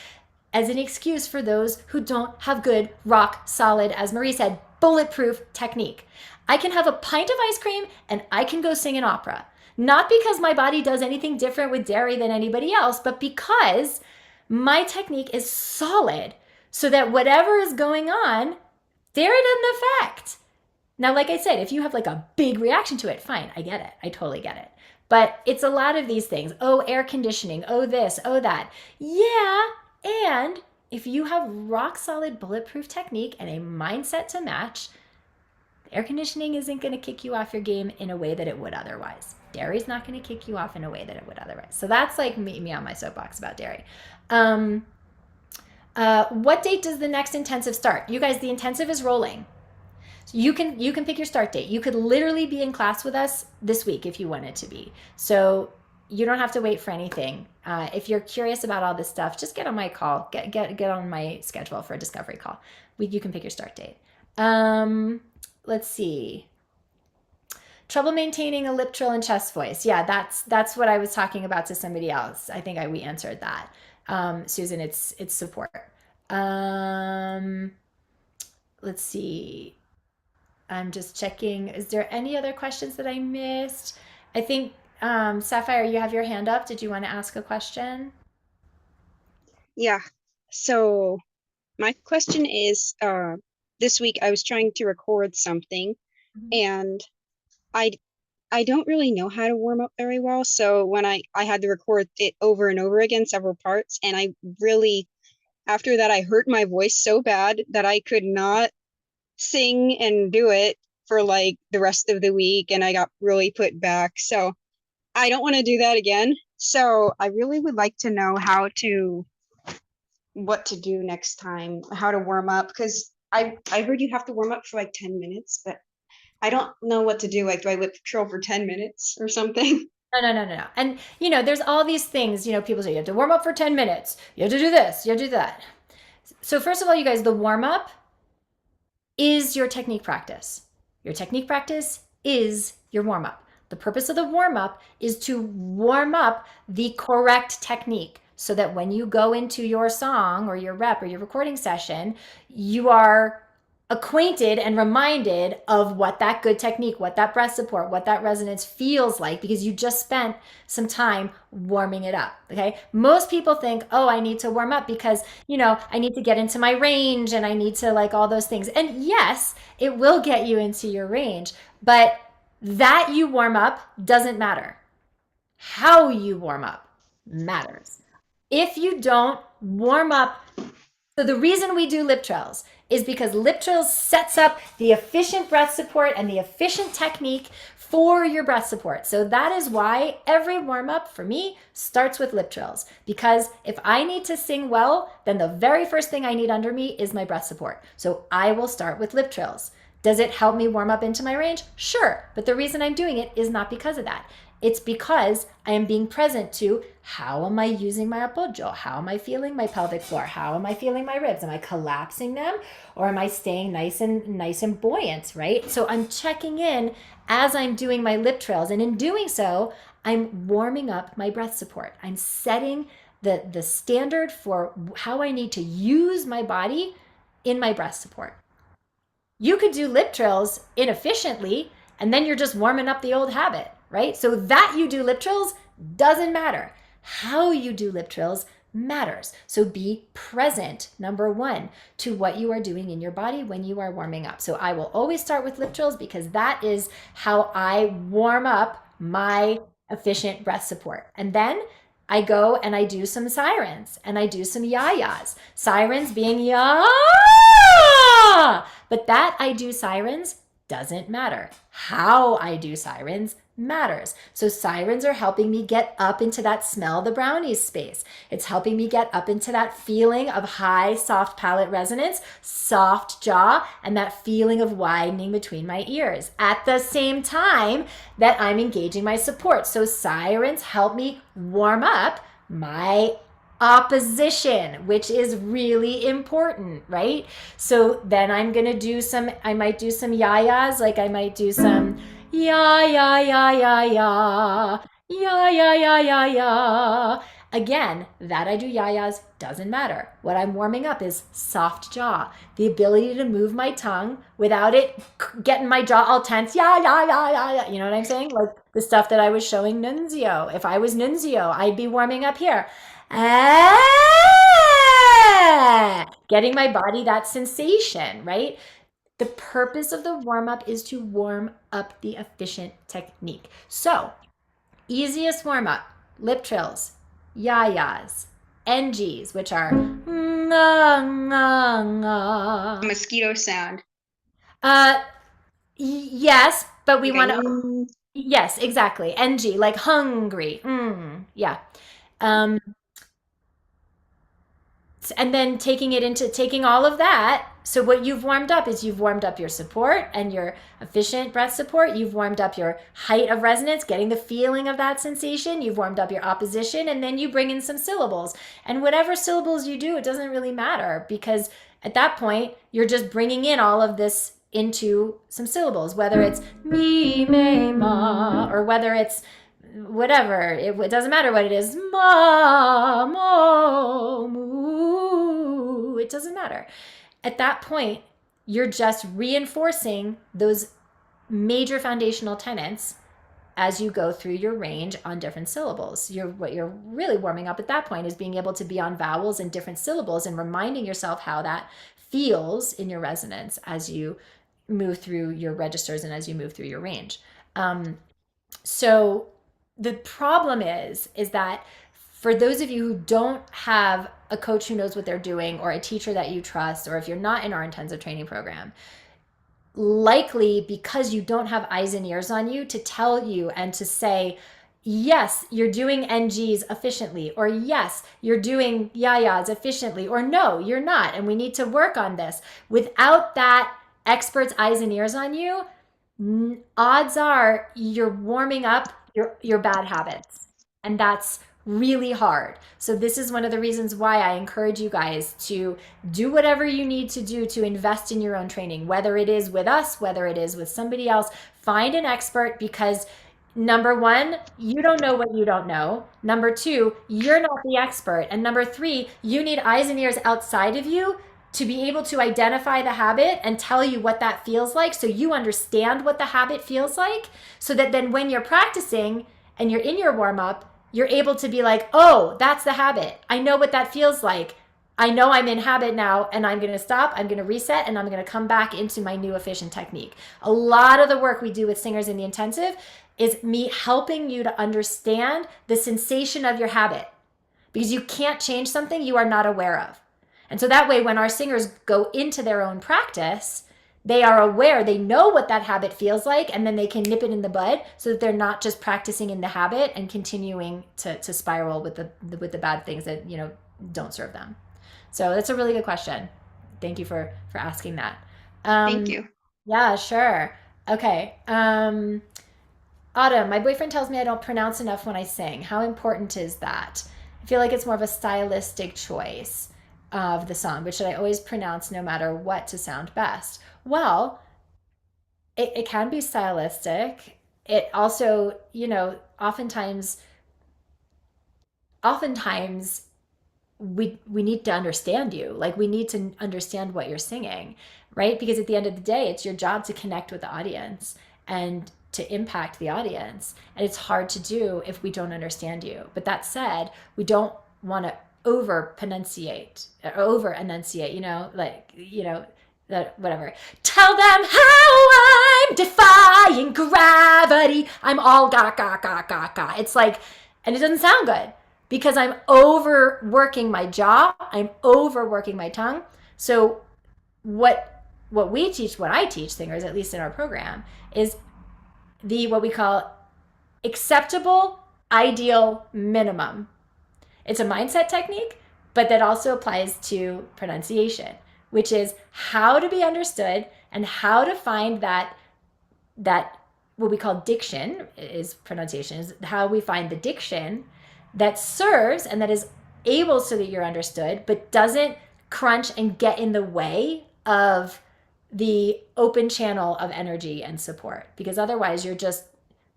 as an excuse for those who don't have good, rock solid, as Marie said, bulletproof technique. I can have a pint of ice cream and I can go sing an opera. Not because my body does anything different with dairy than anybody else, but because my technique is solid so that whatever is going on, dairy doesn't affect. Now, like I said, if you have like a big reaction to it, fine, I get it. I totally get it. But it's a lot of these things. Oh, air conditioning. Oh, this. Oh, that. Yeah. And if you have rock solid bulletproof technique and a mindset to match, air conditioning isn't going to kick you off your game in a way that it would otherwise. Dairy's not going to kick you off in a way that it would otherwise. So that's like me on my soapbox about dairy. What date does the next intensive start? You guys, the intensive is rolling. So you can pick your start date. You could literally be in class with us this week if you wanted to be. So you don't have to wait for anything. If you're curious about all this stuff, just get on my call. Get on my schedule for a discovery call. You can pick your start date. Let's see. Trouble maintaining a lip trill and chest voice. Yeah, that's what I was talking about to somebody else. I think we answered that. Susan, it's support. Let's see. I'm just checking. Is there any other questions that I missed? I think, Sapphire, you have your hand up. Did you want to ask a question? Yeah. So my question is, this week I was trying to record something and I don't really know how to warm up very well. So when I had to record it over and over again, several parts, and I really, after that, I hurt my voice so bad that I could not sing and do it for like the rest of the week, and I got really put back. So I don't want to do that again. So I really would like to know what to do next time, how to warm up, because I heard you have to warm up for like 10 minutes, but I don't know what to do. Like, do I lip trill for 10 minutes or something? No. And, there's all these things, people say you have to warm up for 10 minutes. You have to do this. You have to do that. So first of all, you guys, the warm up is your technique practice. Your technique practice is your warm up. The purpose of the warm up is to warm up the correct technique so that when you go into your song or your rep or your recording session, you are acquainted and reminded of what that good technique, what that breath support, what that resonance feels like, because you just spent some time warming it up. Okay. Most people think, oh, I need to warm up because, I need to get into my range and I need to like all those things. And yes, it will get you into your range, but that you warm up doesn't matter. How you warm up matters. If you don't warm up, so the reason we do lip trills is because lip trills sets up the efficient breath support and the efficient technique for your breath support. So that is why every warm-up for me starts with lip trills. Because if I need to sing well, then the very first thing I need under me is my breath support. So I will start with lip trills. Does it help me warm up into my range? Sure. But the reason I'm doing it is not because of that. It's because I am being present to how am I using my apoyo? How am I feeling my pelvic floor? How am I feeling my ribs? Am I collapsing them or am I staying nice and buoyant, right? So I'm checking in as I'm doing my lip trills, and in doing so, I'm warming up my breath support. I'm setting the standard for how I need to use my body in my breath support. You could do lip trills inefficiently and then you're just warming up the old habit, right? So that you do lip trills doesn't matter. How you do lip trills matters. So be present, number one, to what you are doing in your body when you are warming up. So I will always start with lip trills because that is how I warm up my efficient breath support. And then I go and I do some sirens and I do some yayas. Sirens being ya, but that I do sirens doesn't matter. How I do sirens matters. So sirens are helping me get up into that smell the brownies space. It's helping me get up into that feeling of high, soft palate resonance, soft jaw, and that feeling of widening between my ears at the same time that I'm engaging my support. So sirens help me warm up my opposition, which is really important, right? So then I might do some yayas, like I might do some ya ya ya ya ya ya ya ya ya ya. Again, that I do yayas doesn't matter. What I'm warming up is soft jaw, the ability to move my tongue without it getting my jaw all tense. Ya ya ya ya ya. You know what I'm saying? Like the stuff that I was showing Nunzio. If I was Nunzio, I'd be warming up here. Getting my body that sensation, right? The purpose of the warm up is to warm up the efficient technique. So, easiest warm up, lip trills, yayas, NGs, which are nga, nga, nga. Mosquito sound. Yes, but we want to, Mm, yes, exactly. NG, like hungry. Yeah. And then taking all of that. So what you've warmed up is you've warmed up your support and your efficient breath support. You've warmed up your height of resonance, getting the feeling of that sensation. You've warmed up your opposition, and then you bring in some syllables. And whatever syllables you do, it doesn't really matter, because at that point, you're just bringing in all of this into some syllables, whether it's me, me, ma, or whether it's whatever. It doesn't matter what it is. Ma, mo, moo. It doesn't matter. At that point, you're just reinforcing those major foundational tenets as you go through your range on different syllables. What you're really warming up at that point is being able to be on vowels and different syllables and reminding yourself how that feels in your resonance as you move through your registers and as you move through your range. So the problem is that for those of you who don't have a coach who knows what they're doing, or a teacher that you trust, or if you're not in our intensive training program, likely because you don't have eyes and ears on you to tell you and to say, yes, you're doing NGs efficiently, or yes, you're doing yayas efficiently, or no, you're not, and we need to work on this. Without that expert's eyes and ears on you, odds are you're warming up your bad habits, and that's really hard. So this is one of the reasons why I encourage you guys to do whatever you need to do to invest in your own training, whether it is with us, whether it is with somebody else. Find an expert, because number one, you don't know what you don't know. Number two, you're not the expert. And number three, you need eyes and ears outside of you to be able to identify the habit and tell you what that feels like, so you understand what the habit feels like, so that then when you're practicing and you're in your warm-up, you're able to be like, oh, that's the habit. I know what that feels like. I know I'm in habit now, and I'm going to stop, I'm going to reset, and I'm going to come back into my new efficient technique. A lot of the work we do with singers in the intensive is me helping you to understand the sensation of your habit, because you can't change something you are not aware of. And so that way, when our singers go into their own practice, they are aware, they know what that habit feels like, and then they can nip it in the bud, so that they're not just practicing in the habit and continuing to spiral with the bad things that, you know, don't serve them. So that's a really good question. Thank you for asking that. thank you. Yeah, sure. Okay. Autumn, my boyfriend tells me I don't pronounce enough when I sing. How important is that? I feel like it's more of a stylistic choice of the song, but should I always pronounce no matter what to sound best? Well, it can be stylistic. It also, you know, oftentimes we need to understand you. Like, we need to understand what you're singing, right? Because at the end of the day, it's your job to connect with the audience and to impact the audience. And it's hard to do if we don't understand you. But that said, we don't want to over enunciate, you know, like, you know, that whatever. Tell them how I'm defying gravity. I'm all ga ga ga ga ga. It's like, and it doesn't sound good because I'm overworking my jaw. I'm overworking my tongue. So what I teach singers, at least in our program, is what we call acceptable, ideal, minimum. It's a mindset technique, but that also applies to pronunciation, which is how to be understood and how to find that what we call diction is pronunciation, is how we find the diction that serves and that is able so that you're understood, but doesn't crunch and get in the way of the open channel of energy and support, because otherwise you're just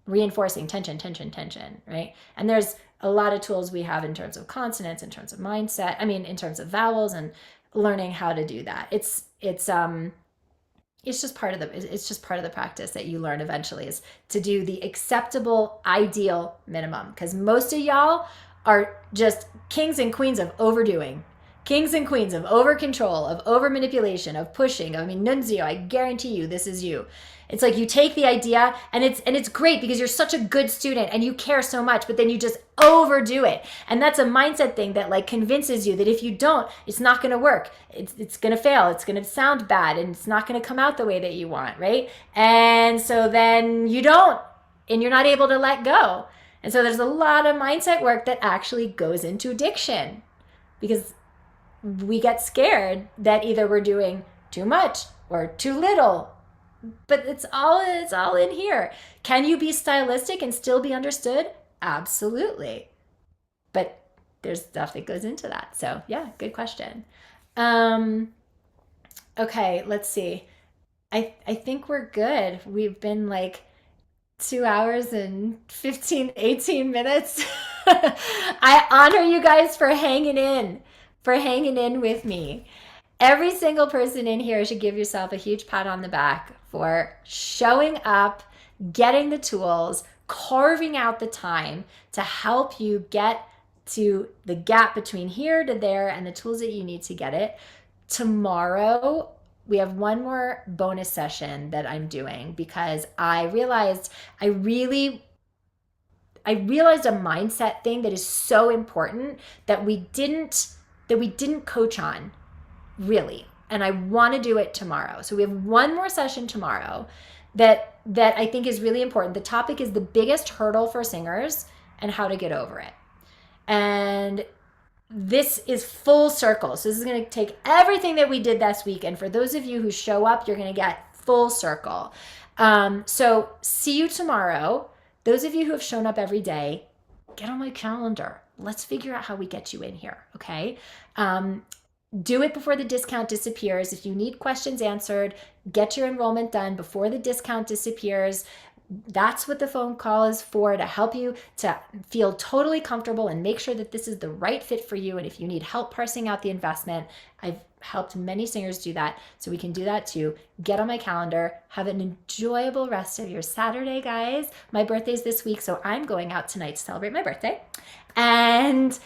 reinforcing tension, tension, tension, right? And there's a lot of tools we have in terms of consonants, in terms of mindset, in terms of vowels, and learning how to do that. It's just part of the practice that you learn eventually, is to do the acceptable, ideal minimum, because most of y'all are just kings and queens of overdoing. Kings and queens of over control, of over manipulation, of pushing. Nunzio, I guarantee you this is you. It's like you take the idea and it's great because you're such a good student and you care so much, but then you just overdo it. And that's a mindset thing that like convinces you that if you don't, it's not going to work. It's going to fail. It's going to sound bad and it's not going to come out the way that you want, right? And so then you don't, and you're not able to let go. And so there's a lot of mindset work that actually goes into diction, because we get scared that either we're doing too much or too little. But it's all in here. Can you be stylistic and still be understood? Absolutely. But there's stuff that goes into that. So yeah, good question. Okay, let's see. I think we're good. We've been like 2 hours and 18 minutes. I honor you guys for hanging in with me. Every single person in here should give yourself a huge pat on the back for showing up, getting the tools, carving out the time to help you get to the gap between here to there and the tools that you need to get it. Tomorrow, we have one more bonus session that I'm doing because I realized a mindset thing that is so important that we didn't coach on, really. And I want to do it tomorrow. So we have one more session tomorrow that I think is really important. The topic is the biggest hurdle for singers and how to get over it. And this is full circle. So this is going to take everything that we did this week. And for those of you who show up, you're going to get full circle. So see you tomorrow. Those of you who have shown up every day, get on my calendar. Let's figure out how we get you in here. Okay. Do it before the discount disappears. If you need questions answered, get your enrollment done before the discount disappears. That's what the phone call is for, to help you to feel totally comfortable and make sure that this is the right fit for you. And if you need help parsing out the investment, I've helped many singers do that. So we can do that too. Get on my calendar. Have an enjoyable rest of your Saturday, guys. My birthday's this week, so I'm going out tonight to celebrate my birthday. And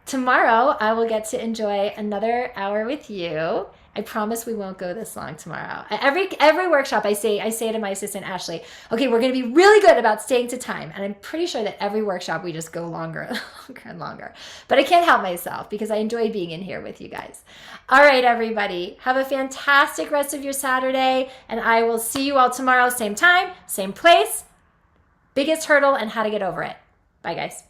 tomorrow, I will get to enjoy another hour with you. I promise we won't go this long tomorrow. Every workshop, I say to my assistant, Ashley, okay, we're going to be really good about staying to time. And I'm pretty sure that every workshop, we just go longer and longer and longer. But I can't help myself because I enjoy being in here with you guys. All right, everybody. Have a fantastic rest of your Saturday. And I will see you all tomorrow, same time, same place. Biggest hurdle and how to get over it. Bye, guys.